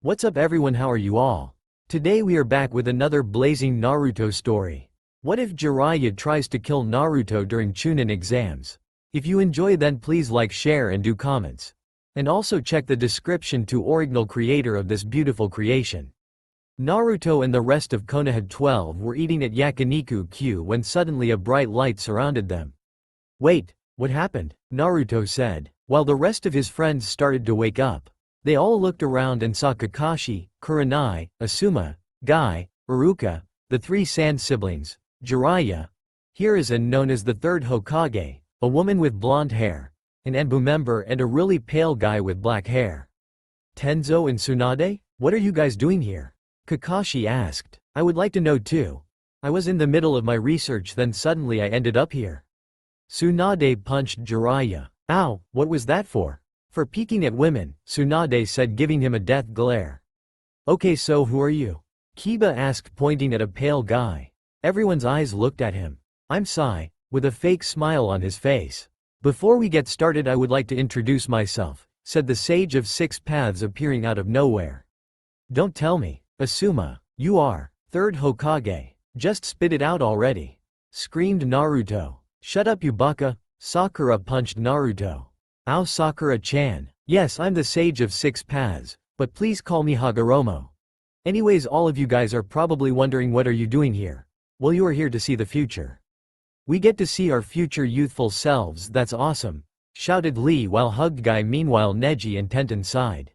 What's up everyone, how are you all? Today we are back with another blazing Naruto story. What if Jiraiya tries to kill Naruto during Chunin exams? If you enjoy then please like, share and do comments. And also check the description to original creator of this beautiful creation. Naruto and the rest of Konoha 12 were eating at Yakiniku-Q when suddenly a bright light surrounded them. Wait, what happened? Naruto said, while the rest of his friends started to wake up. They all looked around and saw Kakashi, Kurenai, Asuma, Guy, Iruka, the three Sand siblings, Jiraiya, Hiruzen known as the third Hokage, a woman with blonde hair, an Enbu member and a really pale guy with black hair. Tenzo and Tsunade, what are you guys doing here? Kakashi asked. I would like to know too. I was in the middle of my research then suddenly I ended up here. Tsunade punched Jiraiya. Ow, what was that for? For peeking at women, Tsunade said, giving him a death glare. Okay, so who are you? Kiba asked, pointing at a pale guy. Everyone's eyes looked at him. I'm Sai, with a fake smile on his face. Before we get started I would like to introduce myself, said the Sage of Six Paths appearing out of nowhere. Don't tell me, Asuma, you are third Hokage. Just spit it out already, screamed Naruto. Shut up you baka, Sakura punched Naruto. Ow Sakura-chan, yes I'm the Sage of Six Paths, but please call me Hagoromo. Anyways, all of you guys are probably wondering what are you doing here? Well, you are here to see the future. We get to see our future youthful selves, that's awesome, shouted Lee while hugged Guy. Meanwhile Neji and Tenten sighed.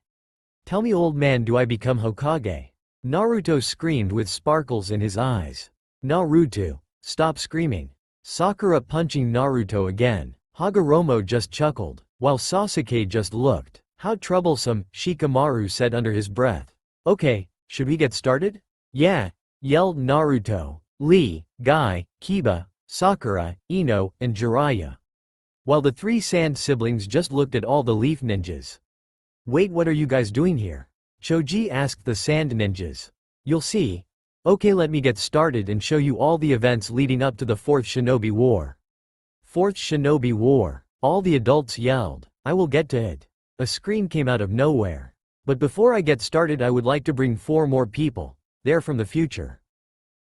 Tell me old man, do I become Hokage? Naruto screamed with sparkles in his eyes. Naruto, stop screaming. Sakura punching Naruto again. Hagoromo just chuckled, while Sasuke just looked. How troublesome, Shikamaru said under his breath. Okay, should we get started? Yeah, yelled Naruto, Lee, Guy, Kiba, Sakura, Ino, and Jiraiya. While the three Sand siblings just looked at all the Leaf ninjas. Wait, what are you guys doing here? Choji asked the Sand ninjas. You'll see. Okay, let me get started and show you all the events leading up to the Fourth Shinobi War. Fourth Shinobi War, all the adults yelled. I will get to it. A scream came out of nowhere. But before I get started I would like to bring 4 more people. They're from the future.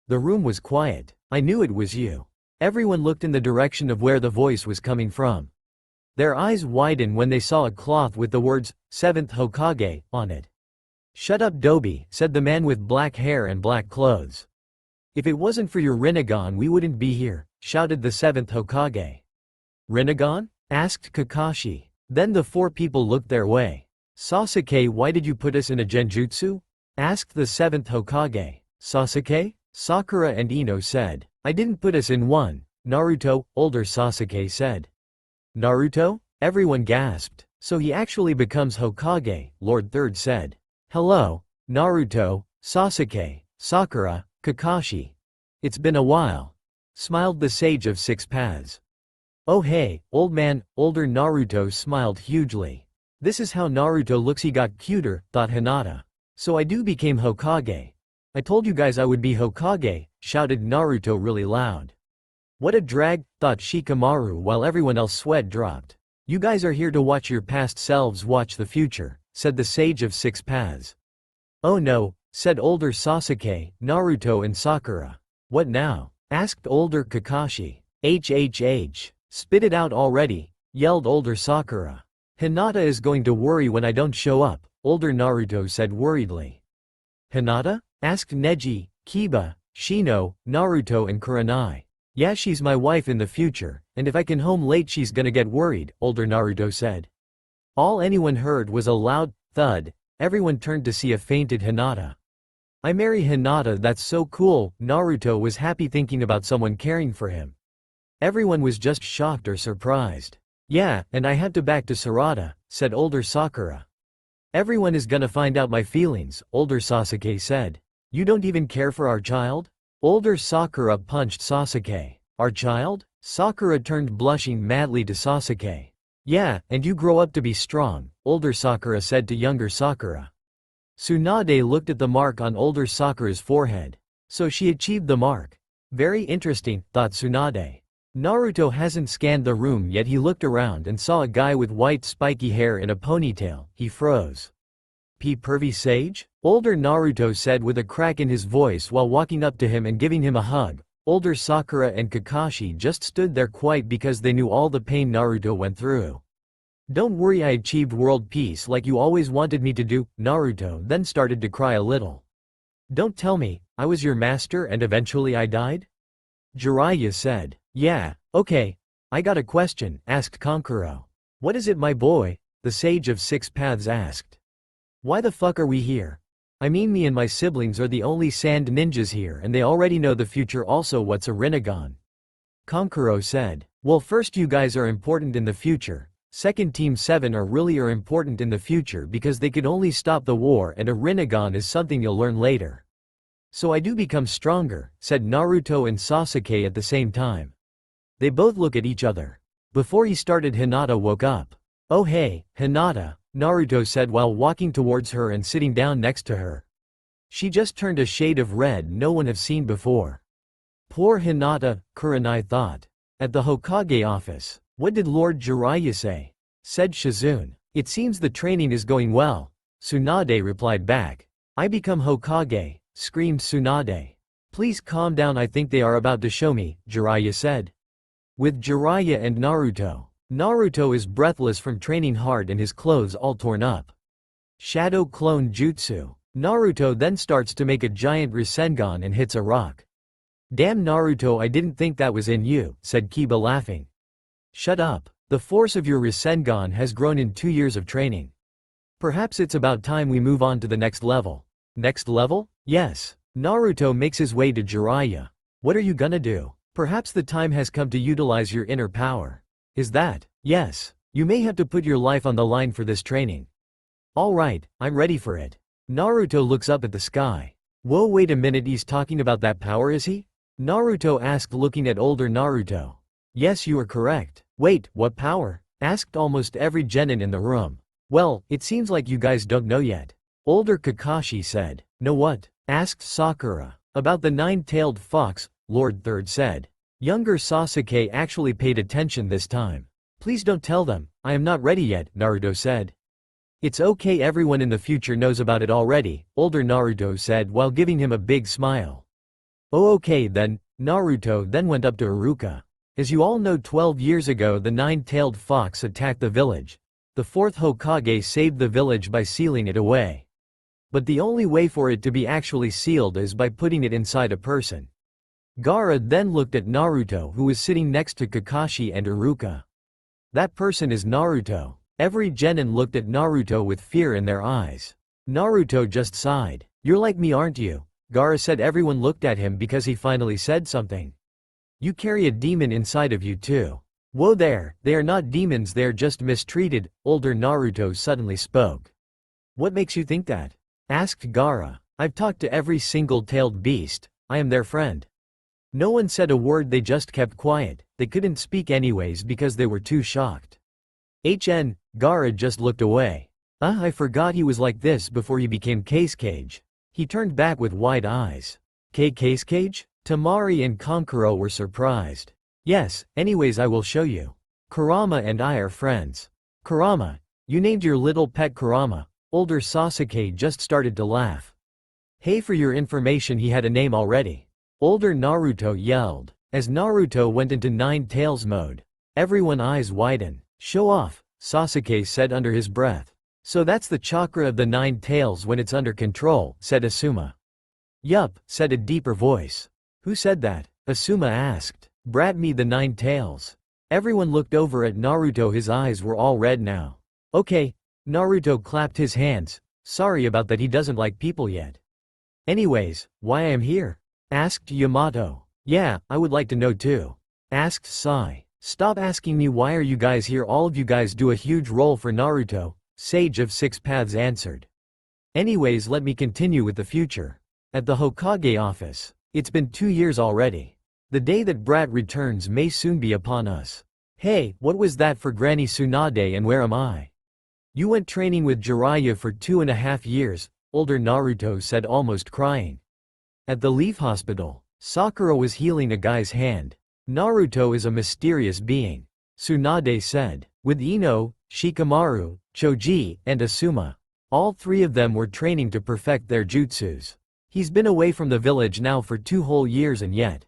The room was quiet. I knew it was you. Everyone looked in the direction of where the voice was coming from. Their eyes widened when they saw a cloth with the words, 7th Hokage, on it. Shut up Dobi, said the man with black hair and black clothes. If it wasn't for your Rinnegan we wouldn't be here, shouted the 7th Hokage. Rinnegan? Asked Kakashi. Then the 4 people looked their way. Sasuke, why did you put us in a genjutsu? Asked the 7th Hokage. Sasuke? Sakura and Ino said. I didn't put us in one. Naruto, older Sasuke said. Naruto? Everyone gasped. So he actually becomes Hokage, Lord Third said. Hello, Naruto, Sasuke, Sakura, Kakashi. It's been a while, smiled the Sage of Six Paths. Oh hey, old man, older Naruto smiled hugely. This is how Naruto looks, he got cuter, thought Hinata. So I became Hokage. I told you guys I would be Hokage, shouted Naruto really loud. What a drag, thought Shikamaru while everyone else sweat dropped. You guys are here to watch your past selves watch the future, said the Sage of Six Paths. Oh no, said older Sasuke, Naruto and Sakura. What now? Asked older Kakashi. HHH. Spit it out already, yelled older Sakura. Hinata is going to worry when I don't show up, older Naruto said worriedly. Hinata? Asked Neji, Kiba, Shino, Naruto and Kurenai. Yeah, she's my wife in the future, and if I can home late she's gonna get worried, older Naruto said. All anyone heard was a loud thud. Everyone turned to see a fainted Hinata. I marry Hinata, that's so cool. Naruto was happy thinking about someone caring for him. Everyone was just shocked or surprised. Yeah, and I had to back to Sarada, said older Sakura. Everyone is gonna find out my feelings, older Sasuke said. You don't even care for our child? Older Sakura punched Sasuke. Our child? Sakura turned blushing madly to Sasuke. Yeah, and you grow up to be strong, older Sakura said to younger Sakura. Tsunade looked at the mark on older Sakura's forehead. So she achieved the mark. Very interesting, thought Tsunade. Naruto hasn't scanned the room yet. He looked around and saw a guy with white spiky hair in a ponytail. He froze. RIP pervy sage? Older Naruto said with a crack in his voice while walking up to him and giving him a hug. Older Sakura and Kakashi just stood there quiet because they knew all the pain Naruto went through. Don't worry, I achieved world peace like you always wanted me to do. Naruto then started to cry a little. Don't tell me, I was your master and eventually I died? Jiraiya said. Yeah, okay. I got a question, asked Kankuro. What is it, my boy? The Sage of Six Paths asked. Why the fuck are we here? I mean, me and my siblings are the only sand ninjas here and they already know the future. Also, what's a Rinnegan? Kankuro said. Well, first, you guys are important in the future. Second, Team 7 are important in the future because they could only stop the war, and a Rinnegan is something you'll learn later. So I do become stronger, said Naruto and Sasuke at the same time. They both look at each other. Before he started, Hinata woke up. Oh hey, Hinata, Naruto said while walking towards her and sitting down next to her. She just turned a shade of red no one have seen before. Poor Hinata, Kurenai thought. At the Hokage office, what did Lord Jiraiya say? Said Shizune. It seems the training is going well. Tsunade replied back. I become Hokage, screamed Tsunade. Please calm down, I think they are about to show me, Jiraiya said. With Jiraiya and Naruto. Naruto is breathless from training hard and his clothes all torn up. Shadow Clone Jutsu. Naruto then starts to make a giant Rasengan and hits a rock. Damn Naruto, I didn't think that was in you, said Kiba laughing. Shut up. The force of your Rasengan has grown in 2 years of training. Perhaps it's about time we move on to the next level. Next level? Yes. Naruto makes his way to Jiraiya. What are you gonna do? Perhaps the time has come to utilize your inner power. Is that? Yes. You may have to put your life on the line for this training. Alright, I'm ready for it. Naruto looks up at the sky. Whoa, wait a minute, he's talking about that power, is he? Naruto asked, looking at older Naruto. Yes, you are correct. Wait, what power? Asked almost every genin in the room. Well, it seems like you guys don't know yet. Older Kakashi said. Know what? Asked Sakura. About the nine-tailed fox, Lord Third said. Younger Sasuke actually paid attention this time. Please don't tell them, I am not ready yet, Naruto said. It's okay, everyone in the future knows about it already, older Naruto said while giving him a big smile. Oh okay then, Naruto then went up to Iruka. As you all know, 12 years ago the nine-tailed fox attacked the village. The fourth Hokage saved the village by sealing it away. But the only way for it to be actually sealed is by putting it inside a person. Gaara then looked at Naruto, who was sitting next to Kakashi and Iruka. That person is Naruto. Every genin looked at Naruto with fear in their eyes. Naruto just sighed. You're like me, aren't you? Gaara said. Everyone looked at him because he finally said something. You carry a demon inside of you too. Whoa there, they are not demons, they're just mistreated, older Naruto suddenly spoke. What makes you think that? Asked Gaara. I've talked to every single tailed beast. I am their friend. No one said a word, they just kept quiet. They couldn't speak anyways because they were too shocked. Gaara just looked away. I forgot he was like this before he became Case Cage. He turned back with wide eyes. Case Cage? Temari and Kankuro were surprised. Yes, anyways I will show you. Kurama and I are friends. Kurama? You named your little pet Kurama? Older Sasuke just started to laugh. Hey, for your information, he had a name already. Older Naruto yelled. As Naruto went into Nine Tails mode. Everyone eyes widen. Show off, Sasuke said under his breath. So that's the chakra of the Nine Tails when it's under control, said Asuma. Yup, said a deeper voice. Who said that? Asuma asked. Brat, me, the Nine Tails. Everyone looked over at Naruto, his eyes were all red now. Okay. Naruto clapped his hands. Sorry about that, he doesn't like people yet. Anyways, why I am here? Asked Yamato. Yeah, I would like to know too. Asked Sai. Stop asking me why are you guys here, all of you guys do a huge role for Naruto, Sage of Six Paths answered. Anyways, let me continue with the future. At the Hokage office. It's been 2 years already. The day that Brat returns may soon be upon us. Hey, what was that for Granny Tsunade, and where am I? You went training with Jiraiya for 2.5 years, older Naruto said, almost crying. At the Leaf Hospital, Sakura was healing a guy's hand. Naruto is a mysterious being. Tsunade said. With Ino, Shikamaru, Choji, and Asuma. All three of them were training to perfect their jutsus. He's been away from the village now for 2 whole years and yet.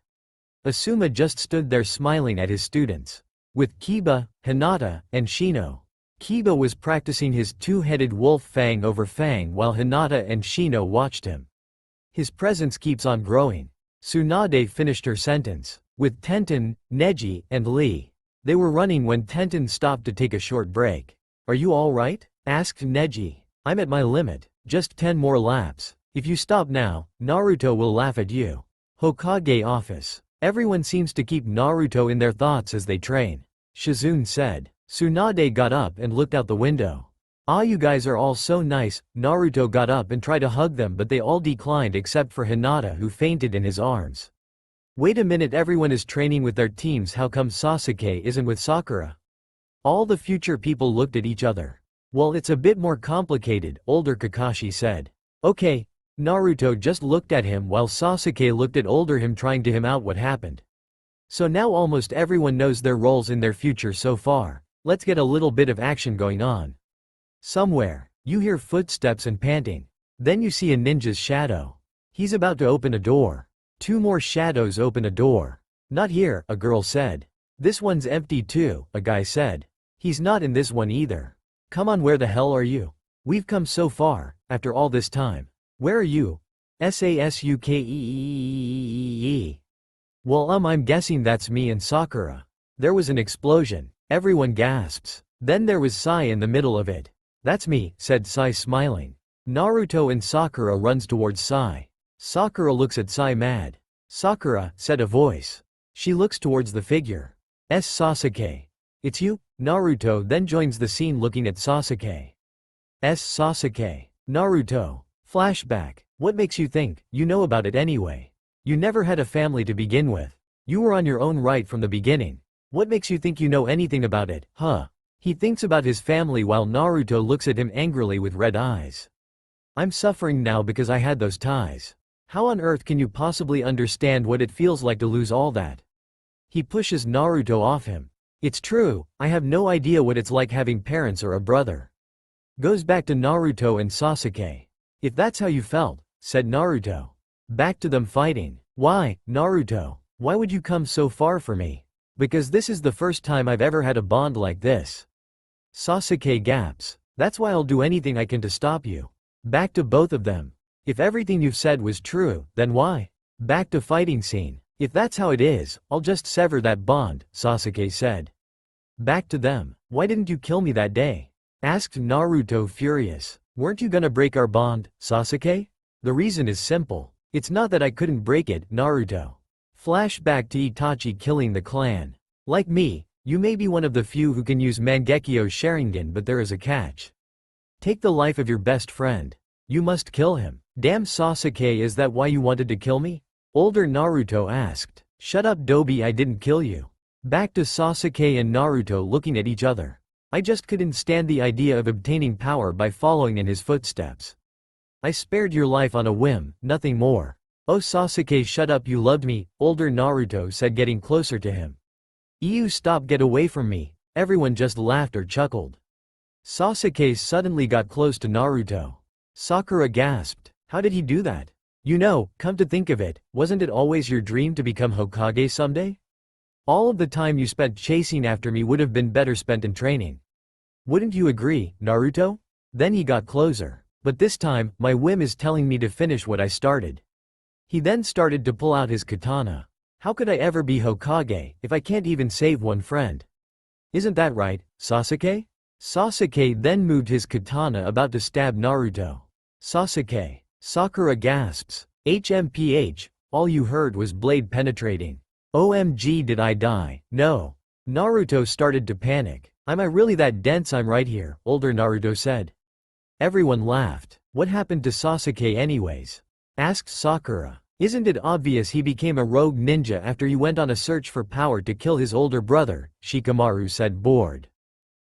Asuma just stood there smiling at his students. With Kiba, Hinata, and Shino. Kiba was practicing his two-headed wolf Fang over Fang while Hinata and Shino watched him. His presence keeps on growing. Tsunade finished her sentence. With Tenten, Neji, and Lee. They were running when Tenten stopped to take a short break. "Are you alright?" asked Neji. "I'm at my limit, just 10 more laps. If you stop now, Naruto will laugh at you." Hokage office. Everyone seems to keep Naruto in their thoughts as they train. Shizune said. Tsunade got up and looked out the window. "Ah, you guys are all so nice." Naruto got up and tried to hug them but they all declined except for Hinata who fainted in his arms. "Wait a minute, everyone is training with their teams, how come Sasuke isn't with Sakura?" All the future people looked at each other. "Well, it's a bit more complicated," older Kakashi said. "Okay." Naruto just looked at him while Sasuke looked at older him trying to him out what happened. So now almost everyone knows their roles in their future so far. Let's get a little bit of action going on. Somewhere, you hear footsteps and panting. Then you see a ninja's shadow. He's about to open a door. 2 more shadows open a door. "Not here," a girl said. "This one's empty too," a guy said. "He's not in this one either." "Come on, where the hell are you? We've come so far, after all this time. Where are you?" "Sasuke." "Well, I'm guessing that's me and Sakura." There was an explosion. Everyone gasps. Then there was Sai in the middle of it. "That's me," said Sai smiling. Naruto and Sakura runs towards Sai. Sakura looks at Sai mad. "Sakura," said a voice. She looks towards the figure. Sasuke. "It's you?" Naruto then joins the scene looking at Sasuke. Sasuke. Naruto. Flashback. "What makes you think you know about it anyway? You never had a family to begin with. You were on your own right from the beginning. What makes you think you know anything about it, huh?" He thinks about his family while Naruto looks at him angrily with red eyes. "I'm suffering now because I had those ties. How on earth can you possibly understand what it feels like to lose all that?" He pushes Naruto off him. "It's true, I have no idea what it's like having parents or a brother." Goes back to Naruto and Sasuke. "If that's how you felt," said Naruto. Back to them fighting. "Why, Naruto? Why would you come so far for me?" "Because this is the first time I've ever had a bond like this." Sasuke gaps. "That's why I'll do anything I can to stop you." Back to both of them. "If everything you've said was true, then why?" Back to fighting scene. "If that's how it is, I'll just sever that bond," Sasuke said. Back to them. "Why didn't you kill me that day?" asked Naruto furious. "Weren't you gonna break our bond, Sasuke?" "The reason is simple. It's not that I couldn't break it, Naruto." Flashback to Itachi killing the clan. "Like me, you may be one of the few who can use Mangekyo's Sharingan, but there is a catch. Take the life of your best friend. You must kill him." "Damn Sasuke, is that why you wanted to kill me?" Older Naruto asked. "Shut up, Dobi, I didn't kill you." Back to Sasuke and Naruto looking at each other. "I just couldn't stand the idea of obtaining power by following in his footsteps. I spared your life on a whim, nothing more." "Oh Sasuke, shut up, you loved me," older Naruto said getting closer to him. "You stop, get away from me." Everyone just laughed or chuckled. Sasuke suddenly got close to Naruto. Sakura gasped. "How did he do that?" "You know, come to think of it, wasn't it always your dream to become Hokage someday? All of the time you spent chasing after me would have been better spent in training. Wouldn't you agree, Naruto?" Then he got closer. "But this time, my whim is telling me to finish what I started." He then started to pull out his katana. "How could I ever be Hokage, if I can't even save one friend? Isn't that right, Sasuke?" Sasuke then moved his katana about to stab Naruto. "Sasuke." Sakura gasps. HMPH, all you heard was blade penetrating. "OMG, did I die? No." Naruto started to panic. Am I really that dense? I'm right here," older Naruto said. Everyone laughed. "What happened to Sasuke anyways?" asked Sakura. "Isn't it obvious he became a rogue ninja after he went on a search for power to kill his older brother?" Shikamaru said, bored.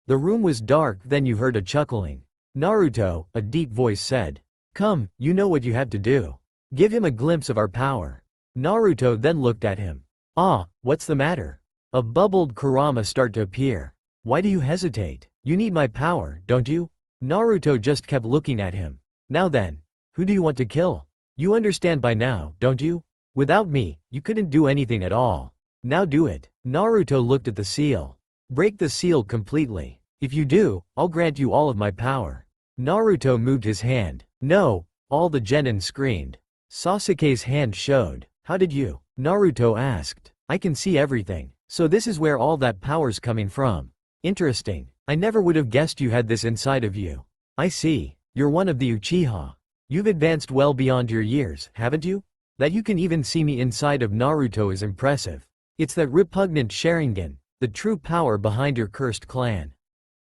The room was dark, then you heard a chuckling. "Naruto," a deep voice said. "Come, you know what you have to do. Give him a glimpse of our power." Naruto then looked at him. "Ah, what's the matter?" A bubbled Kurama start to appear. "Why do you hesitate? You need my power, don't you?" Naruto just kept looking at him. Now then, who do you want to kill? You understand by now, don't you? Without me, you couldn't do anything at all. Now do it. Naruto looked at the seal. Break the seal completely. If you do, I'll grant you all of my power. Naruto moved his hand. No, all the genin screamed. Sasuke's hand showed. How did you? Naruto asked. I can see everything. So this is where all that power's coming from. Interesting. I never would have guessed you had this inside of you. I see. You're one of the Uchiha. You've advanced well beyond your years, haven't you? That you can even see me inside of Naruto is impressive. It's that repugnant Sharingan, the true power behind your cursed clan.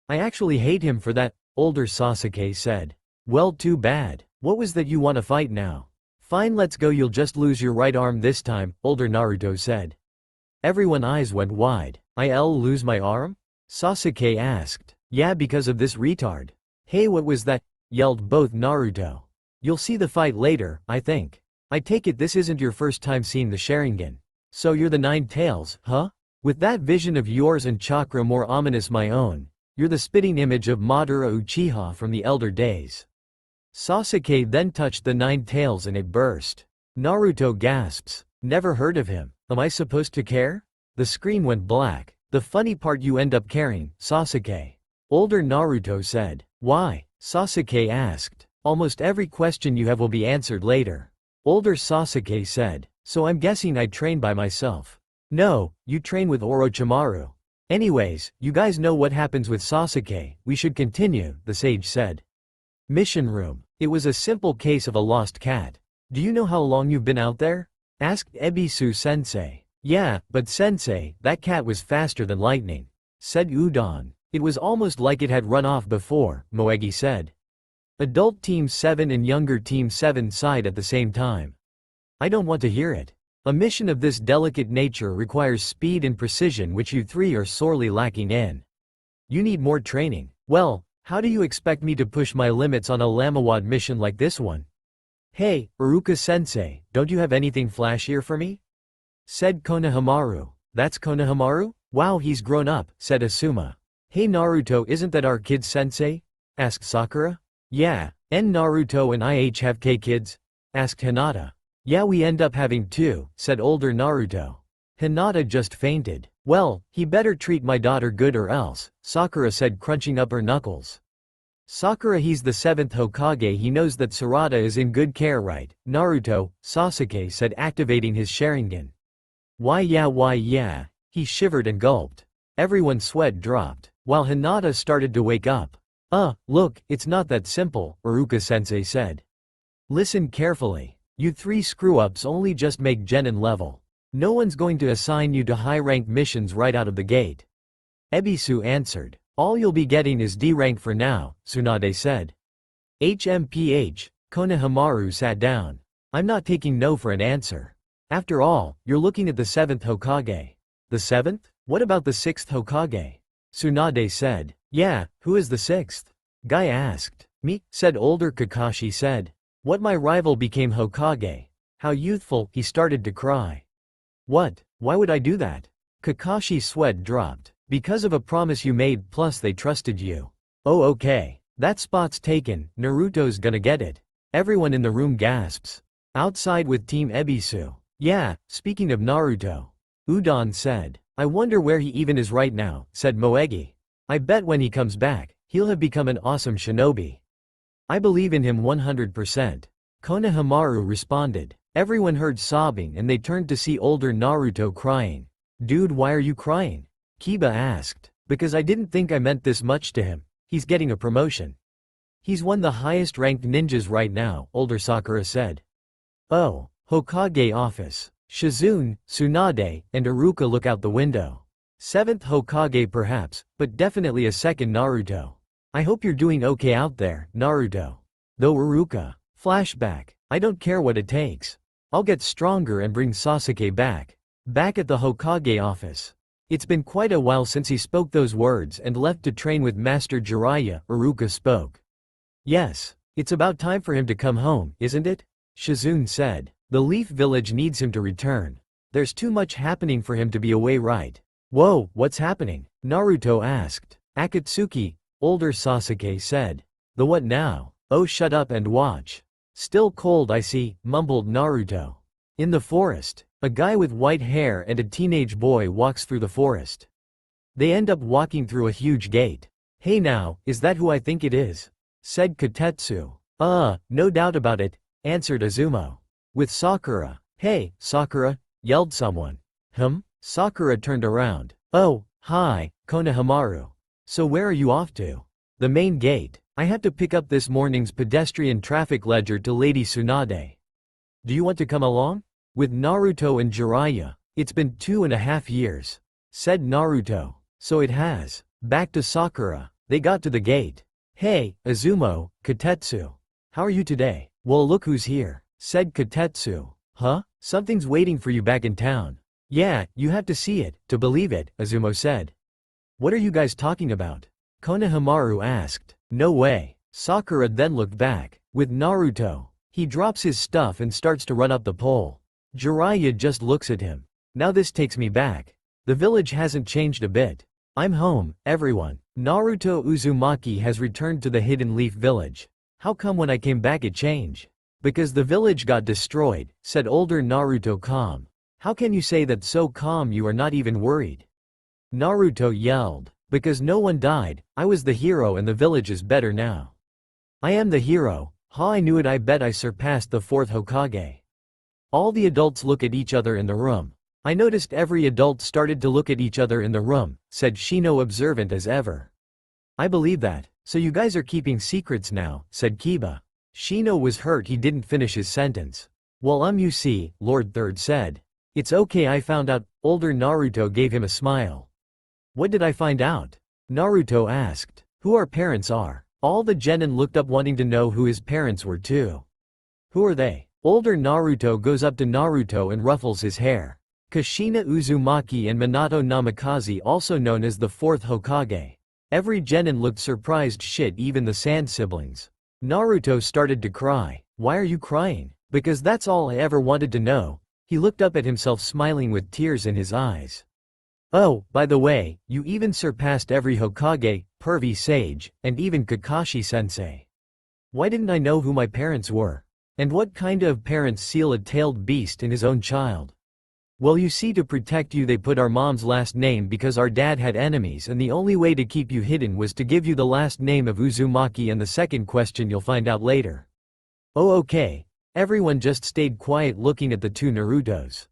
I actually hate him for that, older Sasuke said. Well, too bad. What was that you want to fight now? Fine, let's go. You'll just lose your right arm this time, older Naruto said. Everyone's eyes went wide. I'll lose my arm? Sasuke asked. Yeah, because of this retard. Hey, what was that? Yelled both Naruto. You'll see the fight later, I think. I take it this isn't your first time seeing the Sharingan. So you're the Nine Tails, huh? With that vision of yours and chakra more ominous my own, you're the spitting image of Madara Uchiha from the elder days. Sasuke then touched the Nine Tails and it burst. Naruto gasps. Never heard of him. Am I supposed to care? The screen went black. The funny part, you end up caring, Sasuke. Older Naruto said. Why? Sasuke asked. Almost every question you have will be answered later. Older Sasuke said. So I'm guessing I train by myself. No, you train with Orochimaru. Anyways, you guys know what happens with Sasuke, we should continue, the sage said. Mission room. It was a simple case of a lost cat. Do you know how long you've been out there? Asked Ebisu-sensei. Yeah, but sensei, that cat was faster than lightning. Said Udon. It was almost like it had run off before, Moegi said. Adult Team 7 and younger Team 7 sighed at the same time. I don't want to hear it. A mission of this delicate nature requires speed and precision which you three are sorely lacking in. You need more training. Well, how do you expect me to push my limits on a Lamawad mission like this one? Hey, Iruka-sensei, don't you have anything flashier for me? Said Konohamaru. That's Konohamaru? Wow, he's grown up, said Asuma. Hey Naruto, isn't that our kid sensei? Asked Sakura. Yeah, and Naruto and IH have kids? Asked Hinata. Yeah, we end up having two, said older Naruto. Hinata just fainted. Well, he better treat my daughter good or else, Sakura said, crunching up her knuckles. Sakura, he's the 7th Hokage, he knows that Sarada is in good care, right? Naruto, Sasuke said, activating his Sharingan. Why yeah, he shivered and gulped. Everyone's sweat dropped, while Hinata started to wake up. Look, it's not that simple, Iruka-sensei said. Listen carefully. You three screw-ups only just make genin level. No one's going to assign you to high-rank missions right out of the gate. Ebisu answered. All you'll be getting is D rank for now, Tsunade said. HMPH, Konohamaru sat down. I'm not taking no for an answer. After all, you're looking at the 7th Hokage. The 7th? What about the 6th Hokage? Tsunade said. Yeah, who is the 6th? Guy asked. Me, said older Kakashi said. What, my rival became Hokage? How youthful, he started to cry. What? Why would I do that? Kakashi's sweat dropped. Because of a promise you made, plus they trusted you. Oh okay. That spot's taken, Naruto's gonna get it. Everyone in the room gasps. Outside with Team Ebisu. Yeah, speaking of Naruto. Udon said. I wonder where he even is right now, said Moegi. I bet when he comes back, he'll have become an awesome shinobi. I believe in him 100%. Konohamaru responded. Everyone heard sobbing and they turned to see older Naruto crying. Dude, why are you crying? Kiba asked. Because I didn't think I meant this much to him. He's getting a promotion. He's one of the highest ranked ninjas right now, older Sakura said. Oh, Hokage office. Shizune, Tsunade, and Iruka look out the window. 7th Hokage perhaps, but definitely a second Naruto. I hope you're doing okay out there, Naruto. Though Iruka. Flashback. I don't care what it takes. I'll get stronger and bring Sasuke back. Back at the Hokage office. It's been quite a while since he spoke those words and left to train with Master Jiraiya, Iruka spoke. Yes, it's about time for him to come home, isn't it? Shizune said. The Leaf Village needs him to return. There's too much happening for him to be away, right? Whoa, what's happening? Naruto asked. Akatsuki, older Sasuke said. The what now? Oh, shut up and watch. Still cold, I see, mumbled Naruto. In the forest, a guy with white hair and a teenage boy walks through the forest. They end up walking through a huge gate. Hey now, is that who I think it is? Said Kotetsu. No doubt about it, answered Izumo. With Sakura. Hey, Sakura, yelled someone. Sakura turned around. Oh, hi, Konohamaru. So where are you off to? The main gate. I have to pick up this morning's pedestrian traffic ledger to Lady Tsunade. Do you want to come along? With Naruto and Jiraiya, it's been 2.5 years. Said Naruto. So it has. Back to Sakura. They got to the gate. Hey, Izumo, Kotetsu. How are you today? Well, look who's here. Said Kotetsu. Huh? Something's waiting for you back in town. Yeah, you have to see it, to believe it, Izumo said. What are you guys talking about? Konohamaru asked. No way. Sakura then looked back. With Naruto. He drops his stuff and starts to run up the pole. Jiraiya just looks at him. Now this takes me back. The village hasn't changed a bit. I'm home, everyone. Naruto Uzumaki has returned to the Hidden Leaf village. How come when I came back it changed? Because the village got destroyed, said older Naruto calm. How can you say that so calm you are not even worried? Naruto yelled. Because no one died, I was the hero and the village is better now. I am the hero, ha, I knew it, I bet I surpassed the 4th Hokage. All the adults look at each other in the room. I noticed every adult started to look at each other in the room, said Shino observant as ever. I believe that, so you guys are keeping secrets now, said Kiba. Shino was hurt he didn't finish his sentence. Well you see, Lord Third said. It's okay, I found out. Older Naruto gave him a smile. What did I find out? Naruto asked. Who our parents are. All the genin looked up wanting to know who his parents were too. Who are they? Older Naruto goes up to Naruto and ruffles his hair. Kushina Uzumaki and Minato Namikaze, also known as the 4th Hokage. Every genin looked surprised, shit, even the Sand siblings. Naruto started to cry. Why are you crying? Because that's all I ever wanted to know. He looked up at himself smiling with tears in his eyes. Oh, by the way, you even surpassed every Hokage, pervy sage, and even Kakashi-sensei. Why didn't I know who my parents were? And what kind of parents seal a tailed beast in his own child? Well, you see, to protect you they put our mom's last name because our dad had enemies and the only way to keep you hidden was to give you the last name of Uzumaki, and the second question you'll find out later. Oh okay. Everyone just stayed quiet looking at the two Narutos.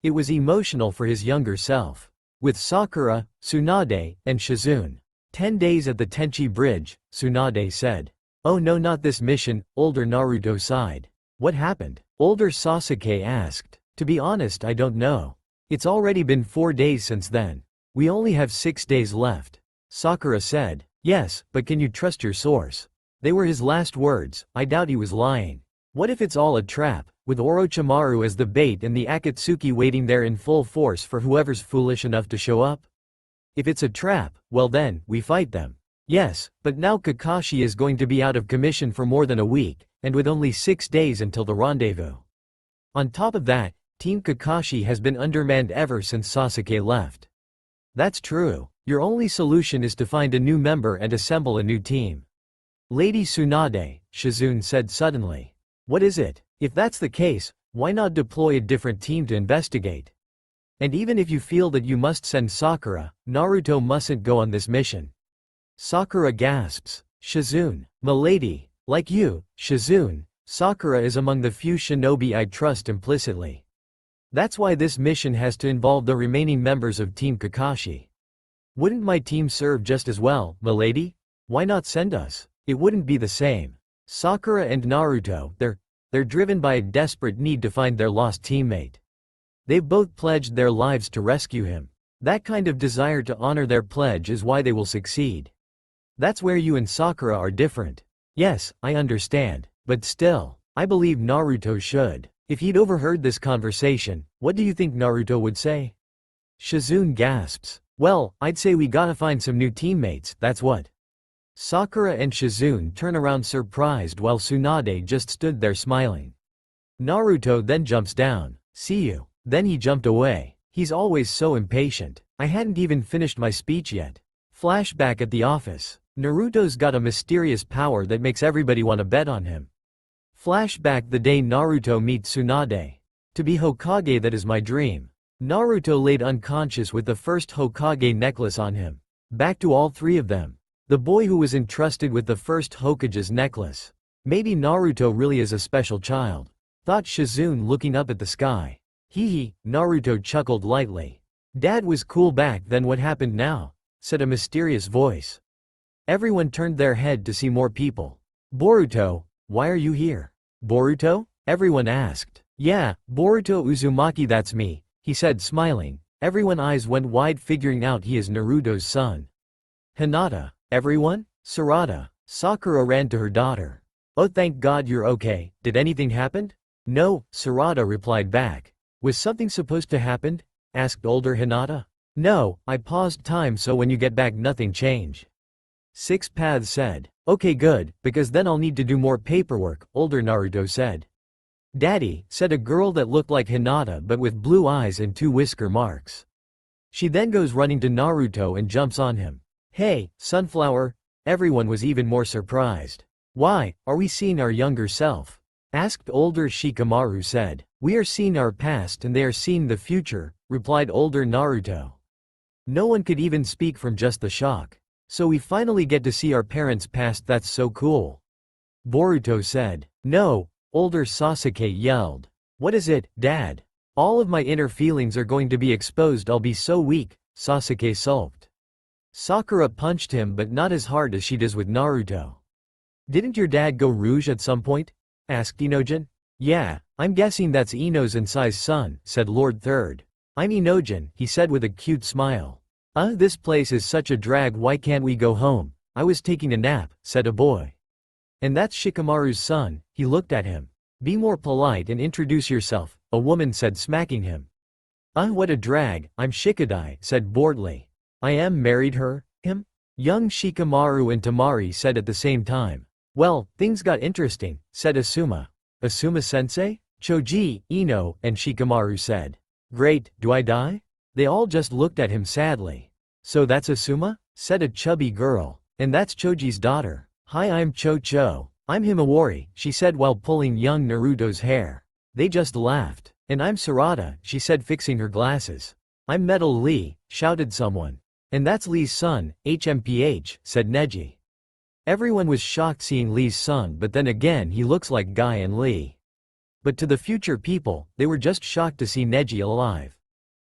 It was emotional for his younger self. With Sakura, Tsunade, and Shizune. 10 days at the Tenchi Bridge, Tsunade said. Oh no, not this mission, older Naruto sighed. What happened? Older Sasuke asked. To be honest, I don't know. It's already been 4 days since then. We only have 6 days left. Sakura said. Yes, but can you trust your source? They were his last words, I doubt he was lying. What if it's all a trap, with Orochimaru as the bait and the Akatsuki waiting there in full force for whoever's foolish enough to show up? If it's a trap, well then, we fight them. Yes, but now Kakashi is going to be out of commission for more than a week, and with only 6 days until the rendezvous. On top of that, Team Kakashi has been undermanned ever since Sasuke left. That's true. Your only solution is to find a new member and assemble a new team. Lady Tsunade, Shizune said suddenly. What is it? If that's the case, why not deploy a different team to investigate? And even if you feel that you must send Sakura, Naruto mustn't go on this mission. Sakura gasps. Shizune, milady, like you, Shizune, Sakura is among the few shinobi I trust implicitly. That's why this mission has to involve the remaining members of Team Kakashi. Wouldn't my team serve just as well, milady? Why not send us? It wouldn't be the same. Sakura and Naruto, they're driven by a desperate need to find their lost teammate. They've both pledged their lives to rescue him. That kind of desire to honor their pledge is why they will succeed. That's where you and Sakura are different. Yes, I understand, but still, I believe Naruto should. If he'd overheard this conversation, what do you think Naruto would say? Shizune gasps. Well, I'd say we gotta find some new teammates, that's what. Sakura and Shizune turn around surprised while Tsunade just stood there smiling. Naruto then jumps down. See you. Then he jumped away. He's always so impatient. I hadn't even finished my speech yet. Flashback at the office. Naruto's got a mysterious power that makes everybody want to bet on him. Flashback the day Naruto meets Tsunade. To be Hokage, that is my dream. Naruto laid unconscious with the first Hokage necklace on him. Back to all three of them. The boy who was entrusted with the first Hokage's necklace. Maybe Naruto really is a special child, thought Shizune looking up at the sky. Hee hee, Naruto chuckled lightly. Dad was cool back then, what happened now? Said a mysterious voice. Everyone turned their head to see more people. Boruto, why are you here? Boruto? Everyone asked. Yeah, Boruto Uzumaki, that's me, he said smiling. Everyone's eyes went wide, figuring out he is Naruto's son. Hinata. Everyone? Sarada. Sakura ran to her daughter. Oh, thank God you're okay. Did anything happen? No, Sarada replied back. Was something supposed to happen? Asked older Hinata. No, I paused time so when you get back nothing change. Six Paths said. Okay, good, because then I'll need to do more paperwork, older Naruto said. Daddy, said a girl that looked like Hinata but with blue eyes and 2 whisker marks. She then goes running to Naruto and jumps on him. Hey, Sunflower. Everyone was even more surprised. Why, are we seeing our younger self? Asked older Shikamaru said. We are seeing our past and they are seeing the future, replied older Naruto. No one could even speak from just the shock. So we finally get to see our parents' past, that's so cool. Boruto said. No, older Sasuke yelled. What is it, Dad? All of my inner feelings are going to be exposed, I'll be so weak, Sasuke sulked. Sakura punched him but not as hard as she does with Naruto. Didn't your dad go rouge at some point? Asked Inojin. Yeah, I'm guessing that's Ino's and Sai's son, said Lord Third. I'm Inojin, he said with a cute smile. This place is such a drag, why can't we go home? I was taking a nap, said a boy. And that's Shikamaru's son, he looked at him. Be more polite and introduce yourself, a woman said, smacking him. What a drag, I'm Shikadai, said boredly. I am married her, him? Young Shikamaru and Tamari said at the same time. Well, things got interesting, said Asuma. Asuma-sensei? Choji, Ino, and Shikamaru said. Great, do I die? They all just looked at him sadly. So that's Asuma? Said a chubby girl. And that's Choji's daughter. Hi, I'm Cho-Cho. I'm Himawari, she said while pulling young Naruto's hair. They just laughed. And I'm Sarada, she said fixing her glasses. I'm Metal Lee, shouted someone. And that's Lee's son, HMPH, said Neji. Everyone was shocked seeing Lee's son, but then again he looks like Guy and Lee. But to the future people, they were just shocked to see Neji alive.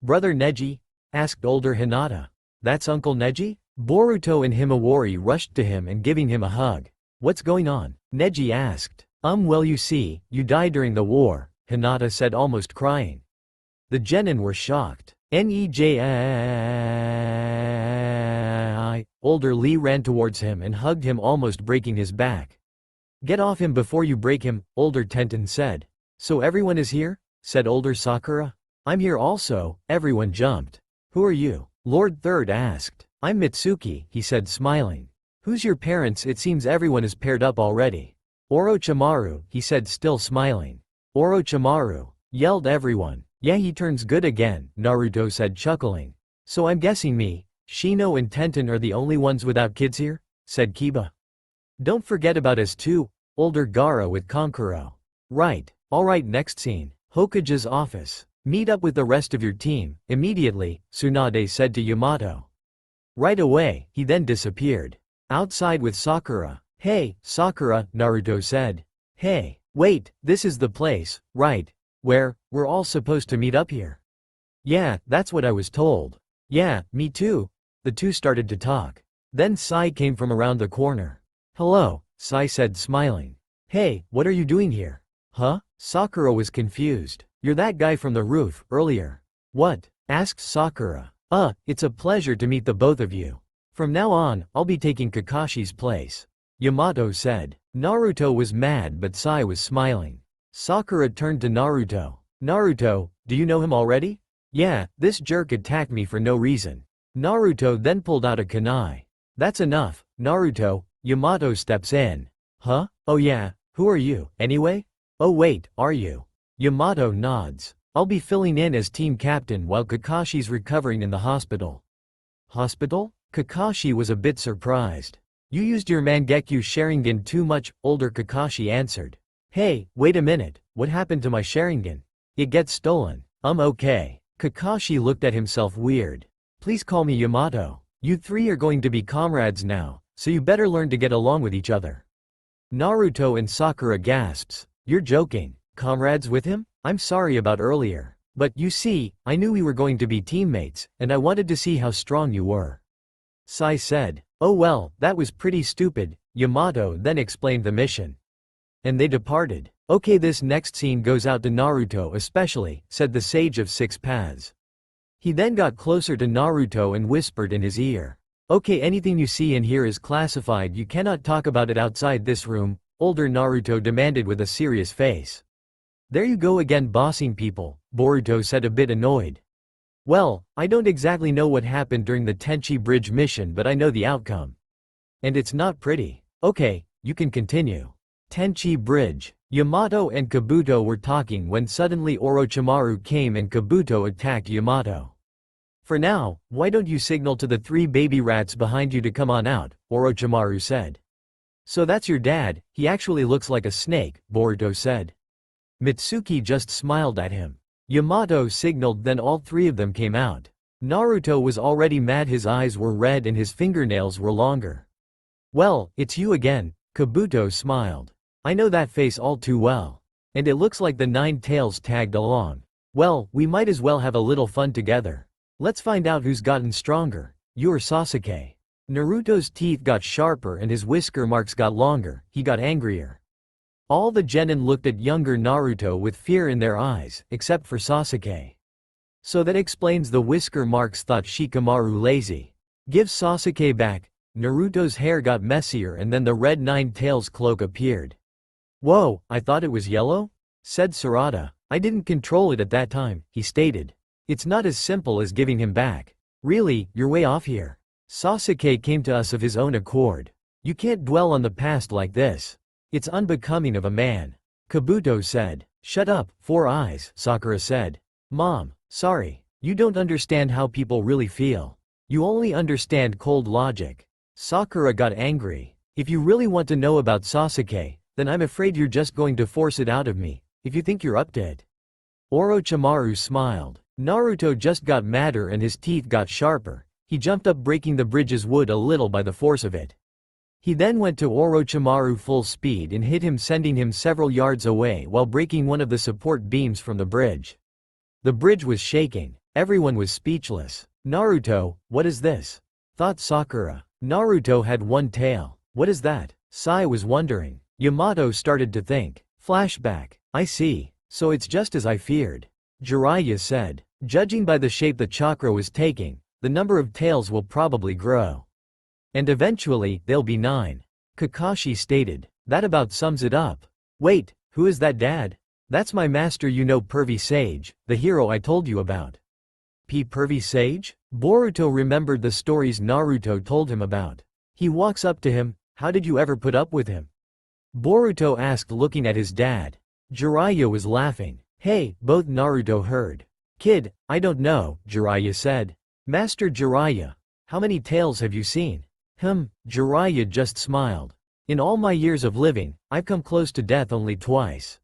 Brother Neji? Asked older Hinata. That's Uncle Neji? Boruto and Himawari rushed to him and giving him a hug. What's going on? Neji asked. Well, you see, you died during the war, Hinata said, almost crying. The genin were shocked. Neji. Older Lee ran towards him and hugged him, almost breaking his back. Get off him before you break him, older Tenten said. So everyone is here? Said older Sakura. I'm here also, everyone jumped. Who are you? Lord Third asked. I'm Mitsuki, he said smiling. Who's your parents? It seems everyone is paired up already. Orochimaru, he said still smiling. Orochimaru, yelled everyone. Yeah, he turns good again, Naruto said chuckling. So I'm guessing me, Shino and Tenten are the only ones without kids here? Said Kiba. Don't forget about us too, older Gaara with Kankuro. Right, alright, next scene. Hokage's office. Meet up with the rest of your team, immediately, Tsunade said to Yamato. Right away, he then disappeared. Outside with Sakura. Hey, Sakura, Naruto said. Hey, wait, this is the place, right? Where, we're all supposed to meet up here. Yeah, that's what I was told. Yeah, me too. The two started to talk. Then Sai came from around the corner. Hello, Sai said smiling. Hey, what are you doing here? Huh? Sakura was confused. You're that guy from the roof, earlier. What? Asked Sakura. It's a pleasure to meet the both of you. From now on, I'll be taking Kakashi's place. Yamato said. Naruto was mad but Sai was smiling. Sakura turned to Naruto. Naruto, do you know him already? Yeah, this jerk attacked me for no reason. Naruto then pulled out a kunai. That's enough, Naruto. Yamato steps in. Huh? Oh yeah, who are you, anyway? Oh wait, are you? Yamato nods. I'll be filling in as team captain while Kakashi's recovering in the hospital. Hospital? Kakashi was a bit surprised. You used your Mangekyo Sharingan too much, older Kakashi answered. Hey, wait a minute, what happened to my Sharingan? It gets stolen. Okay. Kakashi looked at himself weird. Please call me Yamato. You three are going to be comrades now, so you better learn to get along with each other. Naruto and Sakura gasps. You're joking. Comrades with him? I'm sorry about earlier. But, you see, I knew we were going to be teammates, and I wanted to see how strong you were. Sai said. Oh well, that was pretty stupid. Yamato then explained the mission. And they departed. Okay, this next scene goes out to Naruto especially, said the Sage of Six Paths. He then got closer to Naruto and whispered in his ear. Okay, anything you see and hear is classified, you cannot talk about it outside this room, older Naruto demanded with a serious face. There you go again bossing people, Boruto said a bit annoyed. Well, I don't exactly know what happened during the Tenchi Bridge mission, but I know the outcome. And it's not pretty. Okay, you can continue. Tenchi Bridge. Yamato and Kabuto were talking when suddenly Orochimaru came and Kabuto attacked Yamato. For now, why don't you signal to the three baby rats behind you to come on out, Orochimaru said. So that's your dad, he actually looks like a snake, Boruto said. Mitsuki just smiled at him. Yamato signaled, then all three of them came out. Naruto was already mad, his eyes were red and his fingernails were longer. Well, it's you again, Kabuto smiled. I know that face all too well. And it looks like the Nine Tails tagged along. Well, we might as well have a little fun together. Let's find out who's gotten stronger, you or Sasuke. Naruto's teeth got sharper and his whisker marks got longer, he got angrier. All the genin looked at younger Naruto with fear in their eyes, except for Sasuke. So that explains the whisker marks, thought Shikamaru lazy. Give Sasuke back. Naruto's hair got messier and then the red Nine Tails cloak appeared. Whoa, I thought it was yellow? Said Sarada. I didn't control it at that time, he stated. It's not as simple as giving him back. Really, you're way off here. Sasuke came to us of his own accord. You can't dwell on the past like this. It's unbecoming of a man. Kabuto said. Shut up, Four Eyes, Sakura said. Mom, sorry. You don't understand how people really feel. You only understand cold logic. Sakura got angry. If you really want to know about Sasuke, then I'm afraid you're just going to force it out of me, if you think you're up to it. Orochimaru smiled. Naruto just got madder and his teeth got sharper. He jumped up, breaking the bridge's wood a little by the force of it. He then went to Orochimaru full speed and hit him, sending him several yards away while breaking one of the support beams from the bridge. The bridge was shaking. Everyone was speechless. Naruto, what is this? Thought Sakura. Naruto had one tail. What is that? Sai was wondering. Yamato started to think. Flashback. I see. So it's just as I feared. Jiraiya said. Judging by the shape the chakra was taking, the number of tails will probably grow. And eventually, there'll be 9. Kakashi stated. That about sums it up. Wait, who is that, Dad? That's my master, you know, Pervy Sage, the hero I told you about. Pervy Sage? Boruto remembered the stories Naruto told him about. He walks up to him. How did you ever put up with him? Boruto asked, looking at his dad. Jiraiya was laughing. Hey, both Naruto heard. Kid, I don't know, Jiraiya said. Master Jiraiya, how many tails have you seen? Jiraiya just smiled. In all my years of living, I've come close to death only twice.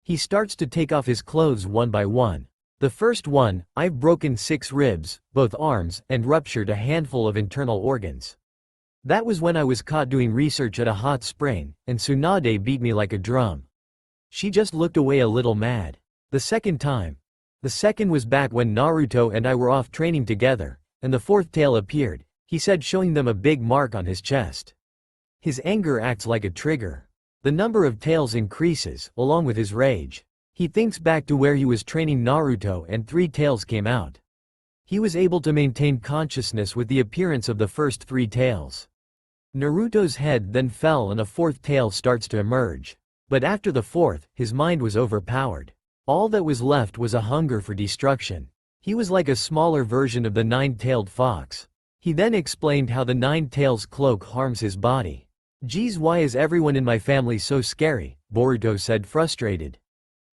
He starts to take off his clothes one by one. The first one, I've broken 6 ribs, both arms, and ruptured a handful of internal organs. That was when I was caught doing research at a hot spring, and Tsunade beat me like a drum. She just looked away a little mad. The second was back when Naruto and I were off training together, and the 4th tail appeared, he said, showing them a big mark on his chest. His anger acts like a trigger. The number of tails increases, along with his rage. He thinks back to where he was training Naruto and 3 tails came out. He was able to maintain consciousness with the appearance of the first 3 tails. Naruto's head then fell and a 4th tail starts to emerge. But after the 4th, his mind was overpowered. All that was left was a hunger for destruction. He was like a smaller version of the 9-tailed fox. He then explained how the 9 tails cloak harms his body. Geez, why is everyone in my family so scary? Boruto said, frustrated.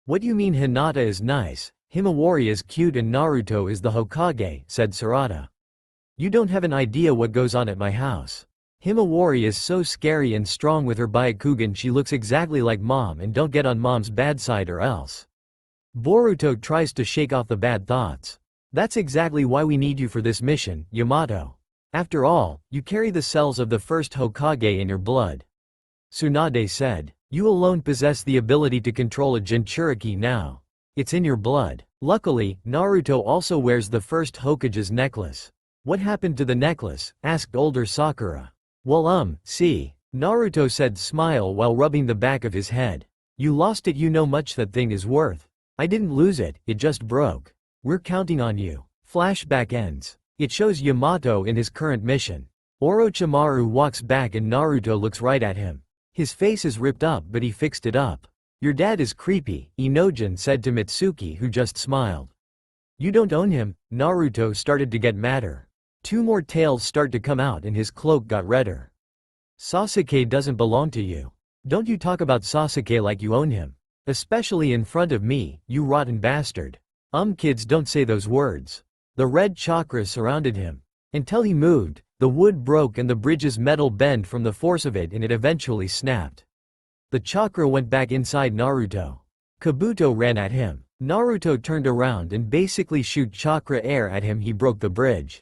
What do you mean Hinata is nice, Himawari is cute and Naruto is the Hokage, said Sarada. You don't have an idea what goes on at my house. Himawari is so scary and strong with her Byakugan, she looks exactly like mom, and don't get on mom's bad side or else. Boruto tries to shake off the bad thoughts. That's exactly why we need you for this mission, Yamato. After all, you carry the cells of the first Hokage in your blood. Tsunade said. You alone possess the ability to control a Jinchuriki now. It's in your blood. Luckily, Naruto also wears the first Hokage's necklace. What happened to the necklace? Asked older Sakura. Well, see. Naruto said, smile while rubbing the back of his head. You lost it, you know much that thing is worth. I didn't lose it, it just broke. We're counting on you. Flashback ends. It shows Yamato in his current mission. Orochimaru walks back and Naruto looks right at him. His face is ripped up, but he fixed it up. Your dad is creepy, Inojin said to Mitsuki, who just smiled. You don't own him. Naruto started to get madder. 2 more tails start to come out and his cloak got redder. Sasuke doesn't belong to you. Don't you talk about Sasuke like you own him. Especially in front of me, you rotten bastard. Kids, don't say those words. The red chakra surrounded him. Until he moved, the wood broke and the bridge's metal bent from the force of it, and it eventually snapped. The chakra went back inside Naruto. Kabuto ran at him. Naruto turned around and basically shoot chakra air at him. He broke the bridge.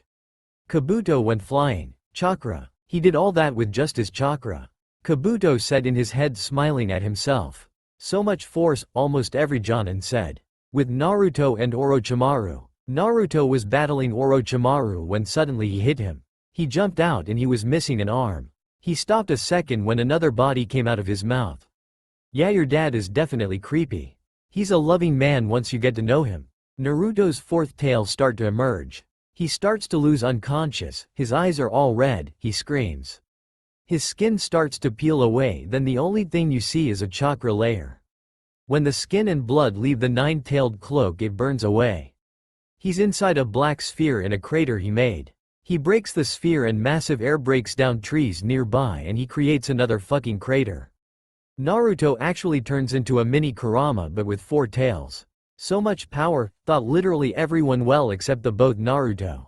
Kabuto went flying. Chakra. He did all that with just his chakra. Kabuto said in his head, smiling at himself. So much force, almost every Jonin said. With Naruto and Orochimaru. Naruto was battling Orochimaru when suddenly he hit him. He jumped out and he was missing an arm. He stopped a second when another body came out of his mouth. Yeah, your dad is definitely creepy. He's a loving man once you get to know him. Naruto's 4th tail start to emerge. He starts to lose unconscious, his eyes are all red, he screams. His skin starts to peel away, then the only thing you see is a chakra layer. When the skin and blood leave the 9-tailed cloak, it burns away. He's inside a black sphere in a crater he made. He breaks the sphere and massive air breaks down trees nearby and he creates another fucking crater. Naruto actually turns into a mini Kurama but with 4 tails. So much power, thought literally everyone well except the both Naruto.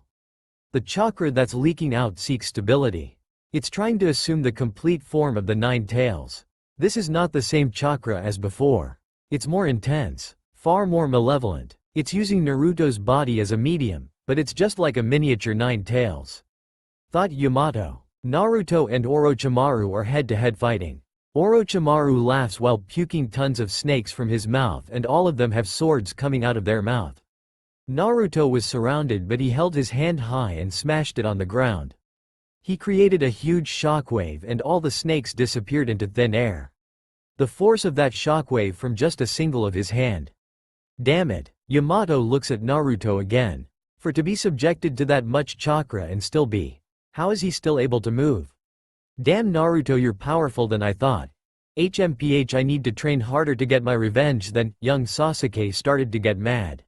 The chakra that's leaking out seeks stability. It's trying to assume the complete form of the 9 tails. This is not the same chakra as before. It's more intense, far more malevolent. It's using Naruto's body as a medium, but it's just like a miniature 9 tails. Thought Yamato. Naruto and Orochimaru are head-to-head fighting. Orochimaru laughs while puking tons of snakes from his mouth and all of them have swords coming out of their mouth. Naruto was surrounded but he held his hand high and smashed it on the ground. He created a huge shockwave and all the snakes disappeared into thin air. The force of that shockwave from just a single of his hand. Damn it. Yamato looks at Naruto again. For to be subjected to that much chakra and still be. How is he still able to move? Damn Naruto, you're powerful than I thought. HMPH, I need to train harder to get my revenge. Then, young Sasuke started to get mad.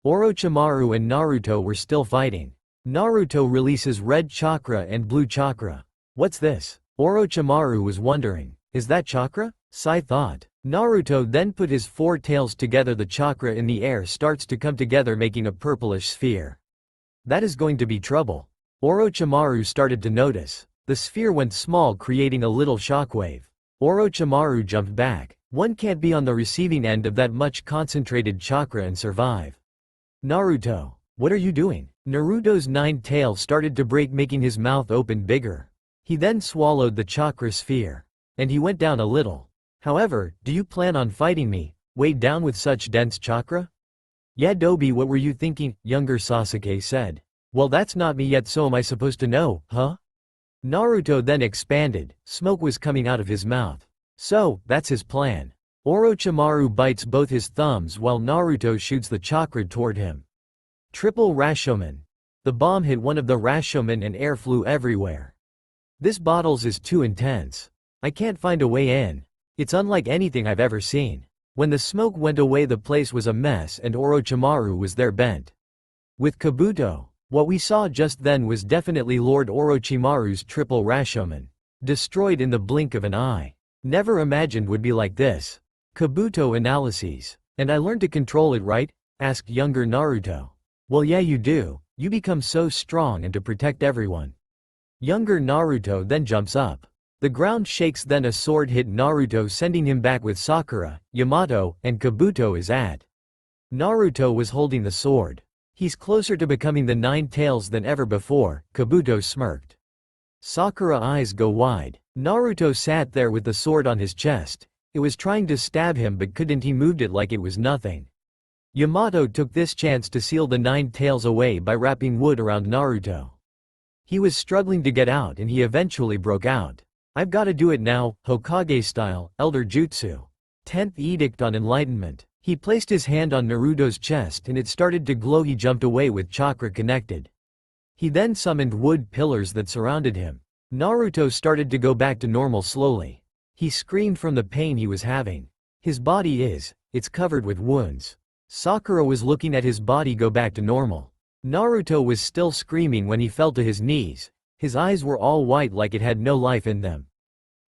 Orochimaru and Naruto were still fighting. Naruto releases red chakra and blue chakra. What's this? Orochimaru was wondering. Is that chakra? Sai thought. Naruto then put his 4 tails together. The chakra in the air starts to come together making a purplish sphere. That is going to be trouble. Orochimaru started to notice. The sphere went small creating a little shockwave. Orochimaru jumped back. One can't be on the receiving end of that much concentrated chakra and survive. Naruto. What are you doing? Naruto's 9 tails started to break making his mouth open bigger. He then swallowed the chakra sphere. And he went down a little. However, do you plan on fighting me, weighed down with such dense chakra? Yeah Dobi, what were you thinking? Younger Sasuke said. Well, that's not me yet, so am I supposed to know, huh? Naruto then expanded, smoke was coming out of his mouth. So, that's his plan. Orochimaru bites both his thumbs while Naruto shoots the chakra toward him. Triple Rashomon. The bomb hit one of the Rashomon and air flew everywhere. This battles is too intense. I can't find a way in. It's unlike anything I've ever seen. When the smoke went away the place was a mess and Orochimaru was there bent. With Kabuto, what we saw just then was definitely Lord Orochimaru's triple Rashomon. Destroyed in the blink of an eye. Never imagined would be like this. Kabuto analyses. And I learned to control it, right? Asked younger Naruto. Well, yeah, you do. You become so strong and to protect everyone. Younger Naruto then jumps up. The ground shakes, then a sword hit Naruto, sending him back with Sakura, Yamato, and Kabuto is at. Naruto was holding the sword. He's closer to becoming the Nine Tails than ever before, Kabuto smirked. Sakura eyes go wide. Naruto sat there with the sword on his chest. It was trying to stab him but couldn't, he moved it like it was nothing. Yamato took this chance to seal the Nine Tails away by wrapping wood around Naruto. He was struggling to get out and he eventually broke out. I've gotta do it now, Hokage style, Elder Jutsu. 10th Edict on Enlightenment. He placed his hand on Naruto's chest and it started to glow. He jumped away with chakra connected. He then summoned wood pillars that surrounded him. Naruto started to go back to normal slowly. He screamed from the pain he was having. His body it's covered with wounds. Sakura was looking at his body go back to normal. Naruto was still screaming when he fell to his knees. His eyes were all white like it had no life in them.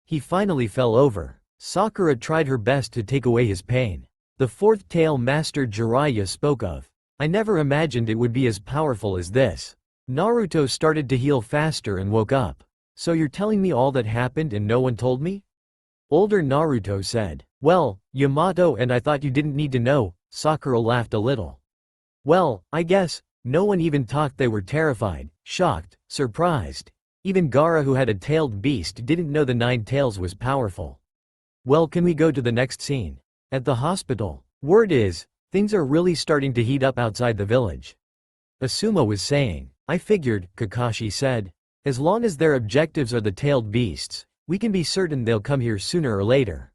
He finally fell over. Sakura tried her best to take away his pain. The fourth tail master Jiraiya spoke of. I never imagined it would be as powerful as this. Naruto started to heal faster and woke up. So you're telling me all that happened and no one told me? Older Naruto said. Well, Yamato, and I thought you didn't need to know. Sakura laughed a little. Well, I guess, no one even talked. They were terrified, shocked, surprised. Even Gaara, who had a tailed beast, didn't know the Nine Tails was powerful. Well, can we go to the next scene? At the hospital. Word is, things are really starting to heat up outside the village. Asuma was saying. I figured, Kakashi said. As long as their objectives are the tailed beasts, we can be certain they'll come here sooner or later.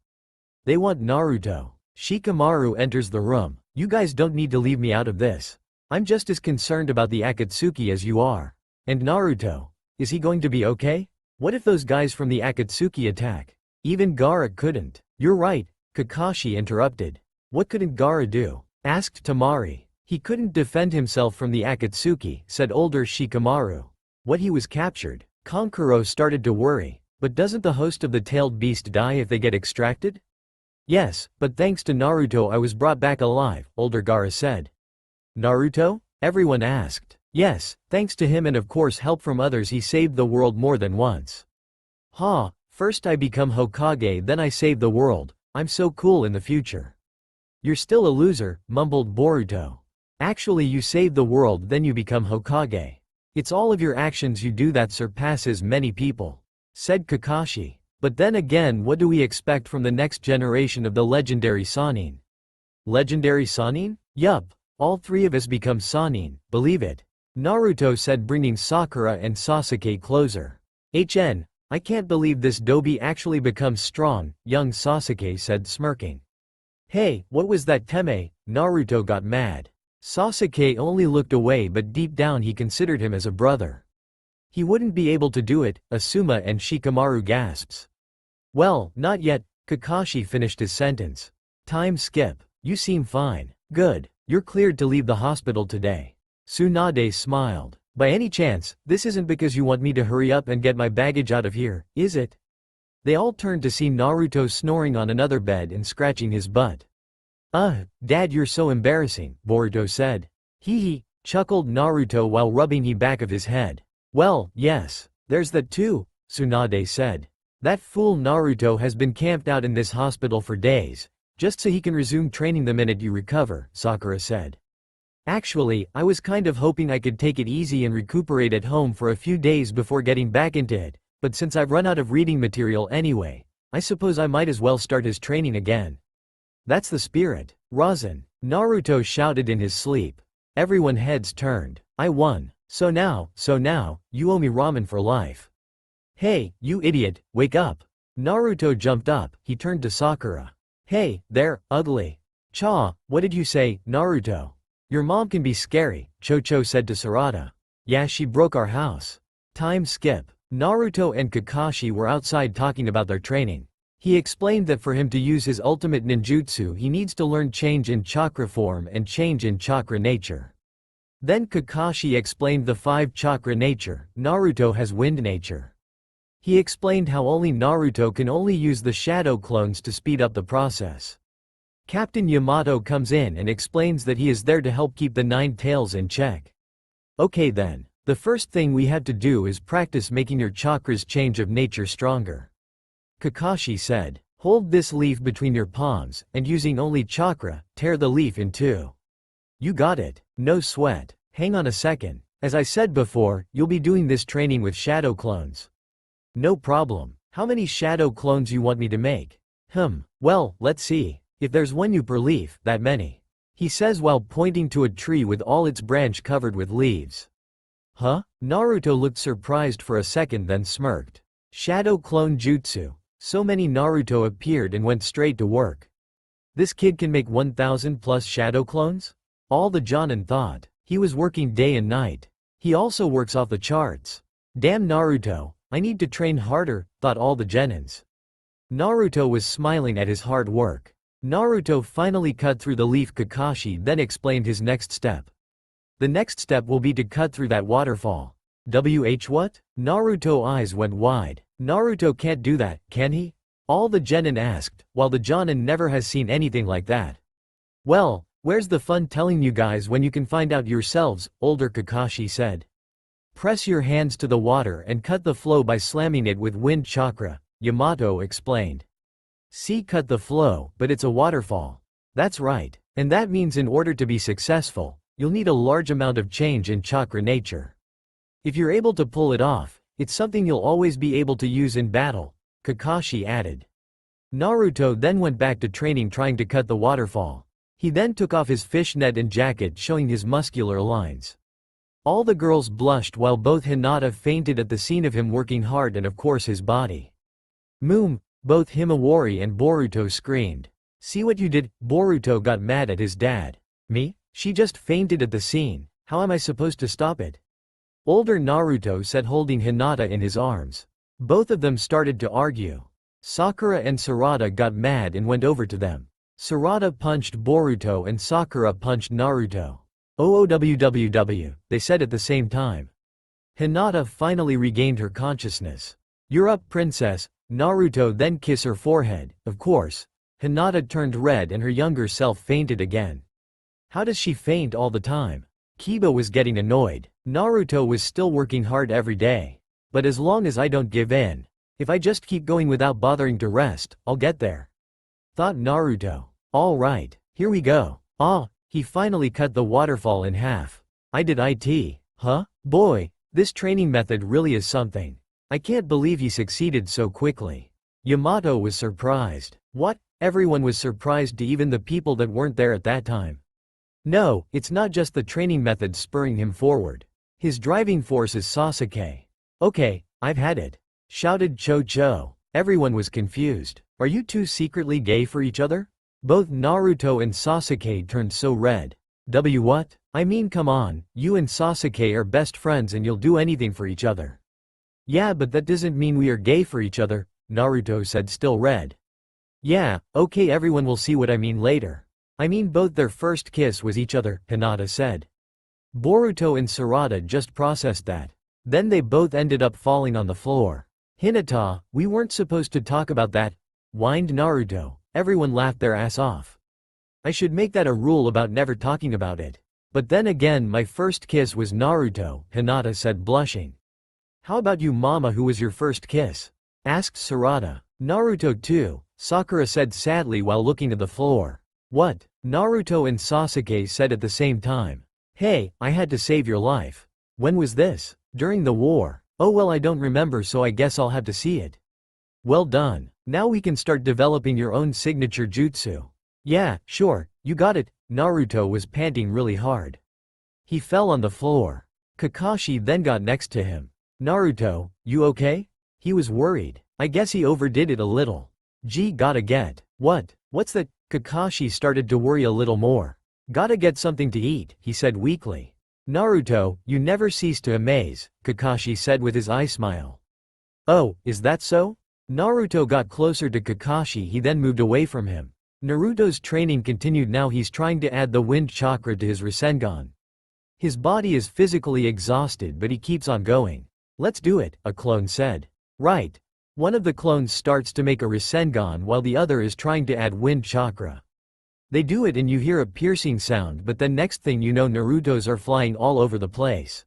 They want Naruto. Shikamaru enters the room. You guys don't need to leave me out of this. I'm just as concerned about the Akatsuki as you are. And Naruto. Is he going to be okay? What if those guys from the Akatsuki attack? Even Gaara couldn't. You're right, Kakashi interrupted. What couldn't Gaara do? Asked Temari. He couldn't defend himself from the Akatsuki, said older Shikamaru. What, he was captured? Kankuro started to worry. But doesn't the host of the tailed beast die if they get extracted? Yes, but thanks to Naruto I was brought back alive, older Gaara said. Naruto? Everyone asked. Yes, thanks to him and of course help from others he saved the world more than once. Ha, first I become Hokage then I save the world, I'm so cool in the future. You're still a loser, mumbled Boruto. Actually you save the world then you become Hokage. It's all of your actions you do that surpasses many people, said Kakashi. But then again, what do we expect from the next generation of the legendary Sannin? Legendary Sannin? Yup, all three of us become Sannin, believe it. Naruto said, bringing Sakura and Sasuke closer. I can't believe this Dobi actually becomes strong, young Sasuke said, smirking. Hey, what was that, Teme? Naruto got mad. Sasuke only looked away but deep down he considered him as a brother. He wouldn't be able to do it, Asuma and Shikamaru gasps. Well, not yet, Kakashi finished his sentence. Time skip. You seem fine. Good. You're cleared to leave the hospital today. Tsunade smiled. By any chance, this isn't because you want me to hurry up and get my baggage out of here, is it? They all turned to see Naruto snoring on another bed and scratching his butt. Dad, you're so embarrassing, Boruto said. Hee hee, chuckled Naruto while rubbing the back of his head. Well, yes, there's that too, Tsunade said. That fool Naruto has been camped out in this hospital for days, just so he can resume training the minute you recover, Sakura said. Actually, I was kind of hoping I could take it easy and recuperate at home for a few days before getting back into it, but since I've run out of reading material anyway, I suppose I might as well start his training again. That's the spirit, Rasen, Naruto shouted in his sleep. Everyone heads turned. I won. So now, you owe me ramen for life. Hey, you idiot, wake up. Naruto jumped up, he turned to Sakura. Hey, there, ugly. Cha, what did you say, Naruto? Your mom can be scary, Chocho said to Sarada. Yeah, she broke our house. Time skip. Naruto and Kakashi were outside talking about their training. He explained that for him to use his ultimate ninjutsu he needs to learn change in chakra form and change in chakra nature. Then Kakashi explained the 5 chakra nature. Naruto has wind nature. He explained how only Naruto can only use the shadow clones to speed up the process. Captain Yamato comes in and explains that he is there to help keep the 9 tails in check. Okay then, The first thing we have to do is practice making your chakra's change of nature stronger. Kakashi said. Hold this leaf between your palms, and using only chakra, tear the leaf in two. You got it. No sweat. Hang on a second. As I said before, you'll be doing this training with shadow clones. No problem. How many shadow clones you want me to make? Well, let's see. If there's one you per leaf, that many. He says while pointing to a tree with all its branch covered with leaves. Huh? Naruto looked surprised for a second then smirked. Shadow clone jutsu. So many Naruto appeared and went straight to work. This kid can make 1,000 plus shadow clones? All the Jonin thought. He was working day and night. He also works off the charts. Damn Naruto, I need to train harder, thought all the Genins. Naruto was smiling at his hard work. Naruto finally cut through the leaf. Kakashi then explained his next step. The next step will be to cut through that waterfall. What? Naruto eyes went wide. Naruto can't do that, can he? All the Genin asked, while the Jonin never has seen anything like that. Well, where's the fun telling you guys when you can find out yourselves, older Kakashi said. Press your hands to the water and cut the flow by slamming it with wind chakra, Yamato explained. See, cut the flow, but it's a waterfall. That's right, and that means in order to be successful, you'll need a large amount of change in chakra nature. If you're able to pull it off, it's something you'll always be able to use in battle, Kakashi added. Naruto then went back to training trying to cut the waterfall. He then took off his fishnet and jacket showing his muscular lines. All the girls blushed while both Hinata fainted at the scene of him working hard and of course his body. Both Himawari and Boruto screamed. See what you did? Boruto got mad at his dad. Me? She just fainted at the scene. How am I supposed to stop it? Older Naruto said holding Hinata in his arms. Both of them started to argue. Sakura and Sarada got mad and went over to them. Sarada punched Boruto and Sakura punched Naruto. OOWWW, they said at the same time. Hinata finally regained her consciousness. You're up, princess. Naruto then kissed her forehead. Of course, Hinata turned red and her younger self fainted again. How does she faint all the time? Kiba was getting annoyed. Naruto was still working hard every day. But as long as I don't give in, if I just keep going without bothering to rest, I'll get there. Thought Naruto. All right, here we go. He finally cut the waterfall in half. I did it. Huh? Boy, this training method really is something. I can't believe he succeeded so quickly. Yamato was surprised. What? Everyone was surprised, even the people that weren't there at that time. No, it's not just the training method spurring him forward. His driving force is Sasuke. Okay, I've had it. Shouted Cho. Everyone was confused. Are you two secretly gay for each other? Both Naruto and Sasuke turned so red. What? I mean, come on, you and Sasuke are best friends and you'll do anything for each other. Yeah, but that doesn't mean we are gay for each other, Naruto said, still red. Yeah, okay, everyone will see what I mean later. I mean, both their first kiss was each other, Hinata said. Boruto and Sarada just processed that. Then they both ended up falling on the floor. Hinata, we weren't supposed to talk about that, whined Naruto. Everyone laughed their ass off. I should make that a rule about never talking about it. But then again, my first kiss was Naruto, Hinata said, blushing. How about you, mama? Who was your first kiss? Asked Sarada. Naruto too, Sakura said sadly while looking at the floor. What? Naruto and Sasuke said at the same time. Hey, I had to save your life. When was this? During the war. Oh well, I don't remember, so I guess I'll have to see it. Well done. Now we can start developing your own signature jutsu. Yeah, sure, you got it. Naruto was panting really hard. He fell on the floor. Kakashi then got next to him. Naruto, you okay? He was worried. I guess he overdid it a little. Gotta get. What's that? Kakashi started to worry a little more. Gotta get something to eat, he said weakly. Naruto, you never cease to amaze, Kakashi said with his eye smile. Oh, is that so? Naruto got closer to Kakashi, he then moved away from him. Naruto's training continued. Now he's trying to add the wind chakra to his Rasengan. His body is physically exhausted, but he keeps on going. Let's do it, a clone said. Right. One of the clones starts to make a Rasengan while the other is trying to add wind chakra. They do it and you hear a piercing sound, but then next thing you know Naruto's are flying all over the place.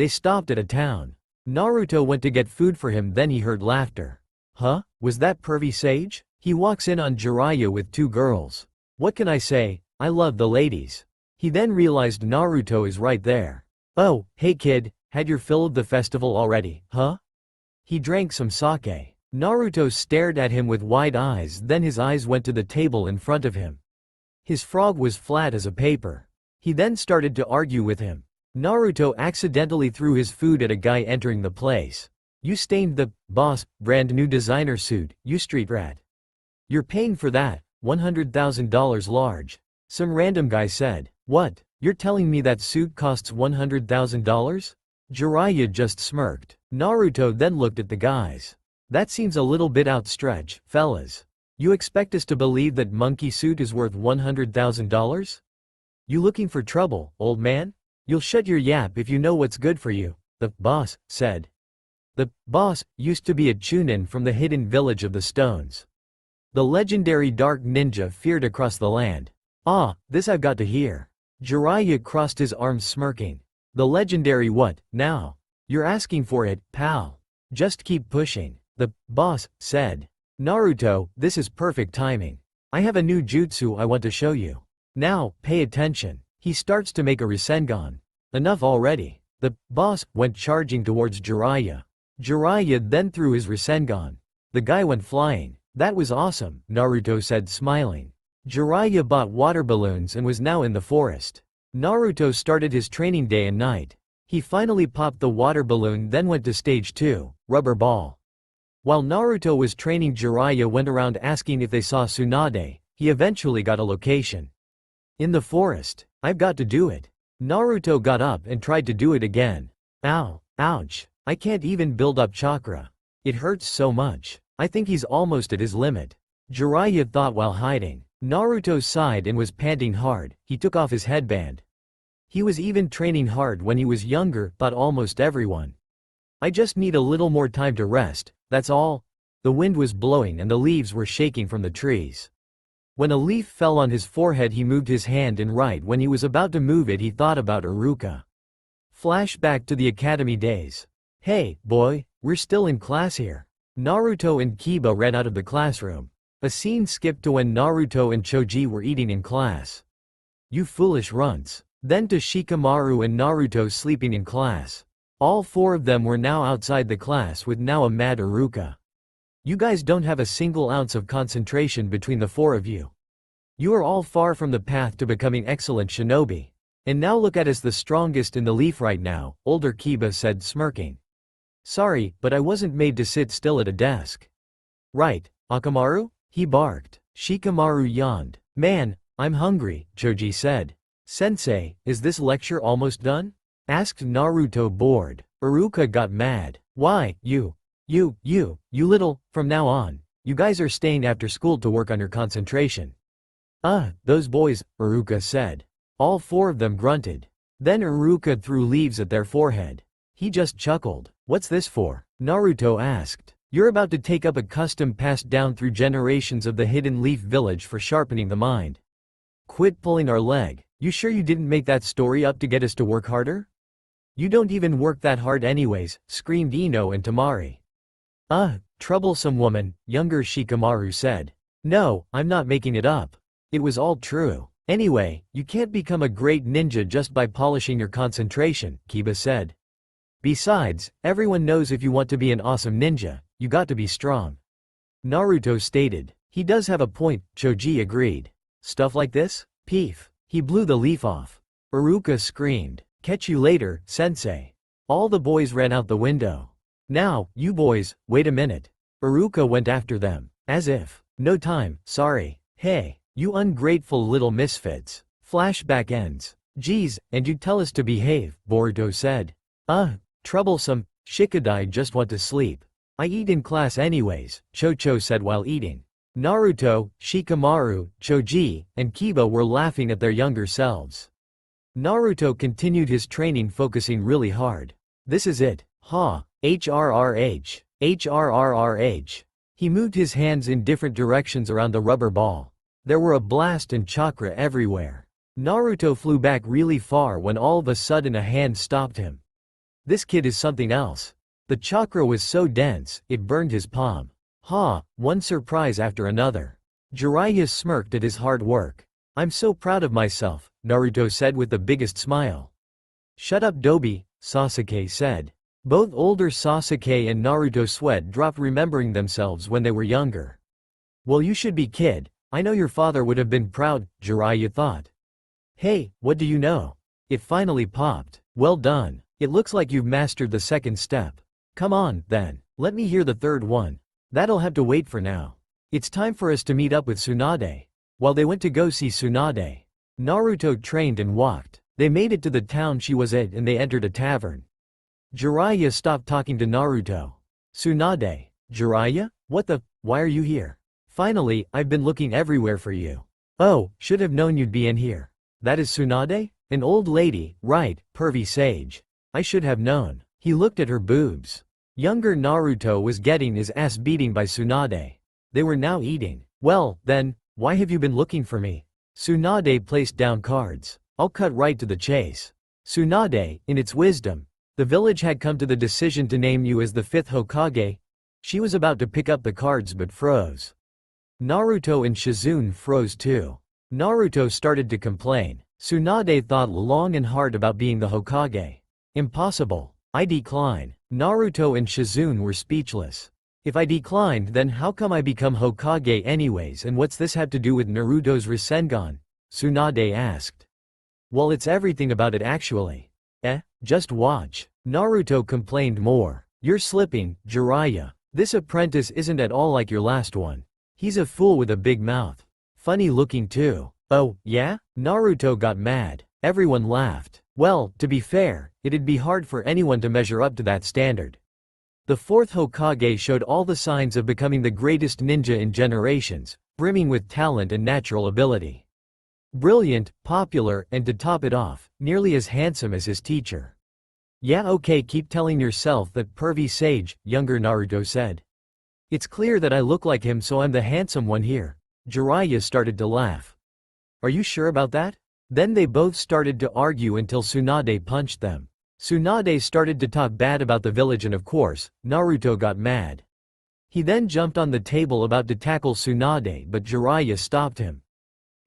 They stopped at a town. Naruto went to get food for him, then he heard laughter. Huh? Was that pervy sage? He walks in on Jiraiya with two girls. What can I say? I love the ladies. He then realized Naruto is right there. Oh, hey kid, had your fill of the festival already, huh? He drank some sake. Naruto stared at him with wide eyes, then his eyes went to the table in front of him. His frog was flat as a paper. He then started to argue with him. Naruto accidentally threw his food at a guy entering the place. You stained the boss brand new designer suit, you street rat. You're paying for that, $100,000 large. Some random guy said. What? You're telling me that suit costs $100,000? Jiraiya just smirked. Naruto then looked at the guys. That seems a little bit outstretched, fellas. You expect us to believe that monkey suit is worth $100,000? You looking for trouble, old man? You'll shut your yap if you know what's good for you, the boss said. The boss used to be a Chunin from the hidden village of the stones. The legendary dark ninja feared across the land. Ah, this I've got to hear. Jiraiya crossed his arms smirking. The legendary what, now? You're asking for it, pal. Just keep pushing, the boss said. Naruto, this is perfect timing. I have a new jutsu I want to show you. Now, pay attention. He starts to make a Rasengan. Enough already. The boss went charging towards Jiraiya. Jiraiya then threw his Rasengan. The guy went flying. That was awesome, Naruto said smiling. Jiraiya bought water balloons and was now in the forest. Naruto started his training day and night. He finally popped the water balloon, then went to stage 2, rubber ball. While Naruto was training, Jiraiya went around asking if they saw Tsunade. He eventually got a location. In the forest. I've got to do it. Naruto got up and tried to do it again. Ow, ouch. I can't even build up chakra. It hurts so much. I think he's almost at his limit. Jiraiya thought while hiding. Naruto sighed and was panting hard. He took off his headband. He was even training hard when he was younger, thought almost everyone. I just need a little more time to rest, that's all. The wind was blowing and the leaves were shaking from the trees. When a leaf fell on his forehead he moved his hand, and right when he was about to move it he thought about Iruka. Flashback to the academy days. Hey, boy, we're still in class here. Naruto and Kiba ran out of the classroom. A scene skipped to when Naruto and Choji were eating in class. You foolish runts. Then to Shikamaru and Naruto sleeping in class. All four of them were now outside the class with now a mad Iruka. You guys don't have a single ounce of concentration between the four of you. You are all far from the path to becoming excellent shinobi. And now look at us, the strongest in the leaf right now, older Kiba said, smirking. Sorry, but I wasn't made to sit still at a desk. Right, Akamaru? He barked. Shikamaru yawned. Man, I'm hungry, Choji said. Sensei, is this lecture almost done? Asked Naruto, bored. Iruka got mad. Why, you little, from now on, you guys are staying after school to work on your concentration. Those boys, Iruka said. All four of them grunted. Then Iruka threw leaves at their forehead. He just chuckled. What's this for? Naruto asked. You're about to take up a custom passed down through generations of the Hidden Leaf Village for sharpening the mind. Quit pulling our leg. You sure you didn't make that story up to get us to work harder? You don't even work that hard anyways, screamed Ino and Tamari. Troublesome woman, younger Shikamaru said. No, I'm not making it up. It was all true. Anyway, you can't become a great ninja just by polishing your concentration, Kiba said. Besides, everyone knows if you want to be an awesome ninja, you got to be strong. Naruto stated. He does have a point, Choji agreed. Stuff like this? Peef. He blew the leaf off. Iruka screamed. Catch you later, sensei. All the boys ran out the window. Now, you boys, wait a minute. Iruka went after them. As if. No time, sorry. Hey, you ungrateful little misfits. Flashback ends. Geez, and you tell us to behave, Boruto said. Troublesome, Shikadai just want to sleep. I eat in class anyways, Chocho said while eating. Naruto, Shikamaru, Choji, and Kiba were laughing at their younger selves. Naruto continued his training, focusing really hard. This is it. Ha, HRRH, HRRRH. He moved his hands in different directions around the rubber ball. There were a blast and chakra everywhere. Naruto flew back really far when all of a sudden a hand stopped him. This kid is something else. The chakra was so dense, it burned his palm. One surprise after another. Jiraiya smirked at his hard work. I'm so proud of myself, Naruto said with the biggest smile. Shut up, Dobi, Sasuke said. Both older Sasuke and Naruto sweat dropped, remembering themselves when they were younger. Well, you should be, kid. I know your father would have been proud, Jiraiya thought. Hey, what do you know? It finally popped. Well done. It looks like you've mastered the second step. Come on, then. Let me hear the third one. That'll have to wait for now. It's time for us to meet up with Tsunade. While they went to go see Tsunade, Naruto trained and walked. They made it to the town she was at and they entered a tavern. Jiraiya stopped talking to Naruto. Tsunade. Jiraiya? Why are you here? Finally, I've been looking everywhere for you. Oh, should have known you'd be in here. That is Tsunade? An old lady, right, pervy sage. I should have known. He looked at her boobs. Younger Naruto was getting his ass beaten by Tsunade. They were now eating. Well, then, why have you been looking for me? Tsunade placed down cards. I'll cut right to the chase. Tsunade, in its wisdom, the village had come to the decision to name you as the 5th Hokage. She was about to pick up the cards but froze. Naruto and Shizune froze too. Naruto started to complain. Tsunade thought long and hard about being the Hokage. Impossible. I decline. Naruto and Shizune were speechless. If I declined, then how come I become Hokage anyways, and what's this have to do with Naruto's Rasengan? Tsunade asked. Well, it's everything about it actually. Just watch. Naruto complained more. You're slipping, Jiraiya. This apprentice isn't at all like your last one. He's a fool with a big mouth. Funny looking too. Oh, yeah? Naruto got mad. Everyone laughed. Well, to be fair, it'd be hard for anyone to measure up to that standard. The 4th Hokage showed all the signs of becoming the greatest ninja in generations, brimming with talent and natural ability. Brilliant, popular, and to top it off, nearly as handsome as his teacher. Yeah, okay, keep telling yourself that, pervy sage, younger Naruto said. It's clear that I look like him, so I'm the handsome one here. Jiraiya started to laugh. Are you sure about that? Then they both started to argue until Tsunade punched them. Tsunade started to talk bad about the village and of course, Naruto got mad. He then jumped on the table about to tackle Tsunade but Jiraiya stopped him.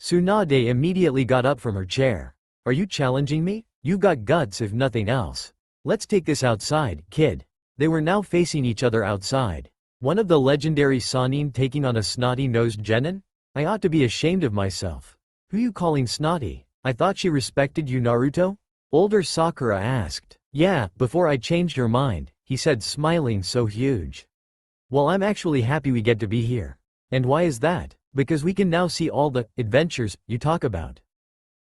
Tsunade immediately got up from her chair. Are you challenging me? You got guts if nothing else. Let's take this outside, kid. They were now facing each other outside. One of the legendary Sannin taking on a snotty-nosed genin? I ought to be ashamed of myself. Who you calling snotty? I thought she respected you, Naruto? Older Sakura asked. Yeah, before I changed her mind, he said, smiling so huge. Well, I'm actually happy we get to be here. And why is that? Because we can now see all the adventures you talk about.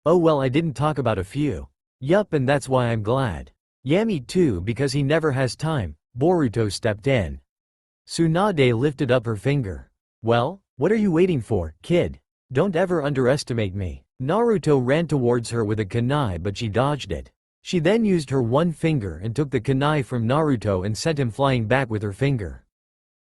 Oh well, I didn't talk about a few. Yup, and that's why I'm glad. Yeah, me too, because he never has time. Boruto stepped in. Tsunade lifted up her finger. Well, what are you waiting for, kid? Don't ever underestimate me. Naruto ran towards her with a kunai but she dodged it. She then used her one finger and took the kunai from Naruto and sent him flying back with her finger.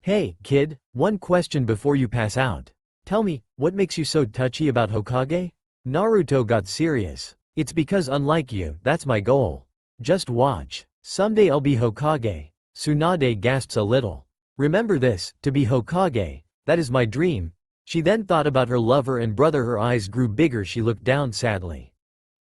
Hey, kid, one question before you pass out. Tell me, what makes you so touchy about Hokage? Naruto got serious. It's because unlike you, that's my goal. Just watch. Someday I'll be Hokage. Tsunade gasps a little. Remember this, to be Hokage, that is my dream. She then thought about her lover and brother. Her eyes grew bigger. She looked down sadly.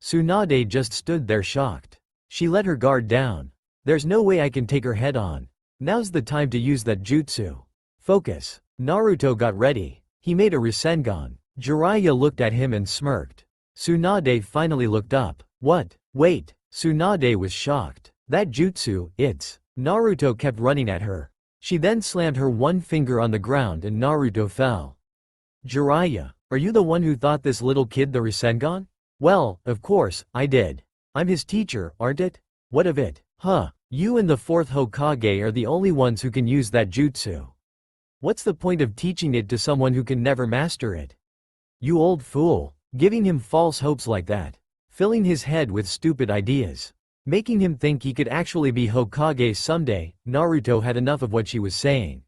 Tsunade just stood there shocked. She let her guard down. There's no way I can take her head on. Now's the time to use that jutsu. Focus. Naruto got ready. He made a Rasengan. Jiraiya looked at him and smirked. Tsunade finally looked up. What? Wait. Tsunade was shocked. That jutsu, it's. Naruto kept running at her. She then slammed her one finger on the ground and Naruto fell. Jiraiya, are you the one who taught this little kid the Rasengan? Well, of course, I did. I'm his teacher, aren't it? What of it? Huh. You and the fourth Hokage are the only ones who can use that jutsu. What's the point of teaching it to someone who can never master it? You old fool. Giving him false hopes like that. Filling his head with stupid ideas. Making him think he could actually be Hokage someday. Naruto had enough of what she was saying.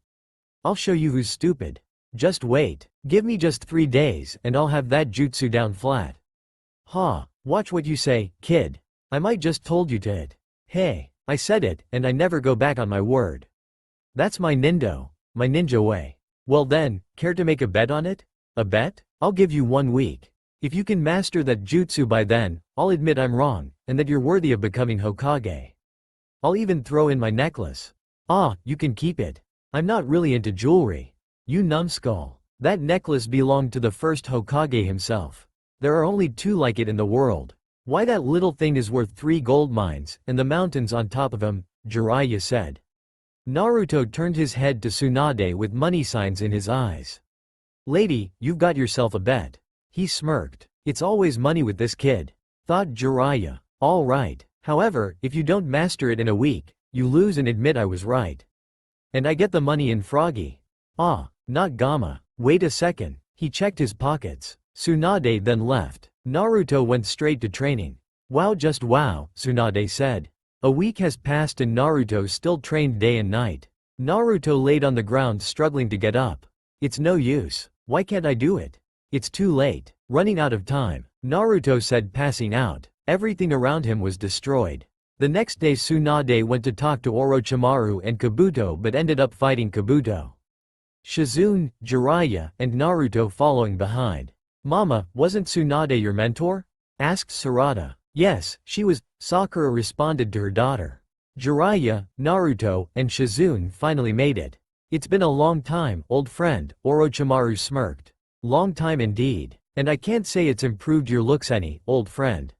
I'll show you who's stupid. Just wait. Give me just 3 days and I'll have that jutsu down flat. Huh. Watch what you say, kid. I might just told you to it. Hey, I said it and I never go back on my word. That's my ninja way. Well then, care to make a bet on it? A bet? I'll give you 1 week. If you can master that jutsu by then, I'll admit I'm wrong, and that you're worthy of becoming Hokage. I'll even throw in my necklace. Ah, you can keep it. I'm not really into jewelry. You numbskull. That necklace belonged to the first Hokage himself. There are only 2 like it in the world. Why that little thing is worth 3 gold mines, and the mountains on top of him, Jiraiya said. Naruto turned his head to Tsunade with money signs in his eyes. Lady, you've got yourself a bet. He smirked. It's always money with this kid. Thought Jiraiya. All right. However, if you don't master it in a week, you lose and admit I was right. And I get the money in Froggy. Ah, not Gamma. Wait a second. He checked his pockets. Tsunade then left. Naruto went straight to training. Wow, just wow, Tsunade said. A week has passed and Naruto still trained day and night. Naruto laid on the ground struggling to get up. It's no use. Why can't I do it? It's too late. Running out of time. Naruto said, passing out. Everything around him was destroyed. The next day Tsunade went to talk to Orochimaru and Kabuto but ended up fighting Kabuto. Shizune, Jiraiya, and Naruto following behind. Mama, wasn't Tsunade your mentor? Asked Sarada. Yes, she was, Sakura responded to her daughter. Jiraiya, Naruto, and Shizune finally made it. It's been a long time, old friend, Orochimaru smirked. Long time indeed. And I can't say it's improved your looks any, old friend.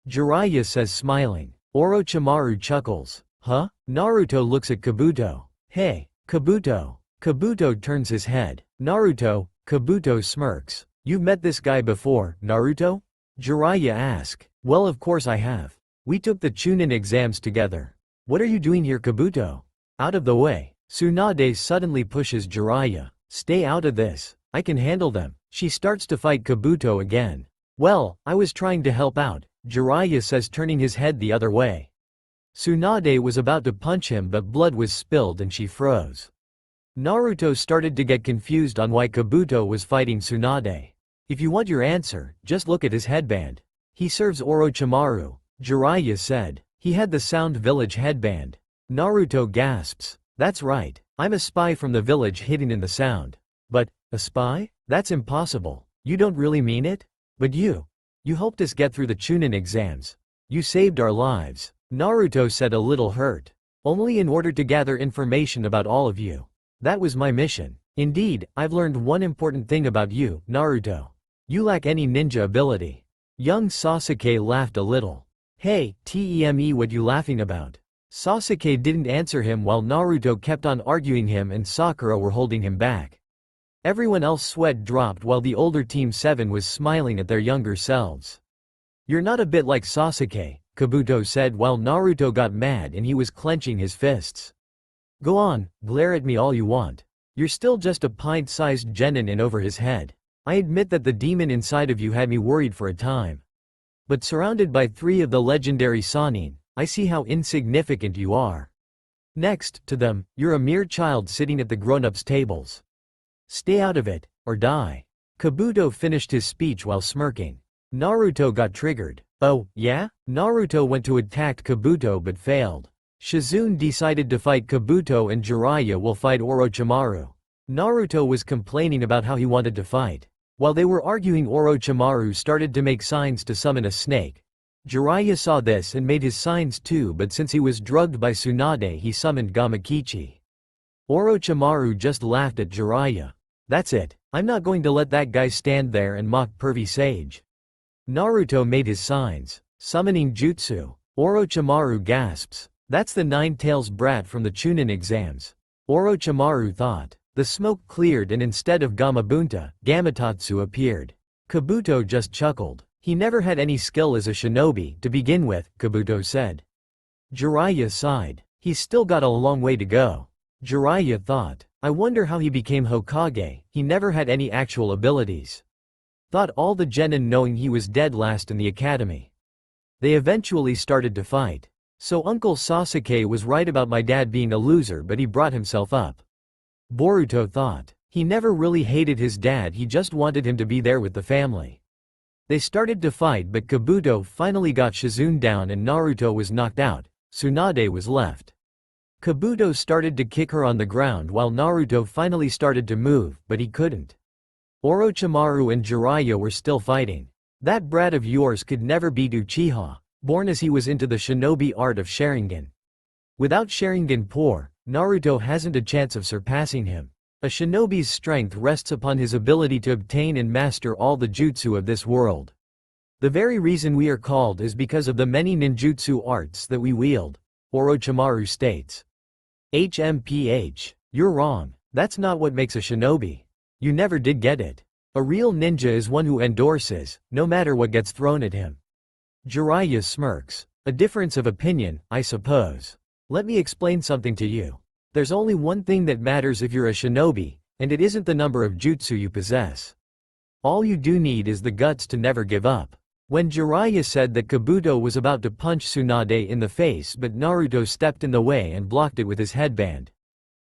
Jiraiya says smiling. Orochimaru chuckles. Huh? Naruto looks at Kabuto. Hey, Kabuto. Kabuto turns his head. Naruto, Kabuto smirks. You've met this guy before, Naruto? Jiraiya asks. Well, of course I have. We took the Chunin exams together. What are you doing here, Kabuto? Out of the way. Tsunade suddenly pushes Jiraiya. Stay out of this. I can handle them. She starts to fight Kabuto again. Well, I was trying to help out, Jiraiya says, turning his head the other way. Tsunade was about to punch him but blood was spilled and she froze. Naruto started to get confused on why Kabuto was fighting Tsunade. If you want your answer, just look at his headband. He serves Orochimaru, Jiraiya said. He had the Sound Village headband. Naruto gasps. That's right, I'm a spy from the village hidden in the Sound. But, a spy? That's impossible. You don't really mean it? But you helped us get through the Chunin exams. You saved our lives. Naruto said, a little hurt. Only in order to gather information about all of you. That was my mission. Indeed, I've learned one important thing about you, Naruto. You lack any ninja ability. Young Sasuke laughed a little. Hey, Teme, what you laughing about? Sasuke didn't answer him while Naruto kept on arguing him and Sakura were holding him back. Everyone else sweat dropped while the older Team 7 was smiling at their younger selves. You're not a bit like Sasuke, Kabuto said while Naruto got mad and he was clenching his fists. Go on, glare at me all you want. You're still just a pint-sized genin in over his head. I admit that the demon inside of you had me worried for a time. But surrounded by 3 of the legendary Sannin, I see how insignificant you are. Next to them, you're a mere child sitting at the grown-ups' tables. Stay out of it, or die. Kabuto finished his speech while smirking. Naruto got triggered. Oh, yeah? Naruto went to attack Kabuto but failed. Shizune decided to fight Kabuto and Jiraiya will fight Orochimaru. Naruto was complaining about how he wanted to fight. While they were arguing, Orochimaru started to make signs to summon a snake. Jiraiya saw this and made his signs too, but since he was drugged by Tsunade he summoned Gamakichi. Orochimaru just laughed at Jiraiya. That's it, I'm not going to let that guy stand there and mock pervy sage. Naruto made his signs. Summoning jutsu. Orochimaru gasps. That's the Nine-Tails brat from the Chunin exams. Orochimaru thought. The smoke cleared and instead of Gamabunta, Gamatatsu appeared. Kabuto just chuckled. He never had any skill as a shinobi to begin with, Kabuto said. Jiraiya sighed. He's still got a long way to go. Jiraiya thought. I wonder how he became Hokage, he never had any actual abilities. Thought all the genin knowing he was dead last in the academy. They eventually started to fight. So Uncle Sasuke was right about my dad being a loser, but he brought himself up. Boruto thought. He never really hated his dad, he just wanted him to be there with the family. They started to fight, but Kabuto finally got Shizune down and Naruto was knocked out. Tsunade was left. Kabuto started to kick her on the ground while Naruto finally started to move, but he couldn't. Orochimaru and Jiraiya were still fighting. That brat of yours could never beat Uchiha, born as he was into the shinobi art of Sharingan. Without Sharingan poor, Naruto hasn't a chance of surpassing him. A shinobi's strength rests upon his ability to obtain and master all the jutsu of this world. The very reason we are called is because of the many ninjutsu arts that we wield, Orochimaru states. HMPH. You're wrong. That's not what makes a shinobi. You never did get it. A real ninja is one who endorses, no matter what gets thrown at him. Jiraiya smirks. A difference of opinion, I suppose. Let me explain something to you. There's only one thing that matters if you're a shinobi, and it isn't the number of jutsu you possess. All you do need is the guts to never give up. When Jiraiya said that Kabuto was about to punch Tsunade in the face, but Naruto stepped in the way and blocked it with his headband.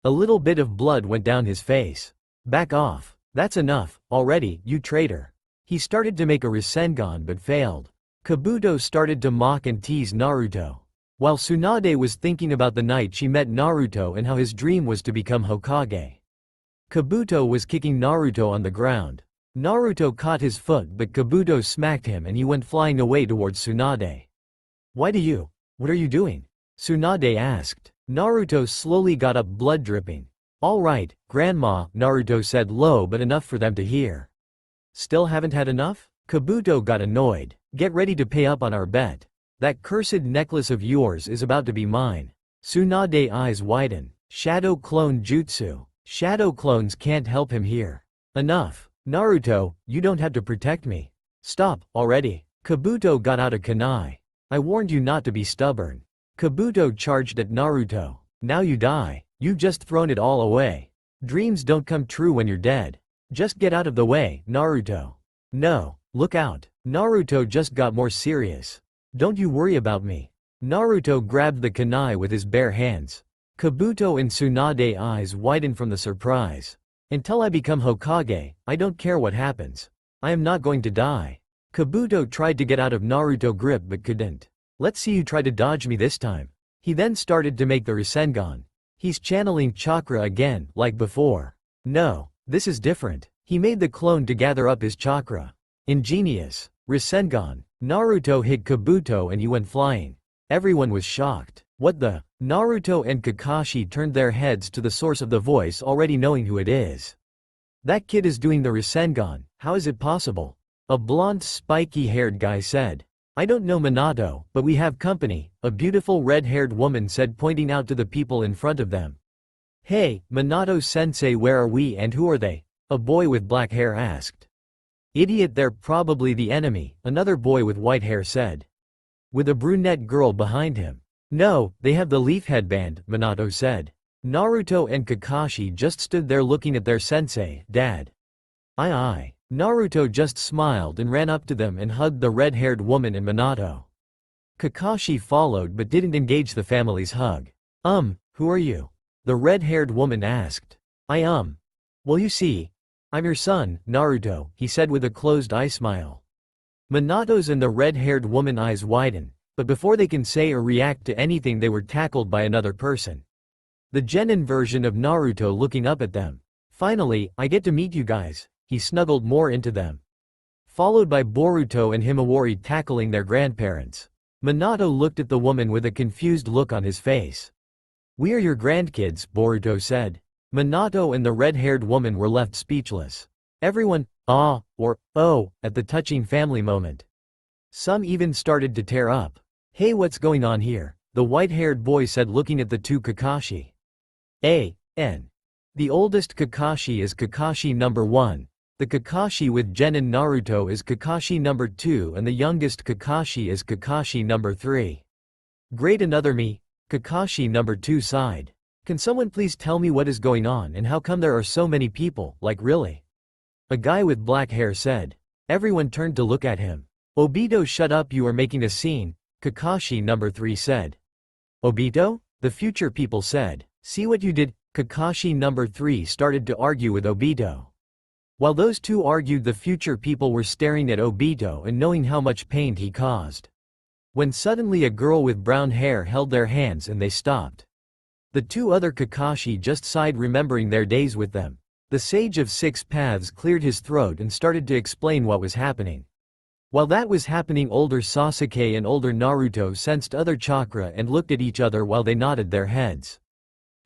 A little bit of blood went down his face. Back off. That's enough, already, you traitor. He started to make a Rasengan but failed. Kabuto started to mock and tease Naruto. While Tsunade was thinking about the night she met Naruto and how his dream was to become Hokage. Kabuto was kicking Naruto on the ground. Naruto caught his foot but Kabuto smacked him and he went flying away towards Tsunade. What are you doing? Tsunade asked. Naruto slowly got up, blood dripping. All right, Grandma, Naruto said low but enough for them to hear. Still haven't had enough? Kabuto got annoyed. Get ready to pay up on our bet. That cursed necklace of yours is about to be mine. Tsunade eyes widen. Shadow clone jutsu. Shadow clones can't help him here. Enough. Naruto, you don't have to protect me. Stop, already. Kabuto got out a kunai. I warned you not to be stubborn. Kabuto charged at Naruto. Now you die. You've just thrown it all away. Dreams don't come true when you're dead. Just get out of the way, Naruto. No, look out. Naruto just got more serious. Don't you worry about me. Naruto grabbed the kunai with his bare hands. Kabuto and Tsunade eyes widen from the surprise. Until I become Hokage, I don't care what happens. I am not going to die. Kabuto tried to get out of Naruto's grip but couldn't. Let's see you try to dodge me this time. He then started to make the Rasengan. He's channeling chakra again, like before. No, this is different. He made the clone to gather up his chakra. Ingenious. Rasengan. Naruto hit Kabuto and he went flying. Everyone was shocked. What the? Naruto and Kakashi turned their heads to the source of the voice, already knowing who it is. That kid is doing the Rasengan, how is it possible? A blonde spiky-haired guy said. I don't know Minato, but we have company, a beautiful red-haired woman said, pointing out to the people in front of them. Hey, Minato-sensei, where are we and who are they? A boy with black hair asked. Idiot, they're probably the enemy, another boy with white hair said. With a brunette girl behind him. No, they have the leaf headband, Minato said. Naruto and Kakashi just stood there looking at their sensei, dad. Aye. Naruto just smiled and ran up to them and hugged the red-haired woman and Minato. Kakashi followed but didn't engage the family's hug. Who are you? The red-haired woman asked. Well, you see, I'm your son, Naruto, he said with a closed eye smile. Minato's and the red-haired woman eyes widen, but before they can say or react to anything they were tackled by another person. The genin version of Naruto looking up at them. Finally, I get to meet you guys, he snuggled more into them. Followed by Boruto and Himawari tackling their grandparents. Minato looked at the woman with a confused look on his face. We are your grandkids, Boruto said. Minato and the red-haired woman were left speechless. Everyone, or oh, at the touching family moment. Some even started to tear up. Hey, what's going on here? The white-haired boy said looking at the two Kakashi. The oldest Kakashi is Kakashi number 1. The Kakashi with genin Naruto is Kakashi number 2 and the youngest Kakashi is Kakashi number 3. Great, another me, Kakashi number 2 sighed. Can someone please tell me what is going on and how come there are so many people, like really? A guy with black hair said. Everyone turned to look at him. Obito, shut up, you are making a scene, Kakashi number 3 said. Obito? The future people said. See what you did? Kakashi number 3 started to argue with Obito. While those two argued, the future people were staring at Obito and knowing how much pain he caused. When suddenly a girl with brown hair held their hands and they stopped. The two other Kakashi just sighed, remembering their days with them. The Sage of Six Paths cleared his throat and started to explain what was happening. While that was happening, older Sasuke and older Naruto sensed other chakra and looked at each other while they nodded their heads.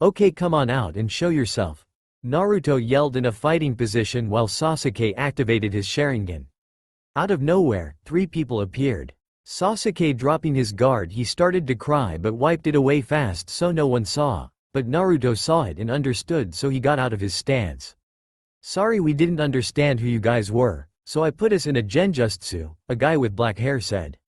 Okay, come on out and show yourself. Naruto yelled in a fighting position while Sasuke activated his Sharingan. Out of nowhere, 3 people appeared. Sasuke dropping his guard, he started to cry but wiped it away fast so no one saw, but Naruto saw it and understood, so he got out of his stance. Sorry, we didn't understand who you guys were, so I put us in a genjutsu, a guy with black hair said.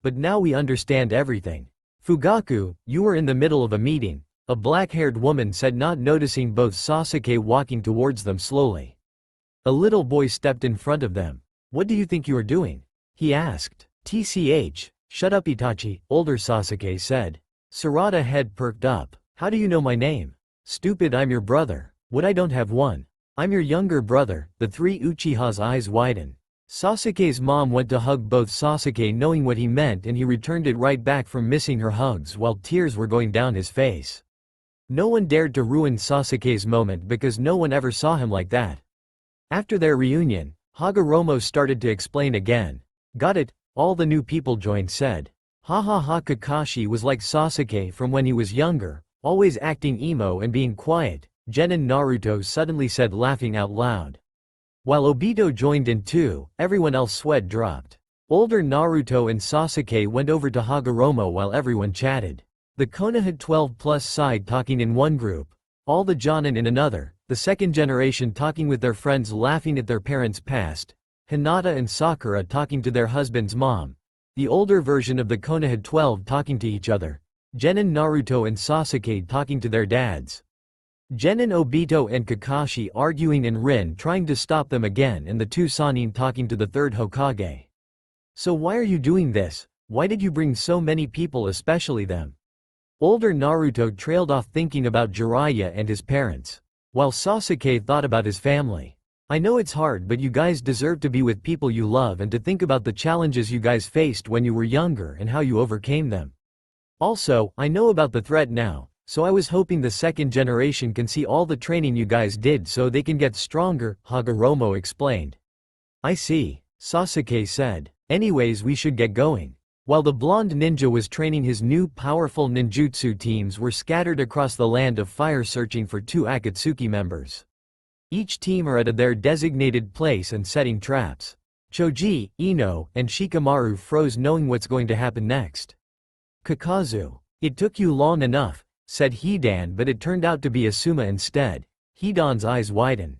But now we understand everything. Fugaku, you were in the middle of a meeting, a black-haired woman said, not noticing both Sasuke walking towards them slowly. A little boy stepped in front of them. What do you think you are doing? He asked. TCH, shut up Itachi, older Sasuke said. Sarada head perked up. How do you know my name? Stupid, I'm your brother. What, I don't have one. I'm your younger brother. The 3 Uchiha's eyes widen. Sasuke's mom went to hug both Sasuke, knowing what he meant, and he returned it right back from missing her hugs while tears were going down his face. No one dared to ruin Sasuke's moment because no one ever saw him like that. After their reunion, Hagoromo started to explain again. Got it, all the new people joined said. Ha ha ha, Kakashi was like Sasuke from when he was younger, always acting emo and being quiet, genin Naruto suddenly said, laughing out loud. While Obito joined in too, everyone else sweat dropped. Older Naruto and Sasuke went over to Hagoromo while everyone chatted. The Konoha 12+ side talking in one group, all the Jonin in another, the second generation talking with their friends laughing at their parents' past, Hinata and Sakura talking to their husband's mom, the older version of the Konoha 12 talking to each other, genin Naruto and Sasuke talking to their dads. Genin Obito and Kakashi arguing and Rin trying to stop them again, and the 2 Sannin talking to the 3rd Hokage. So why are you doing this? Why did you bring so many people, especially them? Older Naruto trailed off thinking about Jiraiya and his parents, while Sasuke thought about his family. I know it's hard, but you guys deserve to be with people you love and to think about the challenges you guys faced when you were younger and how you overcame them. Also, I know about the threat now, so I was hoping the second generation can see all the training you guys did so they can get stronger, Hagoromo explained. I see, Sasuke said. Anyways, we should get going. While the blonde ninja was training, his new powerful ninjutsu teams were scattered across the land of fire searching for 2 Akatsuki members. Each team are at their designated place and setting traps. Choji, Ino, and Shikamaru froze knowing what's going to happen next. Kakazu. It took you long enough, said Hidan, but it turned out to be Asuma instead. Hidan's eyes widened.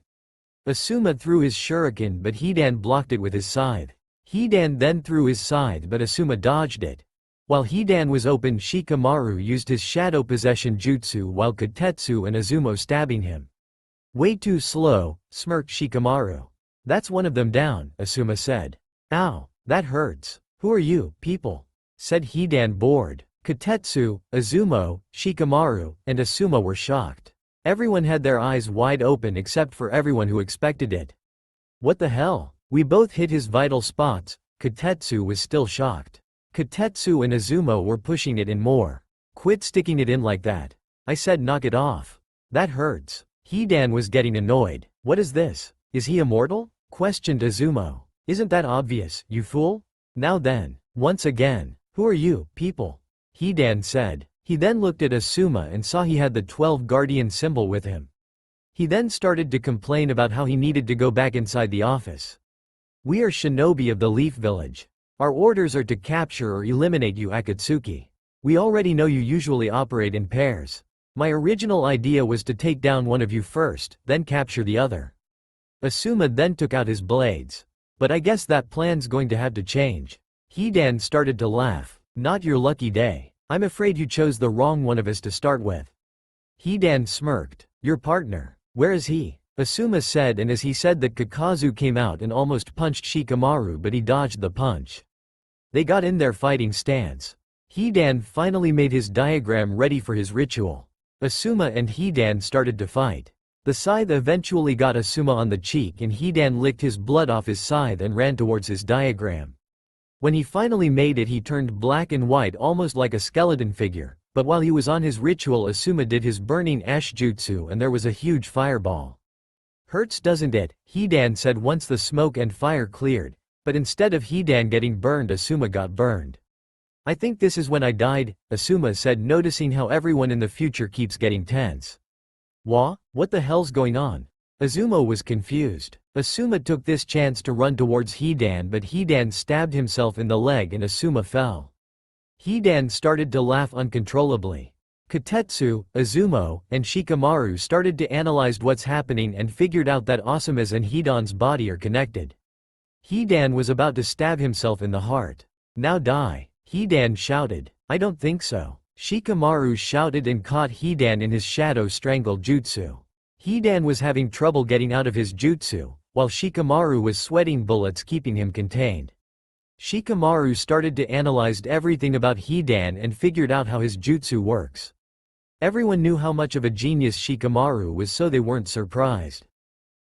Asuma threw his shuriken, but Hidan blocked it with his scythe. Hidan then threw his scythe, but Asuma dodged it. While Hidan was open, Shikamaru used his shadow possession jutsu while Kotetsu and Azumo stabbing him. Way too slow, smirked Shikamaru. That's one of them down, Asuma said. Ow, that hurts. Who are you, people? Said Hidan, bored. Kotetsu, Azumo, Shikamaru, and Asuma were shocked. Everyone had their eyes wide open except for everyone who expected it. What the hell? We both hit his vital spots. Kotetsu was still shocked. Kotetsu and Azumo were pushing it in more. Quit sticking it in like that. I said knock it off. That hurts. Hidan was getting annoyed. What is this? Is he immortal? Questioned Azumo. Isn't that obvious, you fool? Now then, once again, who are you, people? Hidan said. He then looked at Asuma and saw he had the 12 guardian symbol with him. He then started to complain about how he needed to go back inside the office. We are shinobi of the Leaf Village. Our orders are to capture or eliminate you Akatsuki. We already know you usually operate in pairs. My original idea was to take down one of you first, then capture the other. Asuma then took out his blades. But I guess that plan's going to have to change. Hidan started to laugh. Not your lucky day. I'm afraid you chose the wrong one of us to start with. Hidan smirked. Your partner. Where is he? Asuma said, and as he said that, Kakazu came out and almost punched Shikamaru, but he dodged the punch. They got in their fighting stance. Hidan finally made his diagram ready for his ritual. Asuma and Hidan started to fight. The scythe eventually got Asuma on the cheek and Hidan licked his blood off his scythe and ran towards his diagram. When he finally made it, he turned black and white almost like a skeleton figure, but while he was on his ritual, Asuma did his burning ash jutsu and there was a huge fireball. Hurts, doesn't it? Hidan said once the smoke and fire cleared, but instead of Hidan getting burned, Asuma got burned. I think this is when I died, Asuma said, noticing how everyone in the future keeps getting tense. What the hell's going on? Azumo was confused. Asuma took this chance to run towards Hidan, but Hidan stabbed himself in the leg and Asuma fell. Hidan started to laugh uncontrollably. Kotetsu, Azumo, and Shikamaru started to analyze what's happening and figured out that Asuma's and Hidan's body are connected. Hidan was about to stab himself in the heart. Now die. Hidan shouted. I don't think so. Shikamaru shouted and caught Hidan in his shadow strangle jutsu. Hidan was having trouble getting out of his jutsu, while Shikamaru was sweating bullets keeping him contained. Shikamaru started to analyze everything about Hidan and figured out how his jutsu works. Everyone knew how much of a genius Shikamaru was, so they weren't surprised.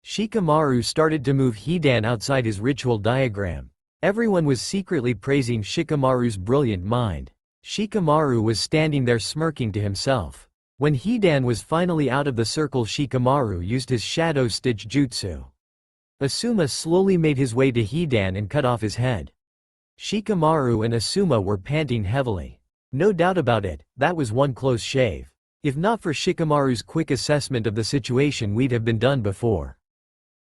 Shikamaru started to move Hidan outside his ritual diagram. Everyone was secretly praising Shikamaru's brilliant mind. Shikamaru was standing there smirking to himself. When Hidan was finally out of the circle, Shikamaru used his shadow stitch jutsu. Asuma slowly made his way to Hidan and cut off his head. Shikamaru and Asuma were panting heavily. No doubt about it, that was one close shave. If not for Shikamaru's quick assessment of the situation, we'd have been done before.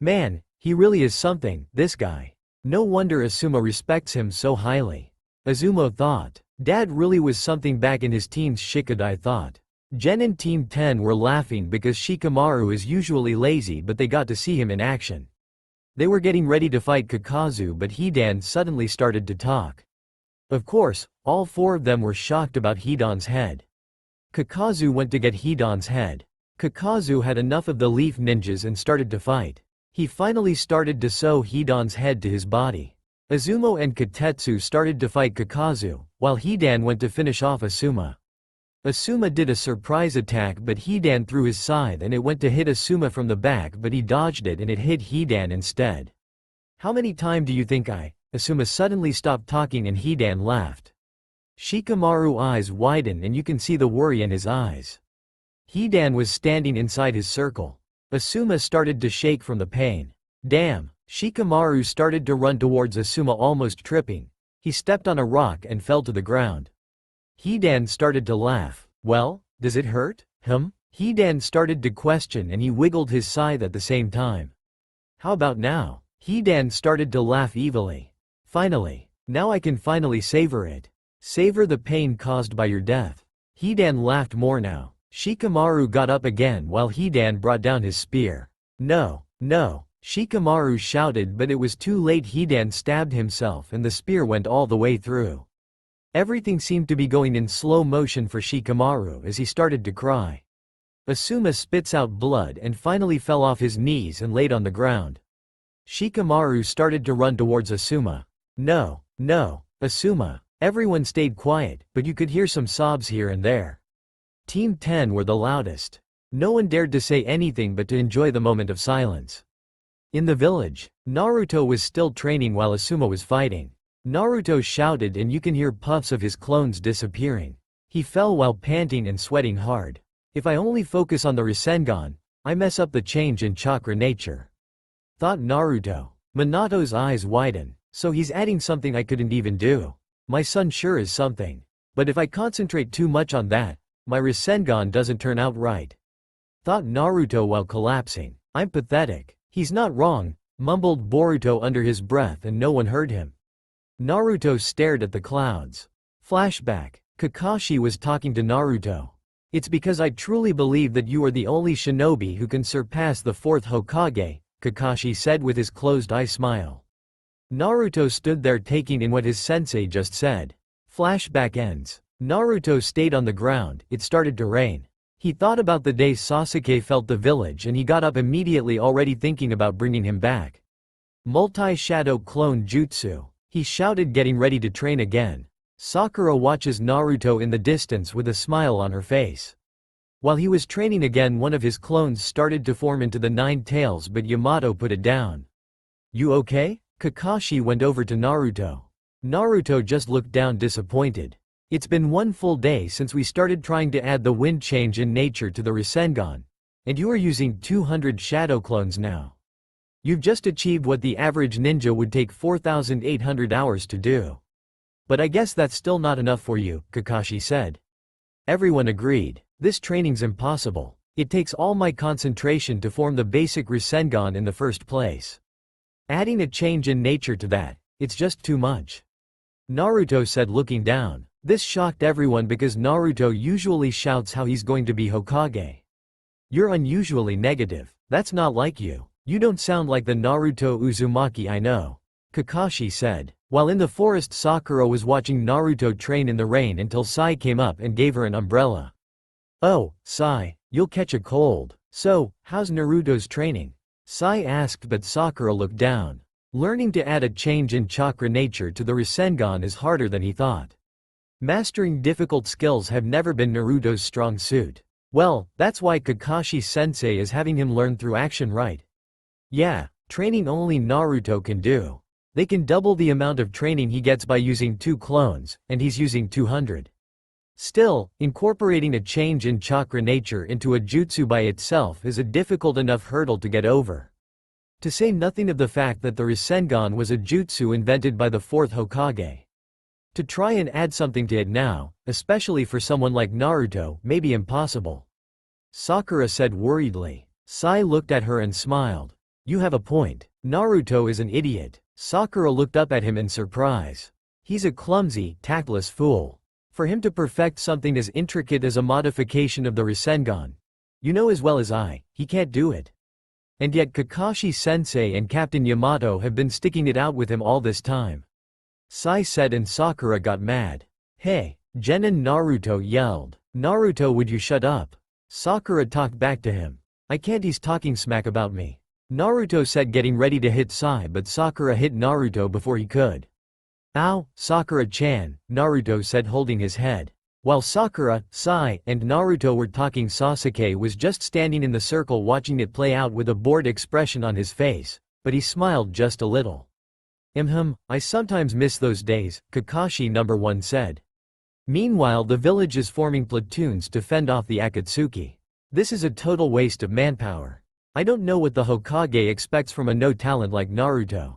Man, he really is something, this guy. No wonder Asuma respects him so highly. Azumo thought. Dad really was something back in his teens, Shikadai thought. Gen and Team 10 were laughing because Shikamaru is usually lazy, but they got to see him in action. They were getting ready to fight Kakazu, but Hidan suddenly started to talk. Of course, all 4 of them were shocked about Hidan's head. Kakazu went to get Hidan's head. Kakazu had enough of the leaf ninjas and started to fight. He finally started to sew Hidan's head to his body. Azumo and Kotetsu started to fight Kakazu, while Hidan went to finish off Asuma. Asuma did a surprise attack but Hidan threw his scythe and it went to hit Asuma from the back but he dodged it and it hit Hidan instead. How many times do you think Asuma suddenly stopped talking and Hidan laughed. Shikamaru's eyes widened and you can see the worry in his eyes. Hidan was standing inside his circle. Asuma started to shake from the pain. Damn! Shikamaru started to run towards Asuma almost tripping. He stepped on a rock and fell to the ground. Hidan started to laugh. Well, does it hurt? Hidan started to question and he wiggled his scythe at the same time. How about now? Hidan started to laugh evilly. Finally. Now I can finally savor it. Savor the pain caused by your death. Hidan laughed more now. Shikamaru got up again while Hidan brought down his spear. No, no, Shikamaru shouted but it was too late. Hidan stabbed himself and the spear went all the way through. Everything seemed to be going in slow motion for Shikamaru as he started to cry. Asuma spits out blood and finally fell off his knees and laid on the ground. Shikamaru started to run towards Asuma. No, no, Asuma. Everyone stayed quiet, but you could hear some sobs here and there. Team 10 were the loudest. No one dared to say anything but to enjoy the moment of silence. In the village, Naruto was still training while Asuma was fighting. Naruto shouted and you can hear puffs of his clones disappearing. He fell while panting and sweating hard. If I only focus on the Rasengan, I mess up the change in chakra nature. Thought Naruto. Minato's eyes widen. So he's adding something I couldn't even do. My son sure is something. But if I concentrate too much on that, my Rasengan doesn't turn out right. Thought Naruto while collapsing. I'm pathetic. He's not wrong, mumbled Boruto under his breath and no one heard him. Naruto stared at the clouds. Flashback. Kakashi was talking to Naruto. It's because I truly believe that you are the only shinobi who can surpass the fourth Hokage, Kakashi said with his closed-eye smile. Naruto stood there taking in what his sensei just said. Flashback ends. Naruto stayed on the ground. It started to rain. He thought about the day Sasuke felt the village and he got up immediately already thinking about bringing him back. Multi-shadow clone jutsu. He shouted getting ready to train again. Sakura watches Naruto in the distance with a smile on her face. While he was training again one of his clones started to form into the nine tails but Yamato put it down. You okay? Kakashi went over to Naruto. Naruto just looked down disappointed. It's been one full day since we started trying to add the wind change in nature to the Rasengan. And you are using 200 shadow clones now. You've just achieved what the average ninja would take 4,800 hours to do. But I guess that's still not enough for you, Kakashi said. Everyone agreed. This training's impossible. It takes all my concentration to form the basic Rasengan in the first place. Adding a change in nature to that, it's just too much. Naruto said looking down. This shocked everyone because Naruto usually shouts how he's going to be Hokage. You're unusually negative. That's not like you. You don't sound like the Naruto Uzumaki I know, Kakashi said. While in the forest Sakura was watching Naruto train in the rain until Sai came up and gave her an umbrella. Oh, Sai, you'll catch a cold. So, how's Naruto's training? Sai asked but Sakura looked down. Learning to add a change in chakra nature to the Rasengan is harder than he thought. Mastering difficult skills have never been Naruto's strong suit. Well, that's why Kakashi-sensei is having him learn through action, right? Yeah, training only Naruto can do. They can double the amount of training he gets by using 2 clones, and he's using 200. Still, incorporating a change in chakra nature into a jutsu by itself is a difficult enough hurdle to get over. To say nothing of the fact that the Rasengan was a jutsu invented by the 4th Hokage. To try and add something to it now, especially for someone like Naruto, may be impossible. Sakura said worriedly. Sai looked at her and smiled. You have a point. Naruto is an idiot. Sakura looked up at him in surprise. He's a clumsy, tactless fool. For him to perfect something as intricate as a modification of the Rasengan. You know as well as I, he can't do it. And yet Kakashi-sensei and Captain Yamato have been sticking it out with him all this time. Sai said and Sakura got mad. Hey, Genin Naruto yelled. Naruto, would you shut up? Sakura talked back to him. I can't, he's talking smack about me. Naruto said getting ready to hit Sai but Sakura hit Naruto before he could. Ow, Sakura-chan, Naruto said holding his head. While Sakura, Sai, and Naruto were talking, Sasuke was just standing in the circle watching it play out with a bored expression on his face, but he smiled just a little. I sometimes miss those days, Kakashi number 1 said. Meanwhile, the village is forming platoons to fend off the Akatsuki. This is a total waste of manpower. I don't know what the Hokage expects from a no-talent like Naruto.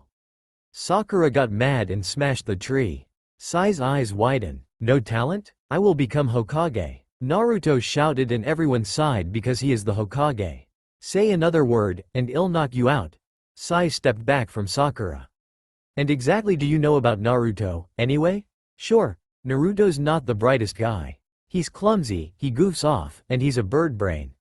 Sakura got mad and smashed the tree. Sai's eyes widen. No talent? I will become Hokage. Naruto shouted and everyone sighed because he is the Hokage. Say another word, and I'll knock you out. Sai stepped back from Sakura. And exactly do you know about Naruto, anyway? Sure, Naruto's not the brightest guy. He's clumsy, he goofs off, and he's a bird brain.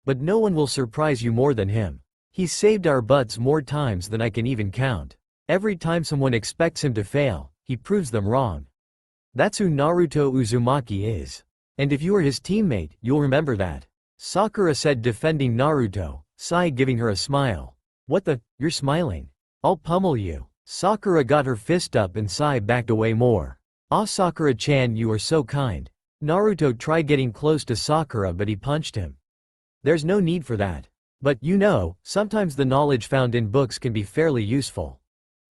But no one will surprise you more than him. He's saved our butts more times than I can even count. Every time someone expects him to fail, he proves them wrong. That's who Naruto Uzumaki is. And if you are his teammate, you'll remember that. Sakura said, defending Naruto, Sai giving her a smile. What the? You're smiling. I'll pummel you. Sakura got her fist up and Sai backed away more. Ah, Sakura-chan, you are so kind. Naruto tried getting close to Sakura but he punched him. There's no need for that. But, you know, sometimes the knowledge found in books can be fairly useful.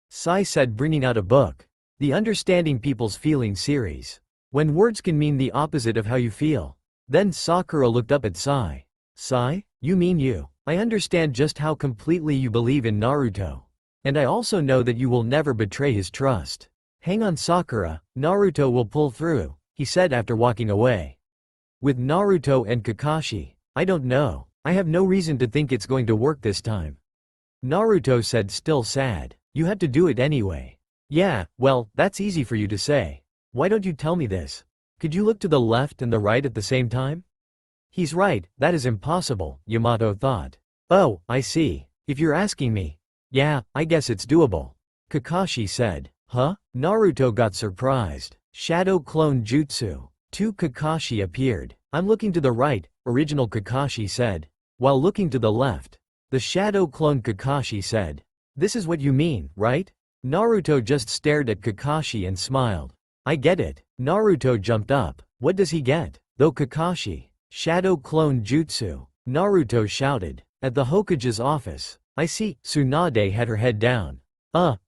Sai said, bringing out a book. The Understanding People's Feelings series. When words can mean the opposite of how you feel. Then Sakura looked up at Sai. Sai, you mean you. I understand just how completely you believe in Naruto. And I also know that you will never betray his trust. Hang on, Sakura, Naruto will pull through, he said after walking away. With Naruto and Kakashi, I don't know. I have no reason to think it's going to work this time. Naruto said, still sad. You had to do it anyway. Yeah, well, that's easy for you to say. Why don't you tell me this? Could you look to the left and the right at the same time? He's right, that is impossible, Yamato thought. Oh, I see. If you're asking me. Yeah, I guess it's doable. Kakashi said. Huh? Naruto got surprised. Shadow Clone Jutsu. 2 Kakashi appeared. I'm looking to the right, original Kakashi said. While looking to the left. The Shadow Clone Kakashi said. This is what you mean, right? Naruto just stared at Kakashi and smiled. I get it. Naruto jumped up. What does he get? Though Kakashi. Shadow Clone Jutsu. Naruto shouted. At the Hokage's office. I see. Tsunade had her head down.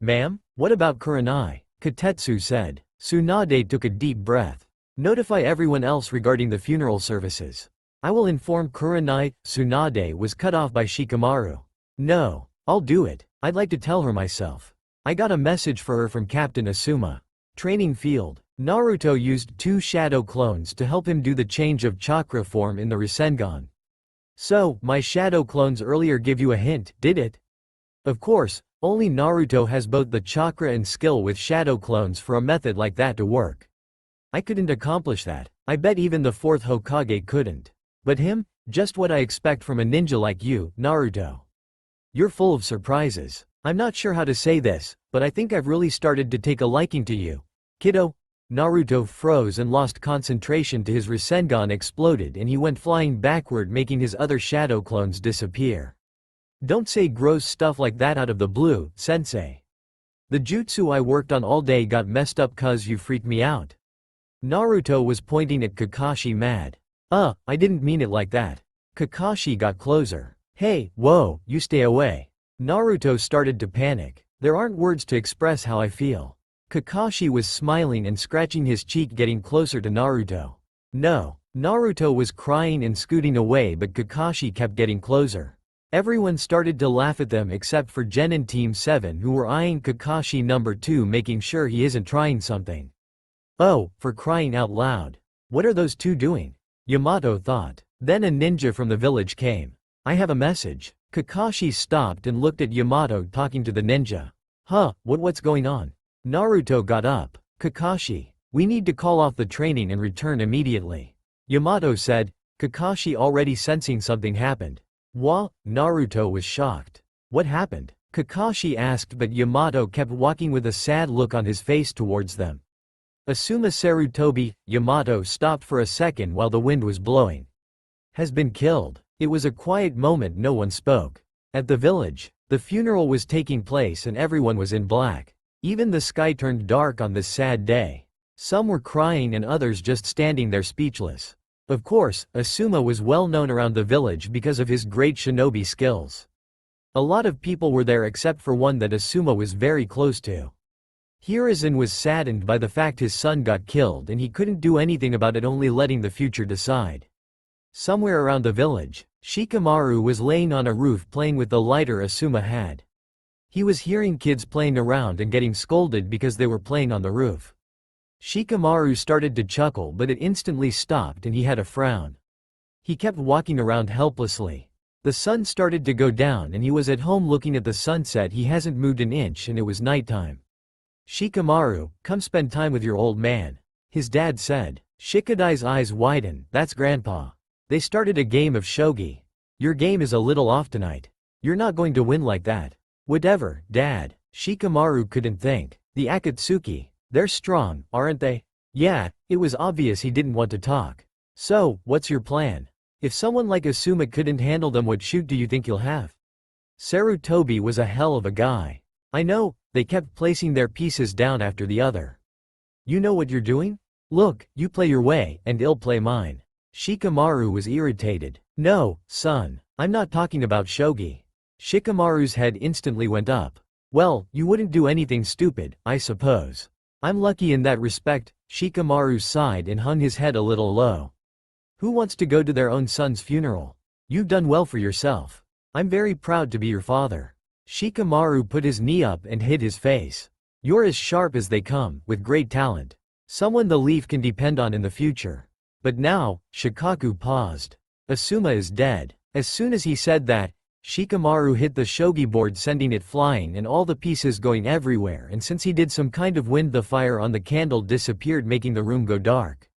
Ma'am? What about Kurenai? Katetsu said. Tsunade took a deep breath. Notify everyone else regarding the funeral services. I will inform Kurenai. Tsunade was cut off by Shikamaru. No. I'll do it. I'd like to tell her myself. I got a message for her from Captain Asuma. Training field. Naruto used 2 shadow clones to help him do the change of chakra form in the Rasengan. So, my shadow clones earlier give you a hint, did it? Of course, only Naruto has both the chakra and skill with shadow clones for a method like that to work. I couldn't accomplish that. I bet even the 4th Hokage couldn't. But him? Just what I expect from a ninja like you, Naruto. You're full of surprises. I'm not sure how to say this, but I think I've really started to take a liking to you. Kiddo. Naruto froze and lost concentration to his Rasengan exploded and he went flying backward, making his other shadow clones disappear. Don't say gross stuff like that out of the blue, sensei. The jutsu I worked on all day got messed up cause you freaked me out. Naruto was pointing at Kakashi mad. I didn't mean it like that. Kakashi got closer. Hey, whoa, you stay away. Naruto started to panic. There aren't words to express how I feel. Kakashi was smiling and scratching his cheek, getting closer to Naruto. No. Naruto was crying and scooting away, but Kakashi kept getting closer. Everyone started to laugh at them except for Gen and Team 7, who were eyeing Kakashi number 2, making sure he isn't trying something. Oh, for crying out loud. What are those 2 doing? Yamato thought. Then a ninja from the village came. I have a message. Kakashi stopped and looked at Yamato talking to the ninja. What's going on? Naruto got up. Kakashi, we need to call off the training and return immediately. Yamato said. Kakashi already sensing something happened. What? Naruto was shocked. What happened? Kakashi asked, but Yamato kept walking with a sad look on his face towards them. Asuma Sarutobi. Yamato stopped for a second while the wind was blowing. Has been killed. It was a quiet moment, no one spoke. At the village, the funeral was taking place and everyone was in black. Even the sky turned dark on this sad day. Some were crying and others just standing there speechless. Of course, Asuma was well known around the village because of his great shinobi skills. A lot of people were there except for one that Asuma was very close to. Hiruzen was saddened by the fact his son got killed and he couldn't do anything about it, only letting the future decide. Somewhere around the village, Shikamaru was laying on a roof playing with the lighter Asuma had. He was hearing kids playing around and getting scolded because they were playing on the roof. Shikamaru started to chuckle, but it instantly stopped and he had a frown. He kept walking around helplessly. The sun started to go down and he was at home looking at the sunset. He hasn't moved an inch and it was nighttime. "Shikamaru, come spend time with your old man," his dad said. Shikadai's eyes widened. "That's Grandpa. They started a game of shogi. Your game is a little off tonight. You're not going to win like that." "Whatever, Dad." Shikamaru couldn't think. "The Akatsuki, they're strong, aren't they?" Yeah, it was obvious he didn't want to talk. "So, what's your plan? If someone like Asuma couldn't handle them, what shoot do you think you'll have?" Sarutobi was a hell of a guy. "I know, they kept placing their pieces down after the other." "You know what you're doing? Look, you play your way, and I'll play mine." Shikamaru was irritated. "No, son, I'm not talking about shogi." Shikamaru's head instantly went up. "Well, you wouldn't do anything stupid, I suppose. I'm lucky in that respect." Shikamaru sighed and hung his head a little low. "Who wants to go to their own son's funeral? You've done well for yourself. I'm very proud to be your father." Shikamaru put his knee up and hid his face. "You're as sharp as they come, with great talent. Someone the Leaf can depend on in the future. But now," Shikaku paused. "Asuma is dead." As soon as he said that, Shikamaru hit the shogi board, sending it flying and all the pieces going everywhere, and since he did some kind of wind, the fire on the candle disappeared, making the room go dark.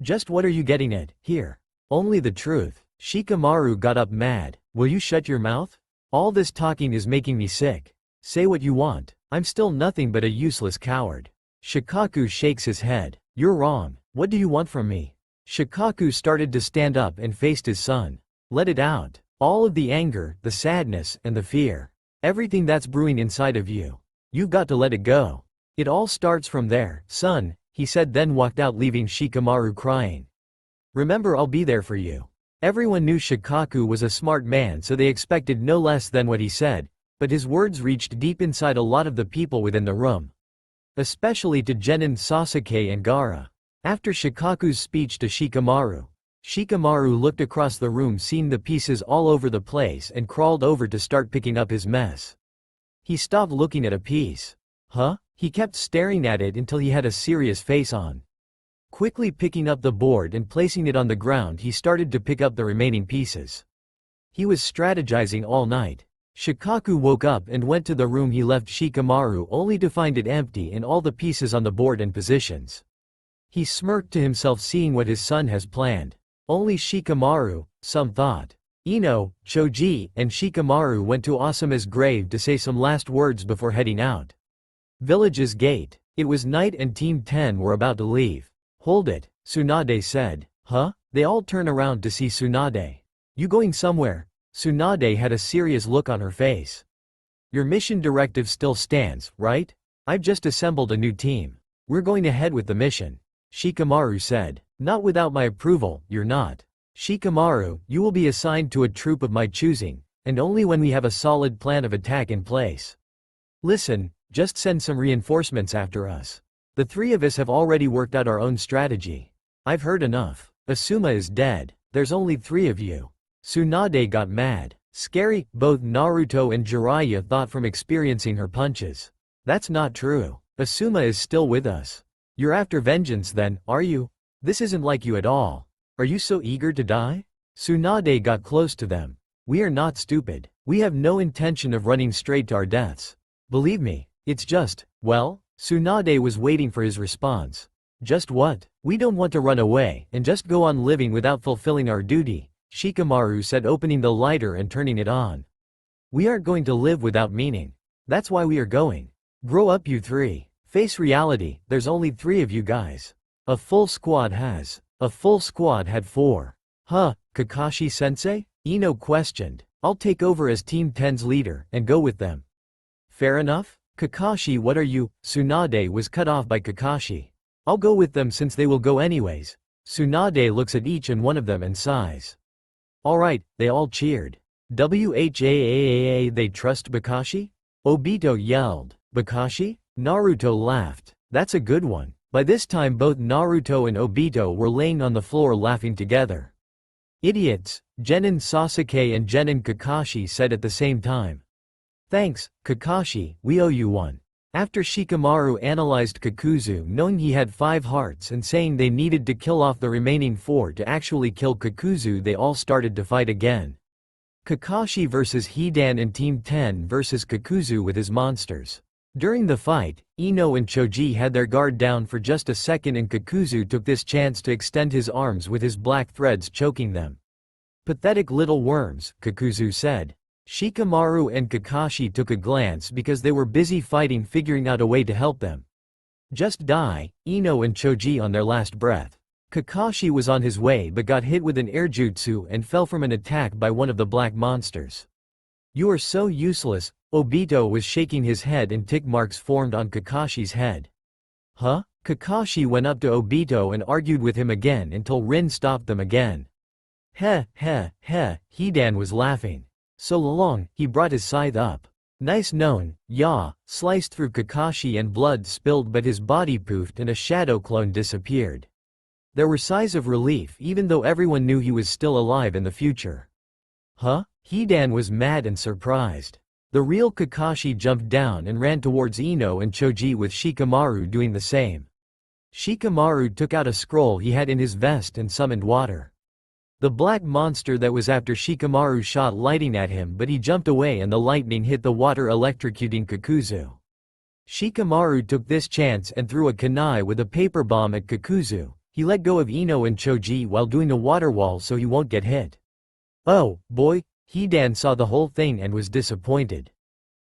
"Just what are you getting at, here?" "Only the truth." Shikamaru got up mad. "Will you shut your mouth? All this talking is making me sick. Say what you want. I'm still nothing but a useless coward." Shikaku shakes his head. "You're wrong. What do you want from me?" Shikaku started to stand up and faced his son. "Let it out. All of the anger, the sadness, and the fear. Everything that's brewing inside of you. You've got to let it go. It all starts from there, son," he said, then walked out, leaving Shikamaru crying. "Remember, I'll be there for you." Everyone knew Shikaku was a smart man, so they expected no less than what he said, but his words reached deep inside a lot of the people within the room. Especially to Genin, Sasuke and Gaara. After Shikaku's speech to Shikamaru, Shikamaru looked across the room, seeing the pieces all over the place, and crawled over to start picking up his mess. He stopped looking at a piece. Huh? He kept staring at it until he had a serious face on. Quickly picking up the board and placing it on the ground, he started to pick up the remaining pieces. He was strategizing all night. Shikaku woke up and went to the room he left Shikamaru, only to find it empty and all the pieces on the board and positions. He smirked to himself, seeing what his son has planned. Only Shikamaru, some thought. Ino, Choji, and Shikamaru went to Asuma's grave to say some last words before heading out. Village's gate. It was night and Team 10 were about to leave. "Hold it," Tsunade said. "Huh?" They all turn around to see Tsunade. "You going somewhere?" Tsunade had a serious look on her face. "Your mission directive still stands, right? I've just assembled a new team. We're going ahead with the mission," Shikamaru said. "Not without my approval, you're not. Shikamaru, you will be assigned to a troop of my choosing, and only when we have a solid plan of attack in place. Listen, just send some reinforcements after us. The three of us have already worked out our own strategy. I've heard enough. Asuma is dead. There's only 3 of you." Tsunade got mad. Scary, both Naruto and Jiraiya thought from experiencing her punches. "That's not true. Asuma is still with us. You're after vengeance then, are you? This isn't like you at all. Are you so eager to die?" Tsunade got close to them. "We are not stupid. We have no intention of running straight to our deaths. Believe me, it's just, well," Tsunade was waiting for his response. "Just what? We don't want to run away and just go on living without fulfilling our duty," Shikamaru said, opening the lighter and turning it on. "We aren't going to live without meaning. That's why we are going. Grow up, you 3. Face reality, there's only 3 of you guys. A full squad had 4. Huh, Kakashi-sensei?" Ino questioned. "I'll take over as Team 10's leader and go with them." "Fair enough. Kakashi, what are you?" Tsunade was cut off by Kakashi. I'll go with them since they will go anyways. Tsunade looks at each and one of them and sighs. Alright, they all cheered. Whaaa, they trust Kakashi? Obito yelled. Kakashi? Naruto laughed. That's a good one. By this time both Naruto and Obito were laying on the floor laughing together. Idiots, Genin Sasuke and Genin Kakashi said at the same time. Thanks, Kakashi, we owe you one. After Shikamaru analyzed Kakuzu knowing he had 5 hearts and saying they needed to kill off the remaining 4 to actually kill Kakuzu, they all started to fight again. Kakashi vs Hidan and Team 10 vs Kakuzu with his monsters. During the fight, Ino and Choji had their guard down for just a second and Kakuzu took this chance to extend his arms with his black threads choking them. Pathetic little worms, Kakuzu said. Shikamaru and Kakashi took a glance because they were busy fighting, figuring out a way to help them. Just die, Ino and Choji on their last breath. Kakashi was on his way but got hit with an air jutsu and fell from an attack by one of the black monsters. You are so useless, Obito was shaking his head and tick marks formed on Kakashi's head. Huh? Kakashi went up to Obito and argued with him again until Rin stopped them again. Heh, Hidan was laughing. So long, he brought his scythe up. Nice known, ya, sliced through Kakashi and blood spilled but his body poofed and a shadow clone disappeared. There were sighs of relief even though everyone knew he was still alive in the future. Huh? Hidan was mad and surprised. The real Kakashi jumped down and ran towards Ino and Choji with Shikamaru doing the same. Shikamaru took out a scroll he had in his vest and summoned water. The black monster that was after Shikamaru shot lightning at him but he jumped away and the lightning hit the water electrocuting Kakuzu. Shikamaru took this chance and threw a kunai with a paper bomb at Kakuzu. He let go of Ino and Choji while doing a water wall so he won't get hit. Oh, boy, Hidan saw the whole thing and was disappointed.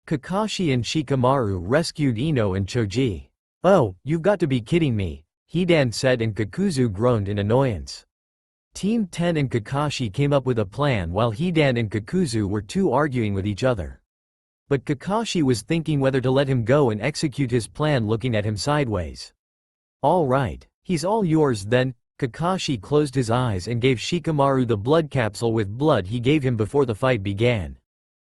Kakashi and Shikamaru rescued Ino and Choji. Oh, you've got to be kidding me, Hidan said and Kakuzu groaned in annoyance. Team 10 and Kakashi came up with a plan while Hidan and Kakuzu were too arguing with each other. But Kakashi was thinking whether to let him go and execute his plan looking at him sideways. All right, he's all yours then. Kakashi closed his eyes and gave Shikamaru the blood capsule with blood he gave him before the fight began.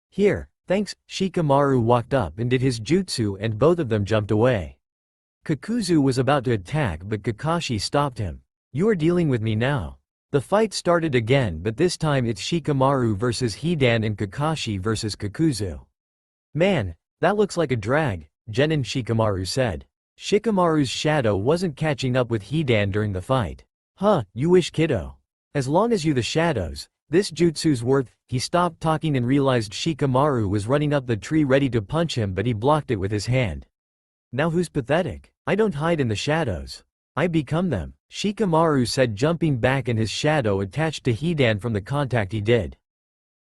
Here, thanks. Shikamaru walked up and did his jutsu and both of them jumped away. Kakuzu was about to attack but Kakashi stopped him. You are dealing with me now. The fight started again but this time it's Shikamaru versus Hidan and Kakashi versus Kakuzu. Man, that looks like a drag, Genin Shikamaru said. Shikamaru's shadow wasn't catching up with Hidan during the fight. Huh, you wish, kiddo. As long as you the shadows, this jutsu's worth. He stopped talking and realized Shikamaru was running up the tree ready to punch him but he blocked it with his hand. Now who's pathetic? I don't hide in the shadows. I become them, Shikamaru said jumping back and his shadow attached to Hidan from the contact he did.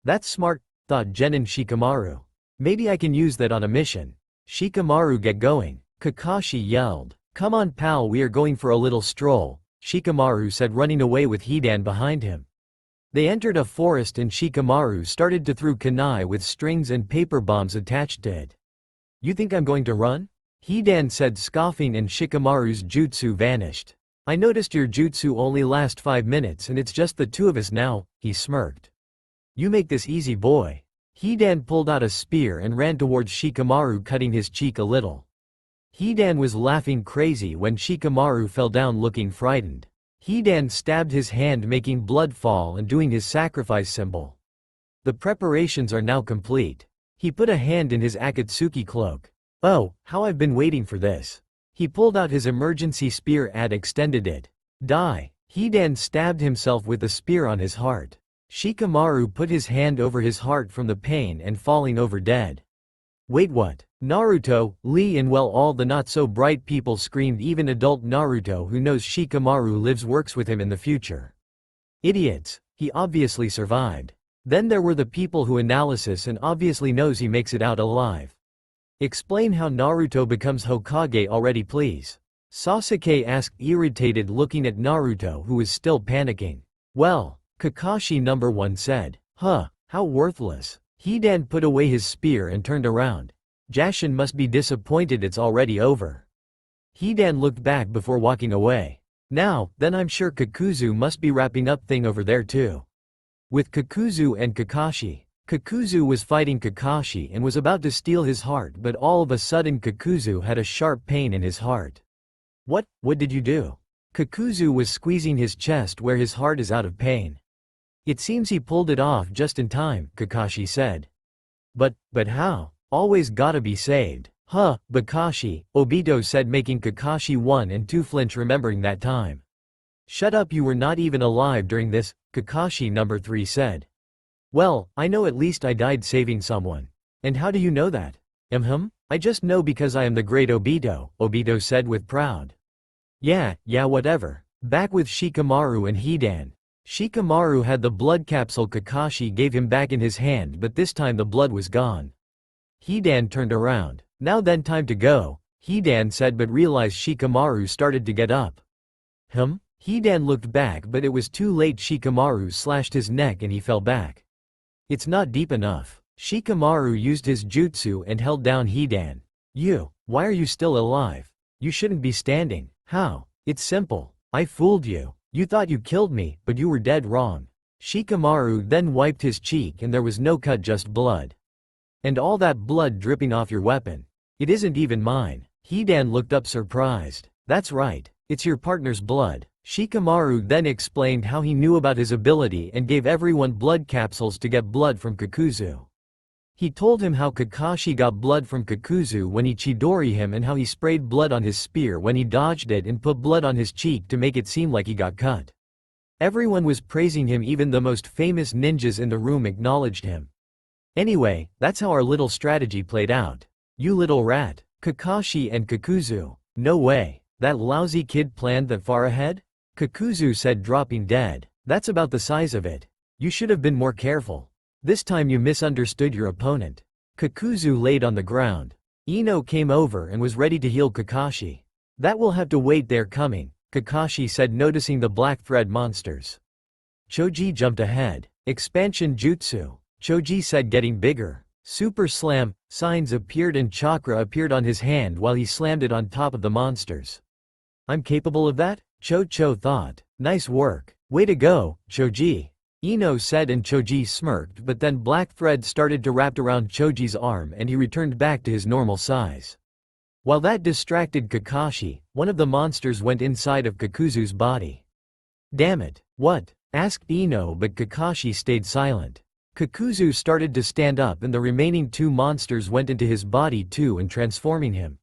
That's smart, thought Genin Shikamaru. Maybe I can use that on a mission. Shikamaru get going. Kakashi yelled. Come on pal, we are going for a little stroll, Shikamaru said running away with Hidan behind him. They entered a forest and Shikamaru started to throw kunai with strings and paper bombs attached to it. You think I'm going to run? Hidan said scoffing and Shikamaru's jutsu vanished. I noticed your jutsu only last 5 minutes and it's just the two of us now, he smirked. You make this easy boy. Hidan pulled out a spear and ran towards Shikamaru cutting his cheek a little. Hidan was laughing crazy when Shikamaru fell down looking frightened. Hidan stabbed his hand making blood fall and doing his sacrifice symbol. The preparations are now complete. He put a hand in his Akatsuki cloak. Oh, how I've been waiting for this. He pulled out his emergency spear and extended it. Die. Hidan stabbed himself with the spear on his heart. Shikamaru put his hand over his heart from the pain and falling over dead. Wait, what? Naruto, Lee and well all the not-so-bright people screamed, even adult Naruto who knows Shikamaru lives works with him in the future. Idiots, he obviously survived. Then there were the people who analysis and obviously knows he makes it out alive. Explain how Naruto becomes Hokage already please. Sasuke asked irritated looking at Naruto who was still panicking. Well, Kakashi number 1 said. Huh, how worthless. Hidan put away his spear and turned around. Jashin must be disappointed it's already over. Hidan looked back before walking away. Now, then I'm sure Kakuzu must be wrapping up thing over there too. With Kakuzu and Kakashi. Kakuzu was fighting Kakashi and was about to steal his heart, but all of a sudden Kakuzu had a sharp pain in his heart. What did you do? Kakuzu was squeezing his chest where his heart is out of pain. It seems he pulled it off just in time, Kakashi said. But how? Always gotta be saved. Huh, Bakashi, Obito said, making Kakashi 1 and 2 flinch remembering that time. Shut up, you were not even alive during this, Kakashi number 3 said. Well, I know at least I died saving someone. And how do you know that? I just know because I am the great Obito, Obito said with proud. Yeah, whatever. Back with Shikamaru and Hidan. Shikamaru had the blood capsule Kakashi gave him back in his hand, but this time the blood was gone. Hidan turned around. Now then, time to go, Hidan said, but realized Shikamaru started to get up. Hidan looked back, but it was too late. Shikamaru slashed his neck and he fell back. It's not deep enough. Shikamaru used his jutsu and held down Hidan. Why are you still alive? You shouldn't be standing. How? It's simple. I fooled you. You thought you killed me, but you were dead wrong. Shikamaru then wiped his cheek and there was no cut, just blood. And all that blood dripping off your weapon. It isn't even mine. Hidan looked up surprised. That's right. It's your partner's blood. Shikamaru then explained how he knew about his ability and gave everyone blood capsules to get blood from Kakuzu. He told him how Kakashi got blood from Kakuzu when he Chidori him, and how he sprayed blood on his spear when he dodged it and put blood on his cheek to make it seem like he got cut. Everyone was praising him, even the most famous ninjas in the room acknowledged him. Anyway, that's how our little strategy played out. You little rat. Kakashi and Kakuzu. No way. That lousy kid planned that far ahead? Kakuzu said, dropping dead. That's about the size of it. You should have been more careful. This time you misunderstood your opponent. Kakuzu laid on the ground. Ino came over and was ready to heal Kakashi. That will have to wait, they're coming, Kakashi said, noticing the black thread monsters. Choji jumped ahead. Expansion jutsu. Choji said, getting bigger. Super slam, signs appeared and chakra appeared on his hand while he slammed it on top of the monsters. I'm capable of that? Cho thought. Nice work. Way to go, Choji. Ino said, and Choji smirked, but then black thread started to wrap around Choji's arm and he returned back to his normal size. While that distracted Kakashi, one of the monsters went inside of Kakuzu's body. Damn it. What? Asked Ino, but Kakashi stayed silent. Kakuzu started to stand up and the remaining 2 monsters went into his body too and transforming him.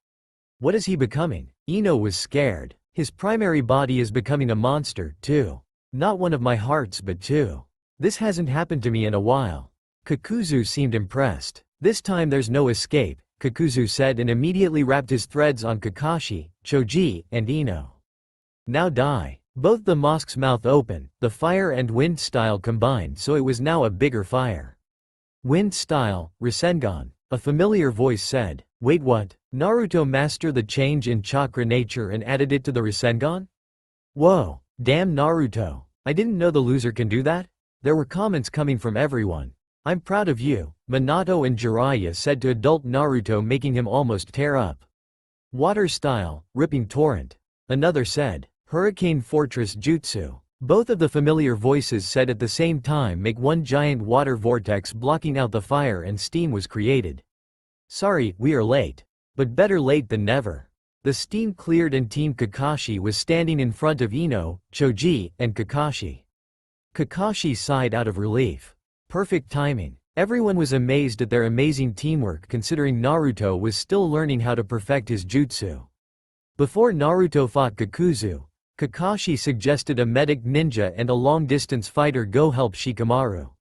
What is he becoming? Ino was scared. His primary body is becoming a monster too. Not one of my hearts but 2. This hasn't happened to me in a while. Kakuzu seemed impressed. This time there's no escape, Kakuzu said, and immediately wrapped his threads on Kakashi, Choji, and Ino. Now die. Both the mosque's mouth open, the fire and wind style combined, so it was now a bigger fire. Wind style, Rasengan, a familiar voice said. Wait, what? Naruto mastered the change in chakra nature and added it to the Rasengan? Whoa, damn Naruto. I didn't know the loser can do that? There were comments coming from everyone. I'm proud of you, Minato and Jiraiya said to adult Naruto, making him almost tear up. Water style, ripping torrent. Another said. Hurricane Fortress Jutsu. Both of the familiar voices said at the same time, make one giant water vortex blocking out the fire, and steam was created. Sorry, we are late. But better late than never. The steam cleared and Team Kakashi was standing in front of Ino, Choji, and Kakashi. Kakashi sighed out of relief. Perfect timing. Everyone was amazed at their amazing teamwork considering Naruto was still learning how to perfect his jutsu. Before Naruto fought Kakuzu, Kakashi suggested a medic ninja and a long-distance fighter go help Shikamaru.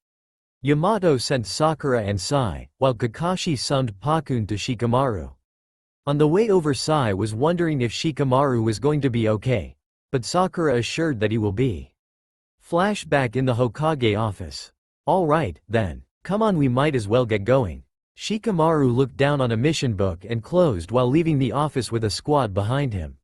Yamato sent Sakura and Sai, while Kakashi summoned Pakun to Shikamaru. On the way over, Sai was wondering if Shikamaru was going to be okay, but Sakura assured that he will be. Flashback in the Hokage office. Alright, then. Come on, we might as well get going. Shikamaru looked down on a mission book and closed while leaving the office with a squad behind him.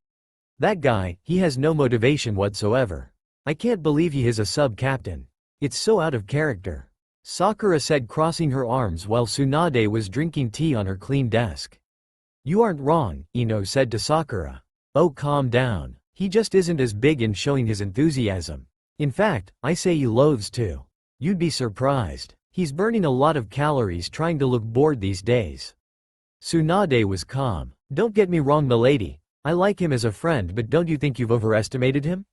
That guy, he has no motivation whatsoever. I can't believe he is a sub-captain. It's so out of character. Sakura said, crossing her arms while Tsunade was drinking tea on her clean desk. You aren't wrong, Ino said to Sakura. Oh, calm down. He just isn't as big in showing his enthusiasm. In fact, I say he loathes too. You'd be surprised. He's burning a lot of calories trying to look bored these days. Tsunade was calm. Don't get me wrong, milady. I like him as a friend, but don't you think you've overestimated him?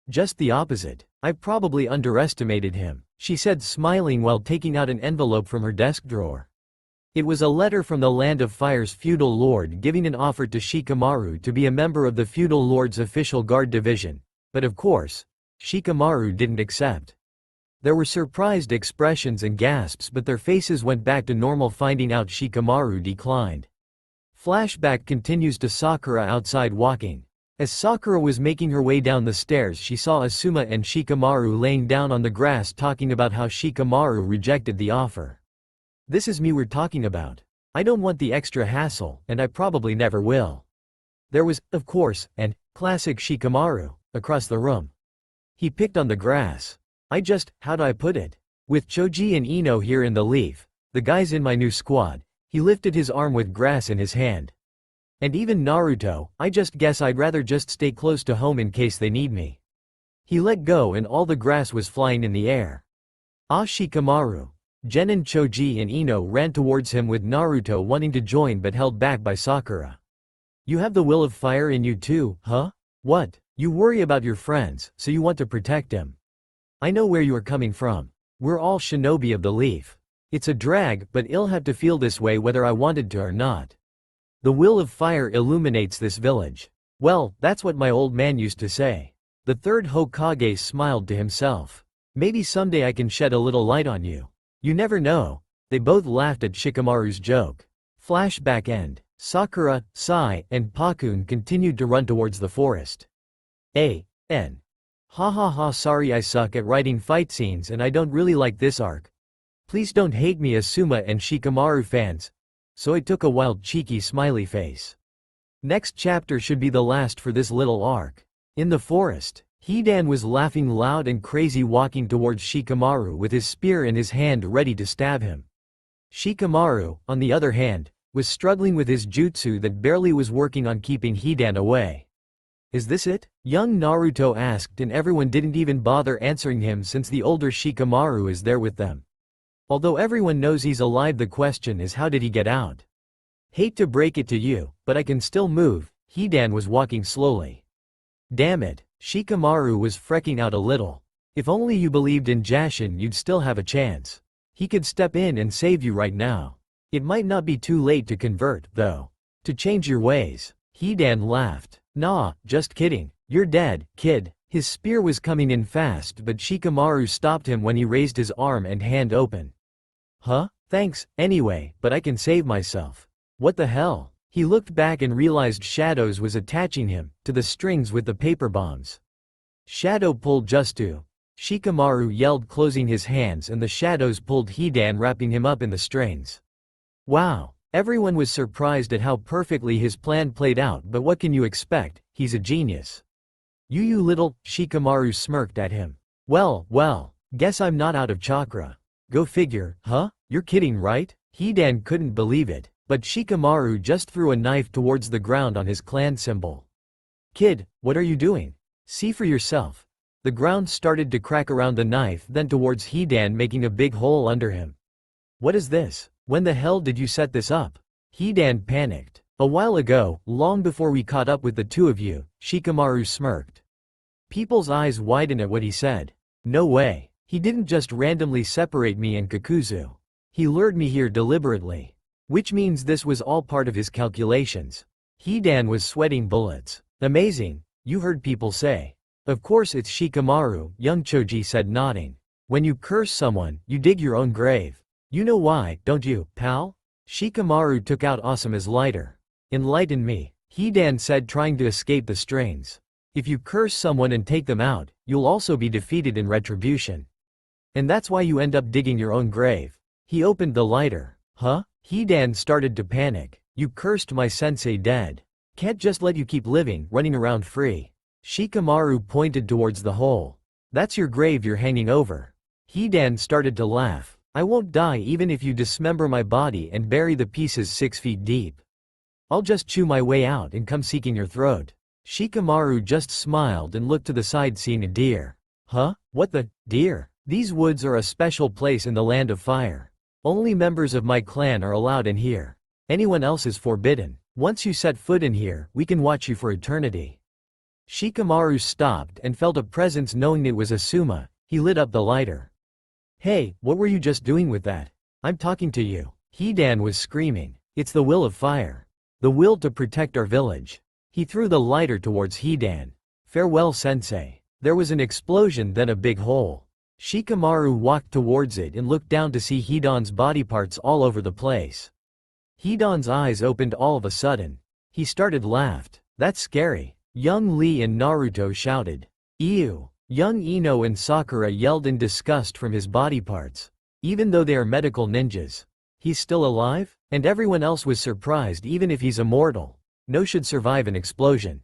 Just the opposite. I probably underestimated him, she said, smiling while taking out an envelope from her desk drawer. It was a letter from the Land of Fire's feudal lord giving an offer to Shikamaru to be a member of the feudal lord's official guard division, but of course, Shikamaru didn't accept. There were surprised expressions and gasps, but their faces went back to normal finding out Shikamaru declined. Flashback continues to Sakura outside walking. As Sakura was making her way down the stairs, she saw Asuma and Shikamaru laying down on the grass talking about how Shikamaru rejected the offer. This is me we're talking about. I don't want the extra hassle, and I probably never will. There was, of course, an classic Shikamaru across the room. He picked on the grass. How do I put it? With Choji and Ino here in the leaf, the guys in my new squad, he lifted his arm with grass in his hand. And even Naruto, I just guess I'd rather just stay close to home in case they need me. He let go and all the grass was flying in the air. Ah, Shikamaru. Genin, Choji and Ino ran towards him with Naruto wanting to join but held back by Sakura. You have the will of fire in you too, huh? What? You worry about your friends, so you want to protect them. I know where you are coming from. We're all shinobi of the leaf. It's a drag, but I'll have to feel this way whether I wanted to or not. The will of fire illuminates this village. Well, that's what my old man used to say. The third Hokage smiled to himself. Maybe someday I can shed a little light on you. You never know. They both laughed at Shikamaru's joke. Flashback end. Sakura, Sai, and Pakun continued to run towards the forest. Ha ha ha, sorry I suck at writing fight scenes and I don't really like this arc. Please don't hate me, Asuma and Shikamaru fans. So I took a wild cheeky smiley face. Next chapter should be the last for this little arc. In the forest, Hidan was laughing loud and crazy walking towards Shikamaru with his spear in his hand ready to stab him. Shikamaru, on the other hand, was struggling with his jutsu that barely was working on keeping Hidan away. Is this it? Young Naruto asked, and everyone didn't even bother answering him since the older Shikamaru is there with them. Although everyone knows he's alive, the question is how did he get out? Hate to break it to you, but I can still move. Hidan was walking slowly. Damn it, Shikamaru was freaking out a little. If only you believed in Jashin, you'd still have a chance. He could step in and save you right now. It might not be too late to convert, though. To change your ways. Hidan laughed. Nah, just kidding. You're dead, kid. His spear was coming in fast, but Shikamaru stopped him when he raised his arm and hand open. Huh? Thanks, anyway, but I can save myself. What the hell? He looked back and realized Shadows was attaching him to the strings with the paper bombs. Shadow pulled Justu. Shikamaru yelled, closing his hands, and the Shadows pulled Hidan, wrapping him up in the strings. Wow. Everyone was surprised at how perfectly his plan played out, but what can you expect? He's a genius. You little, Shikamaru smirked at him. Well, guess I'm not out of chakra. Go figure, huh? You're kidding, right? Hidan couldn't believe it, but Shikamaru just threw a knife towards the ground on his clan symbol. Kid, what are you doing? See for yourself. The ground started to crack around the knife, then towards Hidan, making a big hole under him. What is this? When the hell did you set this up? Hidan panicked. A while ago, long before we caught up with the two of you, Shikamaru smirked. People's eyes widened at what he said. No way. He didn't just randomly separate me and Kakuzu. He lured me here deliberately. Which means this was all part of his calculations. Hidan was sweating bullets. Amazing, you heard people say. Of course it's Shikamaru, young Choji said, nodding. When you curse someone, you dig your own grave. You know why, don't you, pal? Shikamaru took out Asuma's lighter. Enlighten me, Hidan said, trying to escape the strains. If you curse someone and take them out, you'll also be defeated in retribution. And that's why you end up digging your own grave. He opened the lighter. Huh? Hidan started to panic. You cursed my sensei dead. Can't just let you keep living, running around free. Shikamaru pointed towards the hole. That's your grave you're hanging over. Hidan started to laugh. I won't die even if you dismember my body and bury the pieces 6 feet deep. I'll just chew my way out and come seeking your throat. Shikamaru just smiled and looked to the side seeing a deer. Huh? What the? Deer? These woods are a special place in the Land of Fire. Only members of my clan are allowed in here. Anyone else is forbidden. Once you set foot in here, we can watch you for eternity. Shikamaru stopped and felt a presence knowing it was Asuma. He lit up the lighter. Hey, what were you just doing with that? I'm talking to you. Hidan was screaming. It's the will of fire. The will to protect our village. He threw the lighter towards Hidan. Farewell, sensei. There was an explosion, then a big hole. Shikamaru walked towards it and looked down to see Hidan's body parts all over the place. Hidan's eyes opened all of a sudden. He started laughed. That's scary. Young Lee and Naruto shouted. Ew. Young Ino and Sakura yelled in disgust from his body parts. Even though they are medical ninjas. He's still alive? And everyone else was surprised even if he's immortal. No should survive an explosion.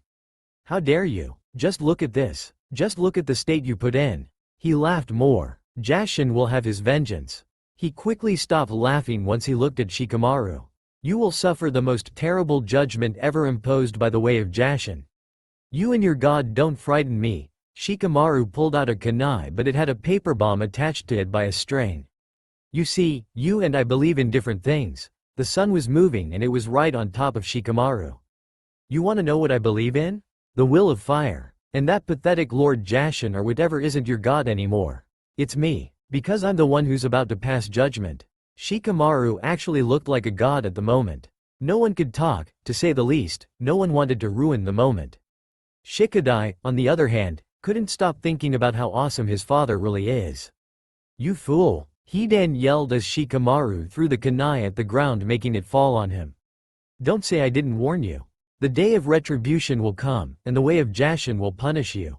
How dare you? Just look at this. Just look at the state you put in. He laughed more. Jashin will have his vengeance. He quickly stopped laughing once he looked at Shikamaru. You will suffer the most terrible judgment ever imposed by the way of Jashin. You and your god don't frighten me. Shikamaru pulled out a kunai, but it had a paper bomb attached to it by a string. You see, you and I believe in different things. The sun was moving and it was right on top of Shikamaru. You want to know what I believe in? The will of fire. And that pathetic Lord Jashin or whatever isn't your god anymore. It's me. Because I'm the one who's about to pass judgment. Shikamaru actually looked like a god at the moment. No one could talk, to say the least. No one wanted to ruin the moment. Shikadai, on the other hand, couldn't stop thinking about how awesome his father really is. You fool. Hidan yelled as Shikamaru threw the kunai at the ground, making it fall on him. Don't say I didn't warn you. The day of retribution will come, and the way of Jashin will punish you.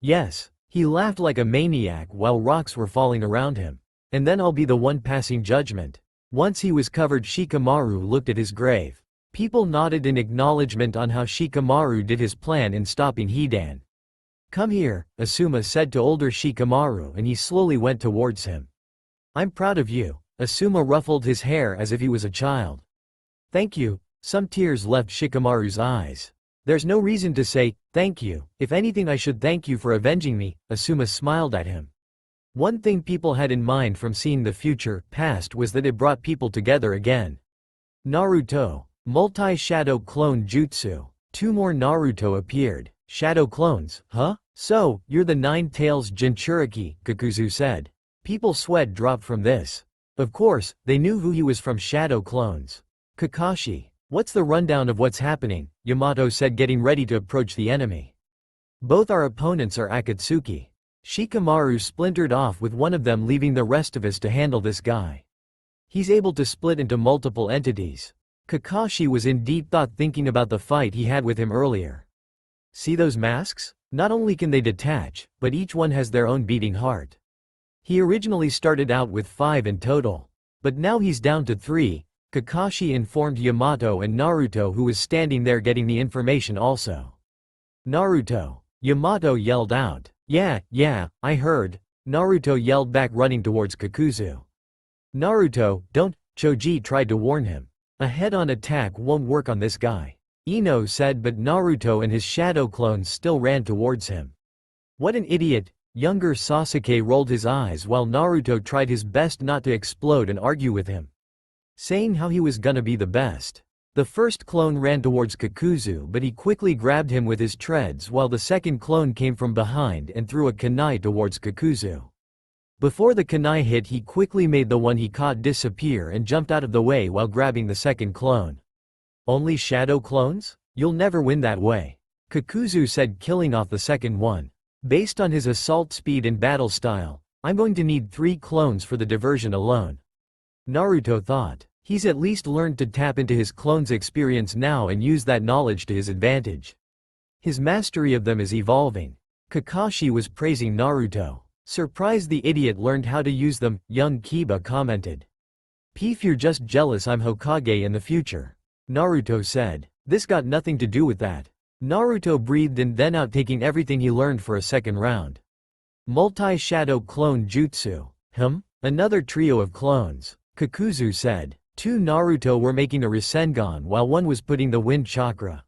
Yes. He laughed like a maniac while rocks were falling around him. And then I'll be the one passing judgment. Once he was covered, Shikamaru looked at his grave. People nodded in acknowledgement on how Shikamaru did his plan in stopping Hidan. Come here, Asuma said to older Shikamaru, and he slowly went towards him. I'm proud of you. Asuma ruffled his hair as if he was a child. Thank you. Some tears left Shikamaru's eyes. There's no reason to say, thank you. If anything, I should thank you for avenging me. Asuma smiled at him. One thing people had in mind from seeing the future, past, was that it brought people together again. Naruto. Multi-shadow clone jutsu. 2 more Naruto appeared. Shadow clones, huh? So, you're the Nine Tails Jinchuriki, Kakuzu said. People sweat dropped from this. Of course, they knew who he was from shadow clones. Kakashi. What's the rundown of what's happening? Yamato said, getting ready to approach the enemy. Both our opponents are Akatsuki. Shikamaru splintered off with one of them, leaving the rest of us to handle this guy. He's able to split into multiple entities. Kakashi was in deep thought thinking about the fight he had with him earlier. See those masks? Not only can they detach, but each one has their own beating heart. He originally started out with 5 in total. But now he's down to 3. Kakashi informed Yamato and Naruto, who was standing there getting the information also. Naruto. Yamato yelled out. Yeah, I heard. Naruto yelled back, running towards Kakuzu. Naruto, don't. Choji tried to warn him. A head-on attack won't work on this guy. Ino said, but Naruto and his shadow clones still ran towards him. What an idiot. Younger Sasuke rolled his eyes while Naruto tried his best not to explode and argue with him, saying how he was gonna be the best. The first clone ran towards Kakuzu, but he quickly grabbed him with his treads, while the second clone came from behind and threw a kunai towards Kakuzu. Before the kunai hit, he quickly made the one he caught disappear and jumped out of the way while grabbing the second clone. Only shadow clones? You'll never win that way, Kakuzu said, killing off the second one. Based on his assault speed and battle style, I'm going to need 3 clones for the diversion alone. Naruto thought. He's at least learned to tap into his clones' experience now and use that knowledge to his advantage. His mastery of them is evolving. Kakashi was praising Naruto. Surprised the idiot learned how to use them, young Kiba commented. Peef, you're just jealous I'm Hokage in the future, Naruto said. This got nothing to do with that. Naruto breathed in then out, taking everything he learned for a second round. Multi-shadow clone jutsu. Another trio of clones, Kakuzu said. 2 Naruto were making a Rasengan while one was putting the wind chakra.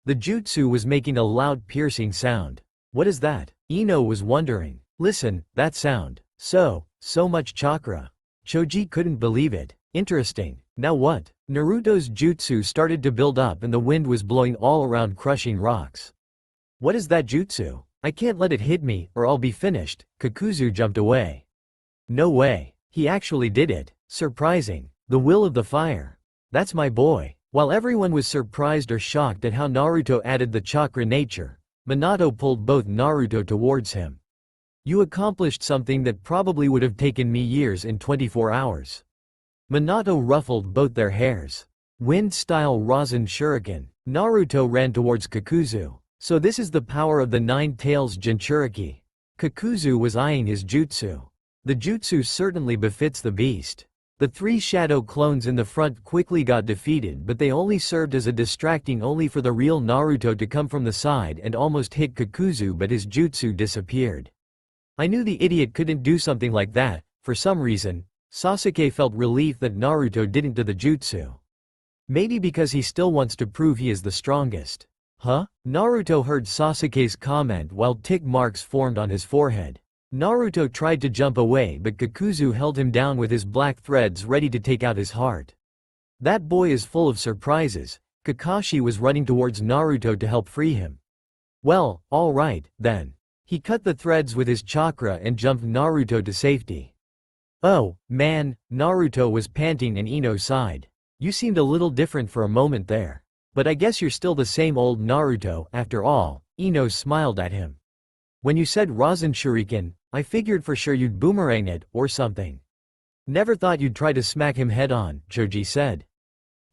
The jutsu was making a loud piercing sound. What is that? Ino was wondering. Listen, that sound. So much chakra. Choji couldn't believe it. Interesting. Now what? Naruto's jutsu started to build up and the wind was blowing all around, crushing rocks. What is that jutsu? I can't let it hit me, or I'll be finished. Kakuzu jumped away. No way. He actually did it. Surprising. The will of the fire. That's my boy. While everyone was surprised or shocked at how Naruto added the chakra nature, Minato pulled both Naruto towards him. You accomplished something that probably would have taken me years in 24 hours. Minato ruffled both their hairs. Wind-style Rasen Shuriken. Naruto ran towards Kakuzu. So this is the power of the Nine Tails Jinchuriki. Kakuzu was eyeing his jutsu. The jutsu certainly befits the beast. The three shadow clones in the front quickly got defeated, but they only served as a distracting only for the real Naruto to come from the side and almost hit Kakuzu, but his jutsu disappeared. I knew the idiot couldn't do something like that. For some reason, Sasuke felt relief that Naruto didn't do the jutsu. Maybe because he still wants to prove he is the strongest. Huh? Naruto heard Sasuke's comment while tick marks formed on his forehead. Naruto tried to jump away, but Kakuzu held him down with his black threads ready to take out his heart. That boy is full of surprises. Kakashi was running towards Naruto to help free him. Well, alright, then. He cut the threads with his chakra and jumped Naruto to safety. Oh, man, Naruto was panting and Ino sighed. You seemed a little different for a moment there. But I guess you're still the same old Naruto, after all. Ino smiled at him. When you said Rasen Shuriken, I figured for sure you'd boomerang it, or something. Never thought you'd try to smack him head on, Choji said.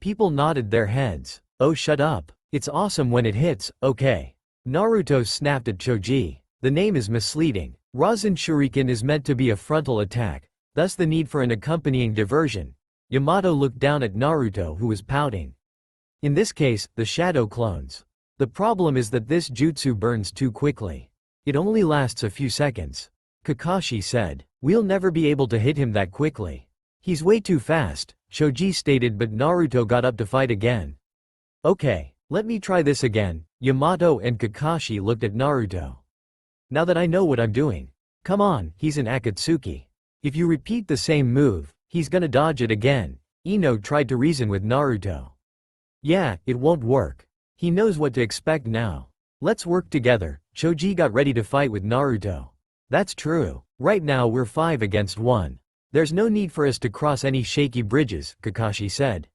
People nodded their heads. Oh, shut up. It's awesome when it hits, okay. Naruto snapped at Choji. The name is misleading. Rasen Shuriken is meant to be a frontal attack, thus the need for an accompanying diversion. Yamato looked down at Naruto, who was pouting. In this case, the shadow clones. The problem is that this jutsu burns too quickly. It only lasts a few seconds. Kakashi said. We'll never be able to hit him that quickly. He's way too fast, Choji stated, but Naruto got up to fight again. Okay, let me try this again. Yamato and Kakashi looked at Naruto. Now that I know what I'm doing. Come on, he's an Akatsuki. If you repeat the same move, he's gonna dodge it again. Ino tried to reason with Naruto. Yeah, it won't work. He knows what to expect now. Let's work together. Choji got ready to fight with Naruto. That's true. Right now we're 5 against 1. There's no need for us to cross any shaky bridges, Kakashi said.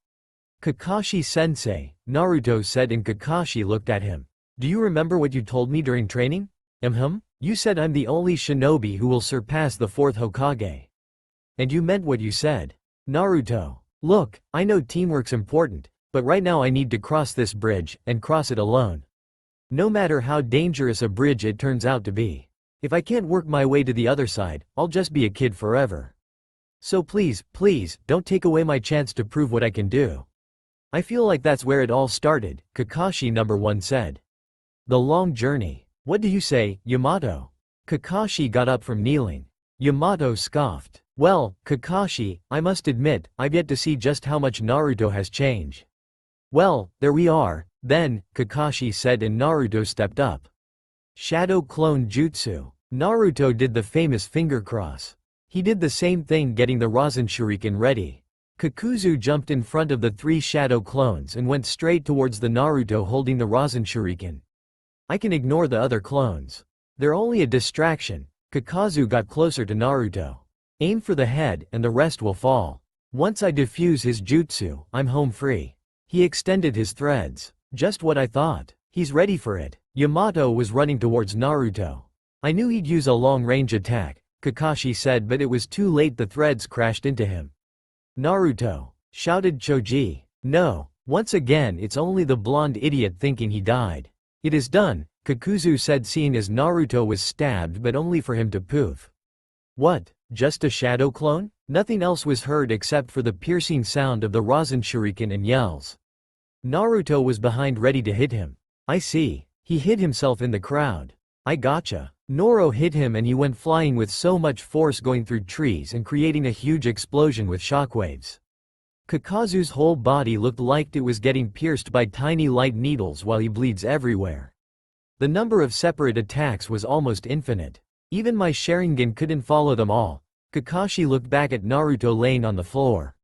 Kakashi-sensei, Naruto said, and Kakashi looked at him. Do you remember what you told me during training? You said I'm the only shinobi who will surpass the 4th Hokage. And you meant what you said. Naruto. Look, I know teamwork's important, but right now I need to cross this bridge, and cross it alone. No matter how dangerous a bridge it turns out to be. If I can't work my way to the other side, I'll just be a kid forever. So please, don't take away my chance to prove what I can do. I feel like that's where it all started, Kakashi number 1 said. The long journey. What do you say, Yamato? Kakashi got up from kneeling. Yamato scoffed. Well, Kakashi, I must admit, I've yet to see just how much Naruto has changed. Well, there we are, then, Kakashi said, and Naruto stepped up. Shadow Clone Jutsu. Naruto did the famous finger cross. He did the same thing, getting the Rasen Shuriken ready. Kakuzu jumped in front of the 3 shadow clones and went straight towards the Naruto holding the Rasen Shuriken. I can ignore the other clones. They're only a distraction. Kakazu got closer to Naruto. Aim for the head and the rest will fall. Once I defuse his jutsu, I'm home free. He extended his threads. Just what I thought. He's ready for it. Yamato was running towards Naruto. I knew he'd use a long-range attack, Kakashi said, but it was too late. The threads crashed into him. Naruto, shouted Choji. No, once again it's only the blonde idiot thinking he died. It is done, Kakuzu said, seeing as Naruto was stabbed, but only for him to poof. What, just a shadow clone? Nothing else was heard except for the piercing sound of the Rasen Shuriken and yells. Naruto was behind, ready to hit him. I see. He hid himself in the crowd. I gotcha. Noro hit him and he went flying with so much force, going through trees and creating a huge explosion with shockwaves. Kakazu's whole body looked like it was getting pierced by tiny light needles while he bleeds everywhere. The number of separate attacks was almost infinite. Even my Sharingan couldn't follow them all. Kakashi looked back at Naruto laying on the floor.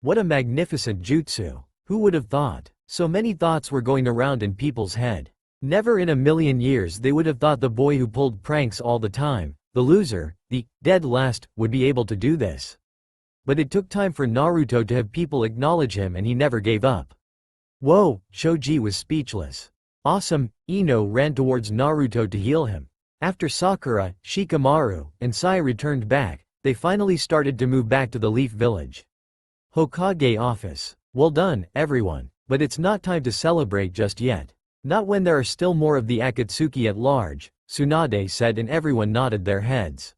What a magnificent jutsu. Who would have thought? So many thoughts were going around in people's head. Never in a million years they would have thought the boy who pulled pranks all the time, the loser, the dead last, would be able to do this. But it took time for Naruto to have people acknowledge him, and he never gave up. Whoa, Choji was speechless. Awesome. Ino ran towards Naruto to heal him. After Sakura, Shikamaru, and Sai returned back, they finally started to move back to the Leaf Village. Hokage office. Well done, everyone, but it's not time to celebrate just yet. Not when there are still more of the Akatsuki at large, Tsunade said, and everyone nodded their heads.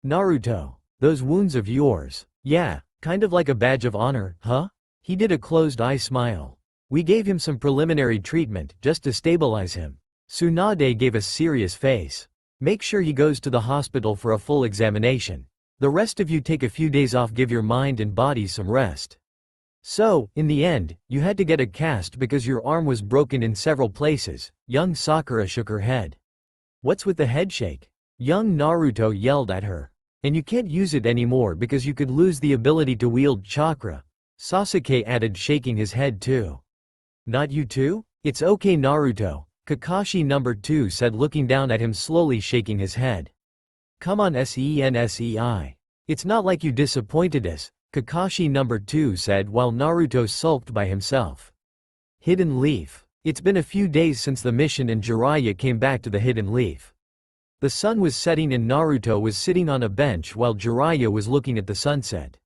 Naruto, those wounds of yours. Yeah, kind of like a badge of honor, huh? He did a closed-eye smile. We gave him some preliminary treatment, just to stabilize him. Tsunade gave a serious face. Make sure he goes to the hospital for a full examination. The rest of you take a few days off, give your mind and body some rest. So, in the end, you had to get a cast because your arm was broken in several places. Young Sakura shook her head. What's with the headshake? Young Naruto yelled at her. And you can't use it anymore because you could lose the ability to wield chakra. Sasuke added, shaking his head too. Not you too? It's okay, Naruto, Kakashi number 2 said, looking down at him, slowly shaking his head. Come on, Sensei. It's not like you disappointed us, Kakashi number 2 said while Naruto sulked by himself. Hidden Leaf. It's been a few days since the mission and Jiraiya came back to the Hidden Leaf. The sun was setting and Naruto was sitting on a bench while Jiraiya was looking at the sunset.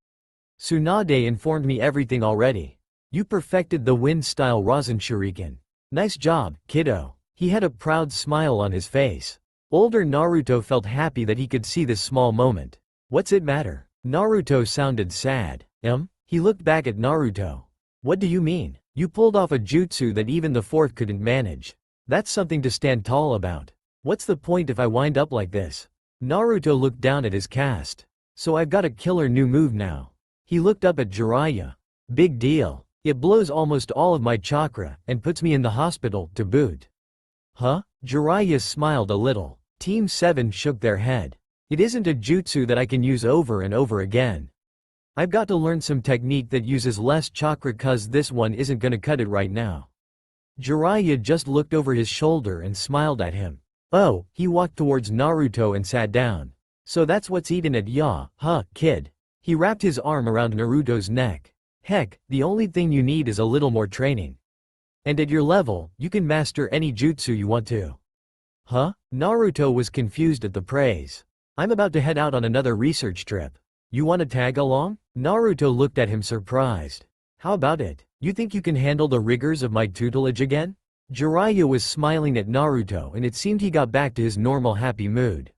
Tsunade informed me everything already. You perfected the wind-style Rasen Shuriken. Nice job, kiddo. He had a proud smile on his face. Older Naruto felt happy that he could see this small moment. What's it matter? Naruto sounded sad. He looked back at Naruto. What do you mean? You pulled off a jutsu that even the fourth couldn't manage. That's something to stand tall about. What's the point if I wind up like this? Naruto looked down at his cast. So I've got a killer new move now. He looked up at Jiraiya. Big deal. It blows almost all of my chakra, and puts me in the hospital, to boot. Huh? Jiraiya smiled a little. Team 7 shook their head. It isn't a jutsu that I can use over and over again. I've got to learn some technique that uses less chakra, cause this one isn't gonna cut it right now. Jiraiya just looked over his shoulder and smiled at him. Oh, he walked towards Naruto and sat down. So that's what's eating at ya, huh, kid? He wrapped his arm around Naruto's neck. Heck, the only thing you need is a little more training. And at your level, you can master any jutsu you want to. Huh? Naruto was confused at the praise. I'm about to head out on another research trip. You want to tag along? Naruto looked at him surprised. How about it? You think you can handle the rigors of my tutelage again? Jiraiya was smiling at Naruto, and it seemed he got back to his normal happy mood.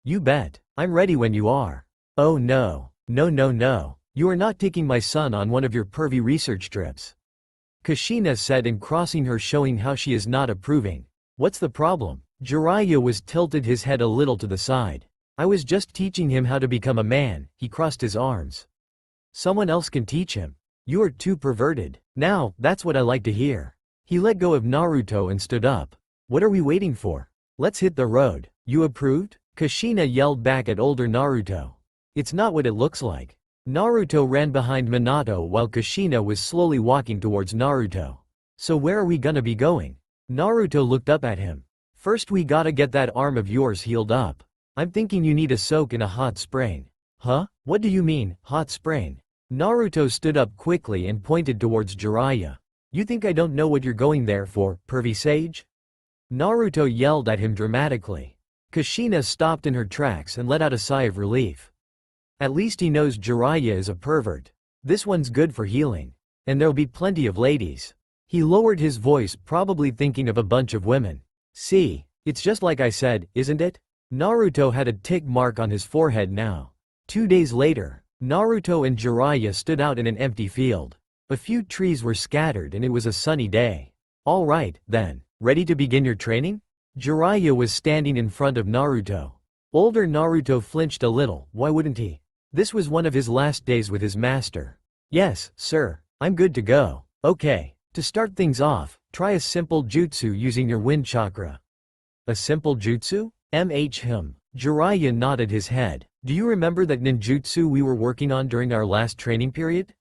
You bet. I'm ready when you are. Oh no. No. You are not taking my son on one of your pervy research trips. Kushina said, and crossing her, showing how she is not approving. What's the problem? Jiraiya was tilted his head a little to the side. I was just teaching him how to become a man. He crossed his arms. Someone else can teach him. You are too perverted. Now, that's what I like to hear. He let go of Naruto and stood up. What are we waiting for? Let's hit the road. You approved? Kushina yelled back at older Naruto. It's not what it looks like. Naruto ran behind Minato while Kushina was slowly walking towards Naruto. So where are we gonna be going? Naruto looked up at him. First we gotta get that arm of yours healed up. I'm thinking you need a soak in a hot spring. Huh? What do you mean, hot spring? Naruto stood up quickly and pointed towards Jiraiya. You think I don't know what you're going there for, pervy sage? Naruto yelled at him dramatically. Kushina stopped in her tracks and let out a sigh of relief. At least he knows Jiraiya is a pervert. This one's good for healing. And there'll be plenty of ladies. He lowered his voice, probably thinking of a bunch of women. See, it's just like I said, isn't it? Naruto had a tick mark on his forehead now. 2 days later, Naruto and Jiraiya stood out in an empty field. A few trees were scattered and it was a sunny day. All right, then. Ready to begin your training? Jiraiya was standing in front of Naruto. Older Naruto flinched a little. Why wouldn't he? This was one of his last days with his master. Yes, sir. I'm good to go. Okay. To start things off, try a simple jutsu using your wind chakra. A simple jutsu? Him. Jiraiya nodded his head. Do you remember that ninjutsu we were working on during our last training period?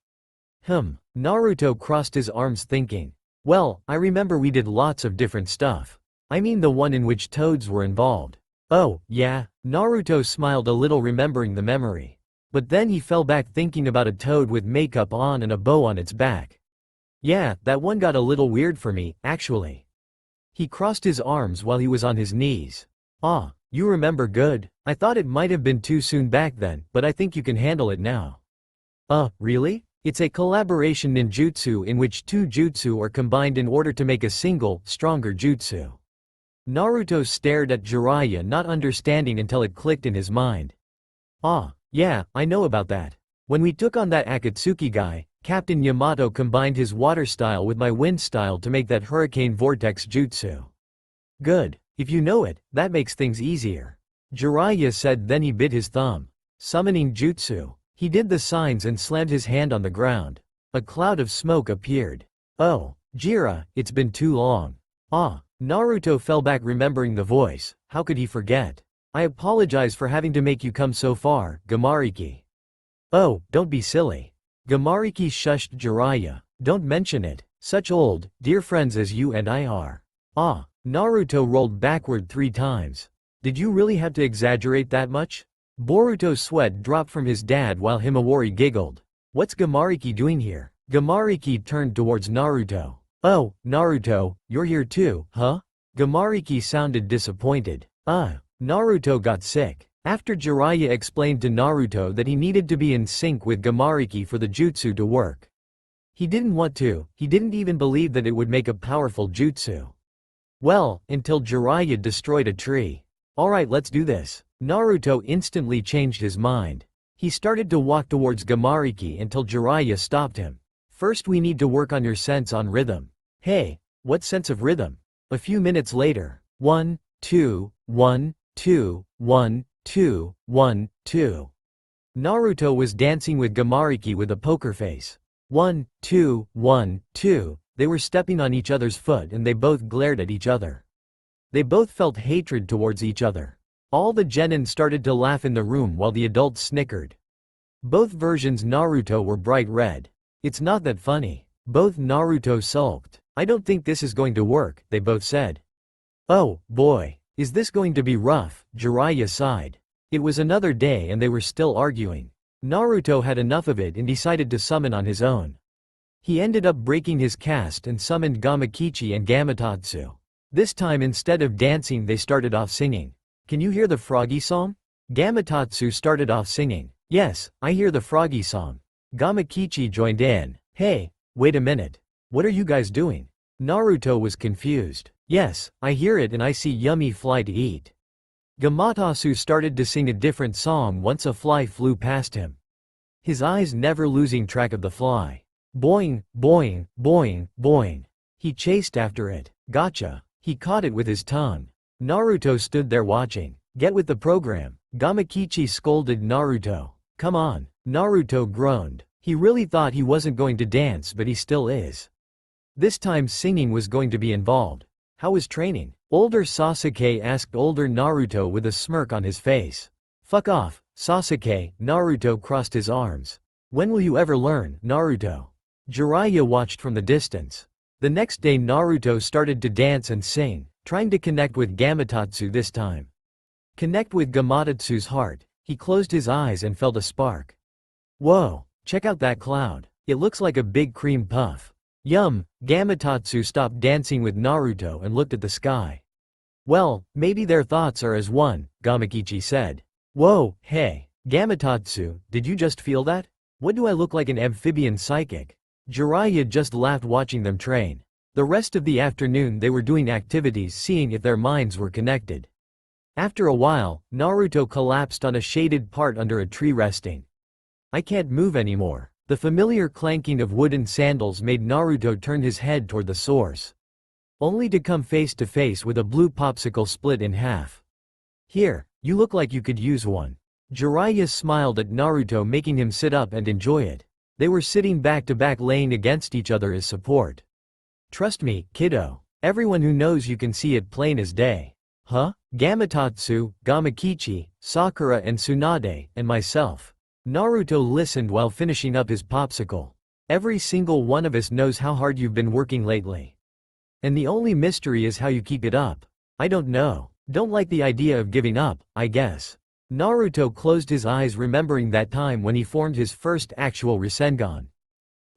Naruto crossed his arms thinking. Well, I remember we did lots of different stuff. I mean the one in which toads were involved. Oh, yeah? Naruto smiled a little remembering the memory. But then he fell back thinking about a toad with makeup on and a bow on its back. Yeah, that one got a little weird for me, actually. He crossed his arms while he was on his knees. Ah, you remember good. I thought it might have been too soon back then, but I think you can handle it now. Really? It's a collaboration ninjutsu in which two jutsu are combined in order to make a single, stronger jutsu. Naruto stared at Jiraiya, not understanding until it clicked in his mind. Ah, yeah, I know about that. When we took on that Akatsuki guy, Captain Yamato combined his water style with my wind style to make that hurricane vortex jutsu. Good. If you know it, that makes things easier. Jiraiya said, then he bit his thumb. Summoning jutsu. He did the signs and slammed his hand on the ground. A cloud of smoke appeared. Oh, Jiraiya, it's been too long. Naruto fell back remembering the voice. How could he forget? I apologize for having to make you come so far, Gamariki. Oh, don't be silly. Gamariki shushed Jiraiya. Don't mention it. Such old, dear friends as you and I are. Naruto rolled backward 3 times. Did you really have to exaggerate that much? Boruto's sweat dropped from his dad while Himawari giggled. What's Gamariki doing here? Gamariki turned towards Naruto. Oh, Naruto, you're here too, huh? Gamariki sounded disappointed. Naruto got sick. After Jiraiya explained to Naruto that he needed to be in sync with Gamariki for the jutsu to work. He didn't want to, he didn't even believe that it would make a powerful jutsu. Well, until Jiraiya destroyed a tree. Alright, let's do this. Naruto instantly changed his mind. He started to walk towards Gamariki until Jiraiya stopped him. First we need to work on your sense on rhythm. Hey, what sense of rhythm? A few minutes later. 1, 2, 1, 2, 1, 2, 1, 2. Naruto was dancing with Gamariki with a poker face. 1, 2, 1, 2. They were stepping on each other's foot and they both glared at each other. They both felt hatred towards each other. All the genin started to laugh in the room while the adults snickered. Both versions Naruto were bright red. It's not that funny. Both Naruto sulked. I don't think this is going to work, they both said. Oh, boy. Is this going to be rough? Jiraiya sighed. It was another day and they were still arguing. Naruto had enough of it and decided to summon on his own. He ended up breaking his caste and summoned Gamakichi and Gamatatsu. This time instead of dancing they started off singing. Can you hear the froggy song? Gamatatsu started off singing. Yes, I hear the froggy song. Gamakichi joined in. Hey, wait a minute. What are you guys doing? Naruto was confused. Yes, I hear it and I see yummy fly to eat. Gamatsu started to sing a different song once a fly flew past him. His eyes never losing track of the fly. Boing, boing, boing, boing. He chased after it. Gotcha. He caught it with his tongue. Naruto stood there watching. Get with the program. Gamakichi scolded Naruto. Come on. Naruto groaned. He really thought he wasn't going to dance but he still is. This time singing was going to be involved. How was training? Older Sasuke asked older Naruto with a smirk on his face. Fuck off, Sasuke. Naruto crossed his arms. When will you ever learn, Naruto? Jiraiya watched from the distance. The next day Naruto started to dance and sing, trying to connect with Gamatatsu this time. Connect with Gamatatsu's heart. He closed his eyes and felt a spark. Whoa, check out that cloud. It looks like a big cream puff. Yum, Gamatatsu stopped dancing with Naruto and looked at the sky. Well, maybe their thoughts are as one, Gamakichi said. Whoa, hey, Gamatatsu, did you just feel that? What do I look like, an amphibian psychic? Jiraiya just laughed watching them train. The rest of the afternoon they were doing activities seeing if their minds were connected. After a while, Naruto collapsed on a shaded part under a tree resting. I can't move anymore. The familiar clanking of wooden sandals made Naruto turn his head toward the source. Only to come face to face with a blue popsicle split in half. Here, you look like you could use one. Jiraiya smiled at Naruto, making him sit up and enjoy it. They were sitting back to back laying against each other as support. Trust me, kiddo. Everyone who knows you can see it plain as day. Huh? Gamatotsu, Gamakichi, Sakura and Tsunade, and myself. Naruto listened while finishing up his popsicle. Every single one of us knows how hard you've been working lately. And the only mystery is how you keep it up. I don't know. Don't like the idea of giving up, I guess. Naruto closed his eyes remembering that time when he formed his first actual Rasengan.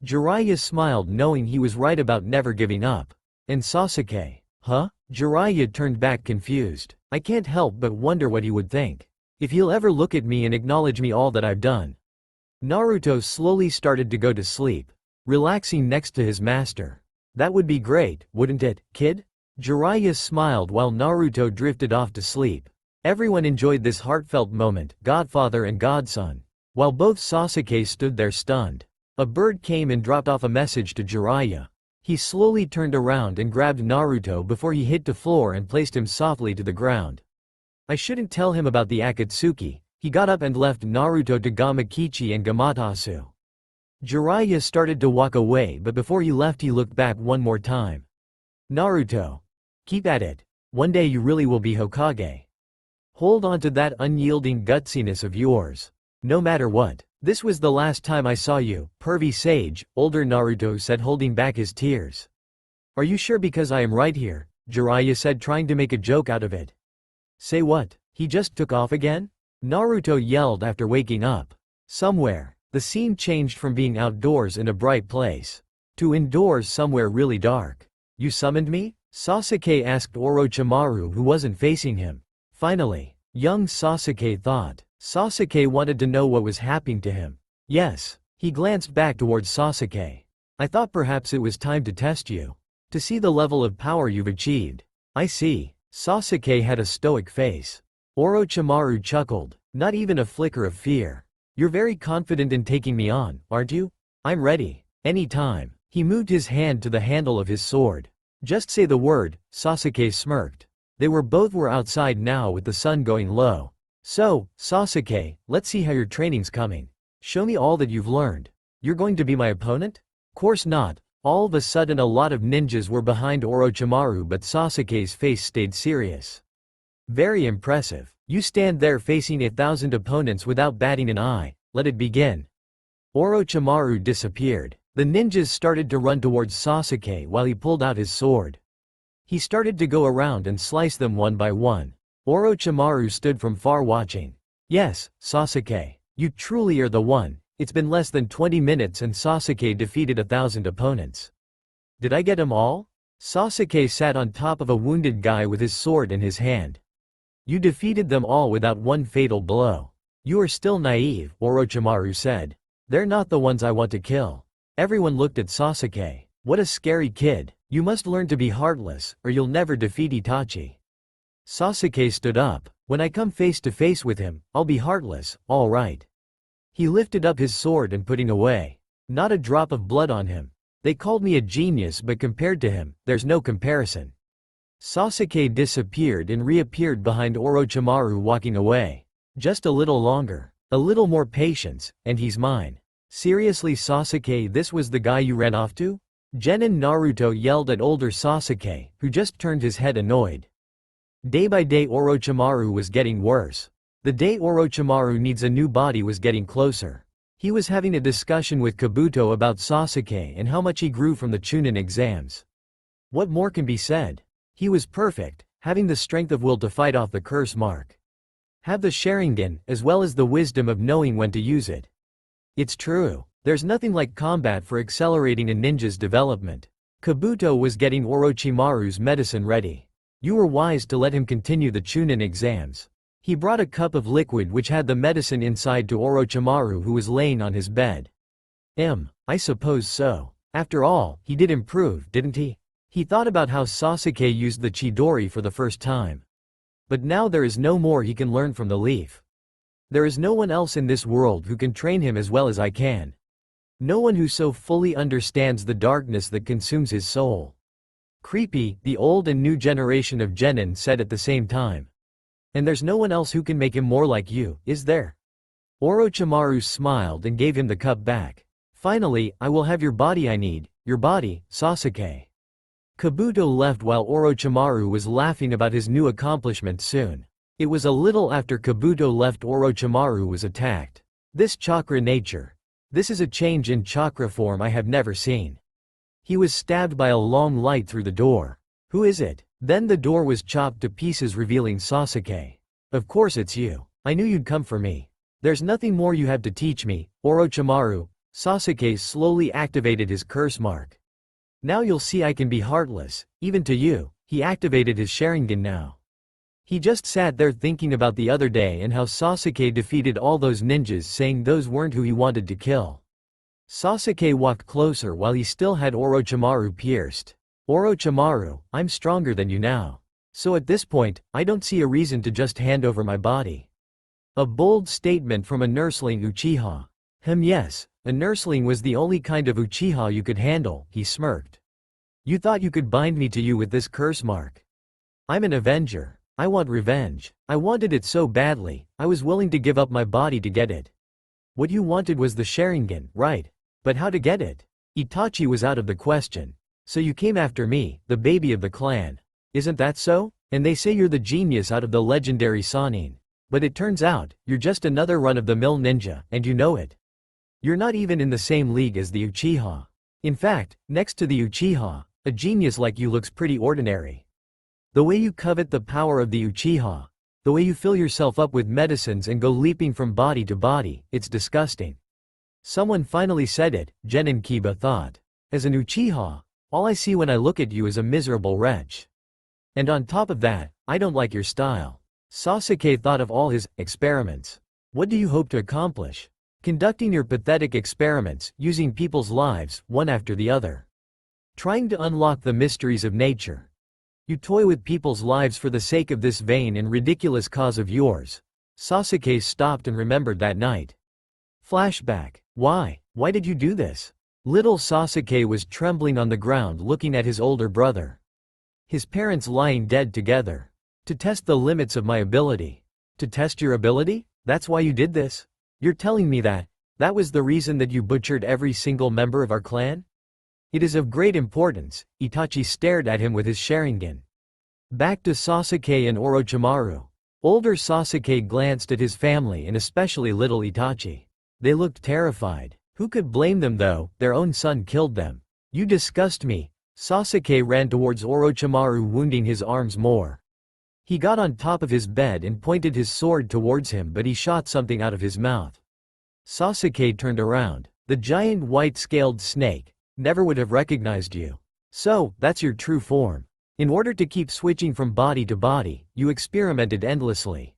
Jiraiya smiled knowing he was right about never giving up. And Sasuke? Huh? Jiraiya turned back confused. I can't help but wonder what he would think. If he'll ever look at me and acknowledge me all that I've done. Naruto slowly started to go to sleep, relaxing next to his master. That would be great, wouldn't it, kid? Jiraiya smiled while Naruto drifted off to sleep. Everyone enjoyed this heartfelt moment, godfather and godson. While both Sasuke stood there stunned, a bird came and dropped off a message to Jiraiya. He slowly turned around and grabbed Naruto before he hit the floor and placed him softly to the ground. I shouldn't tell him about the Akatsuki. He got up and left Naruto to Gamakichi and Gamatotsu. Jiraiya started to walk away, but before he left he looked back one more time. Naruto. Keep at it. One day you really will be Hokage. Hold on to that unyielding gutsiness of yours. No matter what. This was the last time I saw you, pervy sage, older Naruto said holding back his tears. Are you sure because I am right here? Jiraiya said trying to make a joke out of it. Say what? He just took off again? Naruto yelled after waking up. Somewhere. The scene changed from being outdoors in a bright place to indoors somewhere really dark. You summoned me? Sasuke asked Orochimaru who wasn't facing him. Finally, young Sasuke thought. Sasuke wanted to know what was happening to him. Yes. He glanced back towards Sasuke. I thought perhaps it was time to test you. To see the level of power you've achieved. I see. Sasuke had a stoic face. Orochimaru chuckled, not even a flicker of fear. You're very confident in taking me on, aren't you? I'm ready. Any time. He moved his hand to the handle of his sword. Just say the word, Sasuke smirked. They both were outside now with the sun going low. So, Sasuke, let's see how your training's coming. Show me all that you've learned. You're going to be my opponent? Course not. All of a sudden a lot of ninjas were behind Orochimaru but Sasuke's face stayed serious. Very impressive. You stand there facing 1,000 opponents without batting an eye. Let it begin. Orochimaru disappeared. The ninjas started to run towards Sasuke while he pulled out his sword. He started to go around and slice them one by one. Orochimaru stood from far watching. Yes, Sasuke. You truly are the one. It's been less than 20 minutes and Sasuke defeated 1,000 opponents. Did I get them all? Sasuke sat on top of a wounded guy with his sword in his hand. You defeated them all without one fatal blow. You are still naive, Orochimaru said. They're not the ones I want to kill. Everyone looked at Sasuke. What a scary kid. You must learn to be heartless, or you'll never defeat Itachi. Sasuke stood up. When I come face to face with him, I'll be heartless, all right. He lifted up his sword and putting away. Not a drop of blood on him. They called me a genius but compared to him, there's no comparison. Sasuke disappeared and reappeared behind Orochimaru walking away. Just a little longer. A little more patience, and he's mine. Seriously Sasuke, this was the guy you ran off to? Genin Naruto yelled at older Sasuke, who just turned his head annoyed. Day by day Orochimaru was getting worse. The day Orochimaru needs a new body was getting closer. He was having a discussion with Kabuto about Sasuke and how much he grew from the Chunin exams. What more can be said? He was perfect, having the strength of will to fight off the curse mark. Have the Sharingan, as well as the wisdom of knowing when to use it. It's true. There's nothing like combat for accelerating a ninja's development. Kabuto was getting Orochimaru's medicine ready. You were wise to let him continue the Chunin exams. He brought a cup of liquid which had the medicine inside to Orochimaru who was laying on his bed. I suppose so. After all, he did improve, didn't he? He thought about how Sasuke used the Chidori for the first time. But now there is no more he can learn from the leaf. There is no one else in this world who can train him as well as I can. No one who so fully understands the darkness that consumes his soul. Creepy, the old and new generation of genin said at the same time. And there's no one else who can make him more like you, is there? Orochimaru smiled and gave him the cup back. Finally, I will have your body. I need your body, Sasuke. Kabuto left while Orochimaru was laughing about his new accomplishment soon. It was a little after Kabuto left Orochimaru was attacked. This chakra nature. This is a change in chakra form I have never seen. He was stabbed by a long light through the door. Who is it? Then the door was chopped to pieces revealing Sasuke. Of course it's you. I knew you'd come for me. There's nothing more you have to teach me, Orochimaru. Sasuke slowly activated his curse mark. Now you'll see I can be heartless, even to you. He activated his Sharingan now. He just sat there thinking about the other day and how Sasuke defeated all those ninjas, saying those weren't who he wanted to kill. Sasuke walked closer while he still had Orochimaru pierced. Orochimaru, I'm stronger than you now. So at this point, I don't see a reason to just hand over my body. A bold statement from a nursling Uchiha. Yes, a nursling was the only kind of Uchiha you could handle, he smirked. You thought you could bind me to you with this curse mark. I'm an avenger. I want revenge. I wanted it so badly, I was willing to give up my body to get it. What you wanted was the Sharingan, right? But how to get it? Itachi was out of the question. So you came after me, the baby of the clan. Isn't that so? And they say you're the genius out of the legendary Sannin. But it turns out, you're just another run-of-the-mill ninja, and you know it. You're not even in the same league as the Uchiha. In fact, next to the Uchiha, a genius like you looks pretty ordinary. The way you covet the power of the Uchiha, the way you fill yourself up with medicines and go leaping from body to body, it's disgusting. Someone finally said it, Genin Kiba thought. As an Uchiha, all I see when I look at you is a miserable wretch. And on top of that, I don't like your style. Sasuke thought of all his experiments. What do you hope to accomplish? Conducting your pathetic experiments, using people's lives, one after the other. Trying to unlock the mysteries of nature. You toy with people's lives for the sake of this vain and ridiculous cause of yours. Sasuke stopped and remembered that night. Flashback. Why? Why did you do this? Little Sasuke was trembling on the ground looking at his older brother. His parents lying dead together. To test the limits of my ability. To test your ability? That's why you did this? You're telling me that was the reason that you butchered every single member of our clan? It is of great importance. Itachi stared at him with his Sharingan. Back to Sasuke and Orochimaru. Older Sasuke glanced at his family and especially little Itachi. They looked terrified. Who could blame them though? Their own son killed them. You disgust me. Sasuke ran towards Orochimaru, wounding his arms more. He got on top of his bed and pointed his sword towards him, but he shot something out of his mouth. Sasuke turned around. The giant white-scaled snake. Never would have recognized you. So, that's your true form. In order to keep switching from body to body, you experimented endlessly.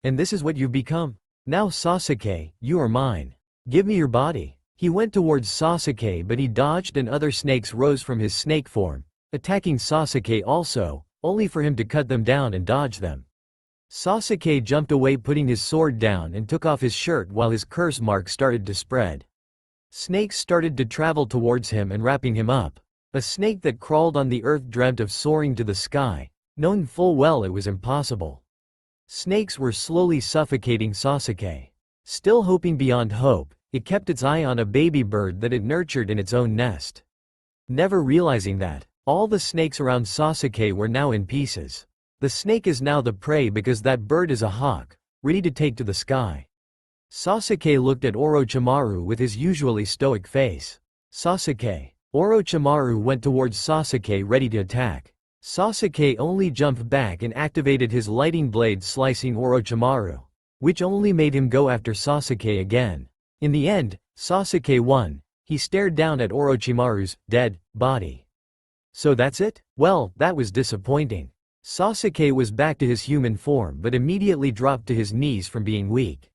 And this is what you've become? Now Sasuke, you are mine. Give me your body. He went towards Sasuke, but he dodged and other snakes rose from his snake form, attacking Sasuke also, only for him to cut them down and dodge them. Sasuke jumped away, putting his sword down, and took off his shirt while his curse mark started to spread. Snakes started to travel towards him and wrapping him up. A snake that crawled on the earth dreamt of soaring to the sky, knowing full well it was impossible. Snakes were slowly suffocating Sasuke. Still hoping beyond hope, it kept its eye on a baby bird that it nurtured in its own nest. Never realizing that all the snakes around Sasuke were now in pieces. The snake is now the prey because that bird is a hawk, ready to take to the sky. Sasuke looked at Orochimaru with his usually stoic face. Sasuke. Orochimaru went towards Sasuke ready to attack. Sasuke only jumped back and activated his lighting blade, slicing Orochimaru, which only made him go after Sasuke again. In the end, Sasuke won. He stared down at Orochimaru's dead body. So that's it? Well, that was disappointing. Sasuke was back to his human form but immediately dropped to his knees from being weak.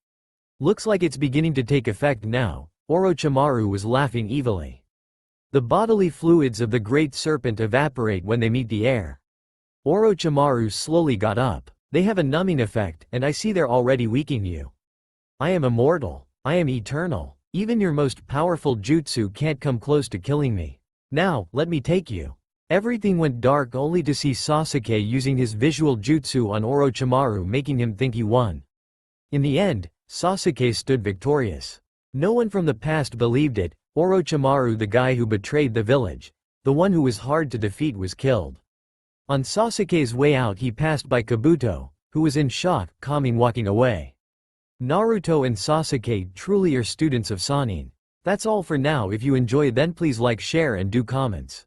Looks like it's beginning to take effect now. Orochimaru was laughing evilly. The bodily fluids of the great serpent evaporate when they meet the air. Orochimaru slowly got up. They have a numbing effect, and I see they're already weakening you. I am immortal. I am eternal. Even your most powerful jutsu can't come close to killing me. Now, let me take you. Everything went dark only to see Sasuke using his visual jutsu on Orochimaru, making him think he won. In the end, Sasuke stood victorious. No one from the past believed it. Orochimaru, the guy who betrayed the village, the one who was hard to defeat, was killed. On Sasuke's way out he passed by Kabuto, who was in shock, calming walking away. Naruto and Sasuke truly are students of Sannin. That's all for now. If you enjoy then please like, share and do comments.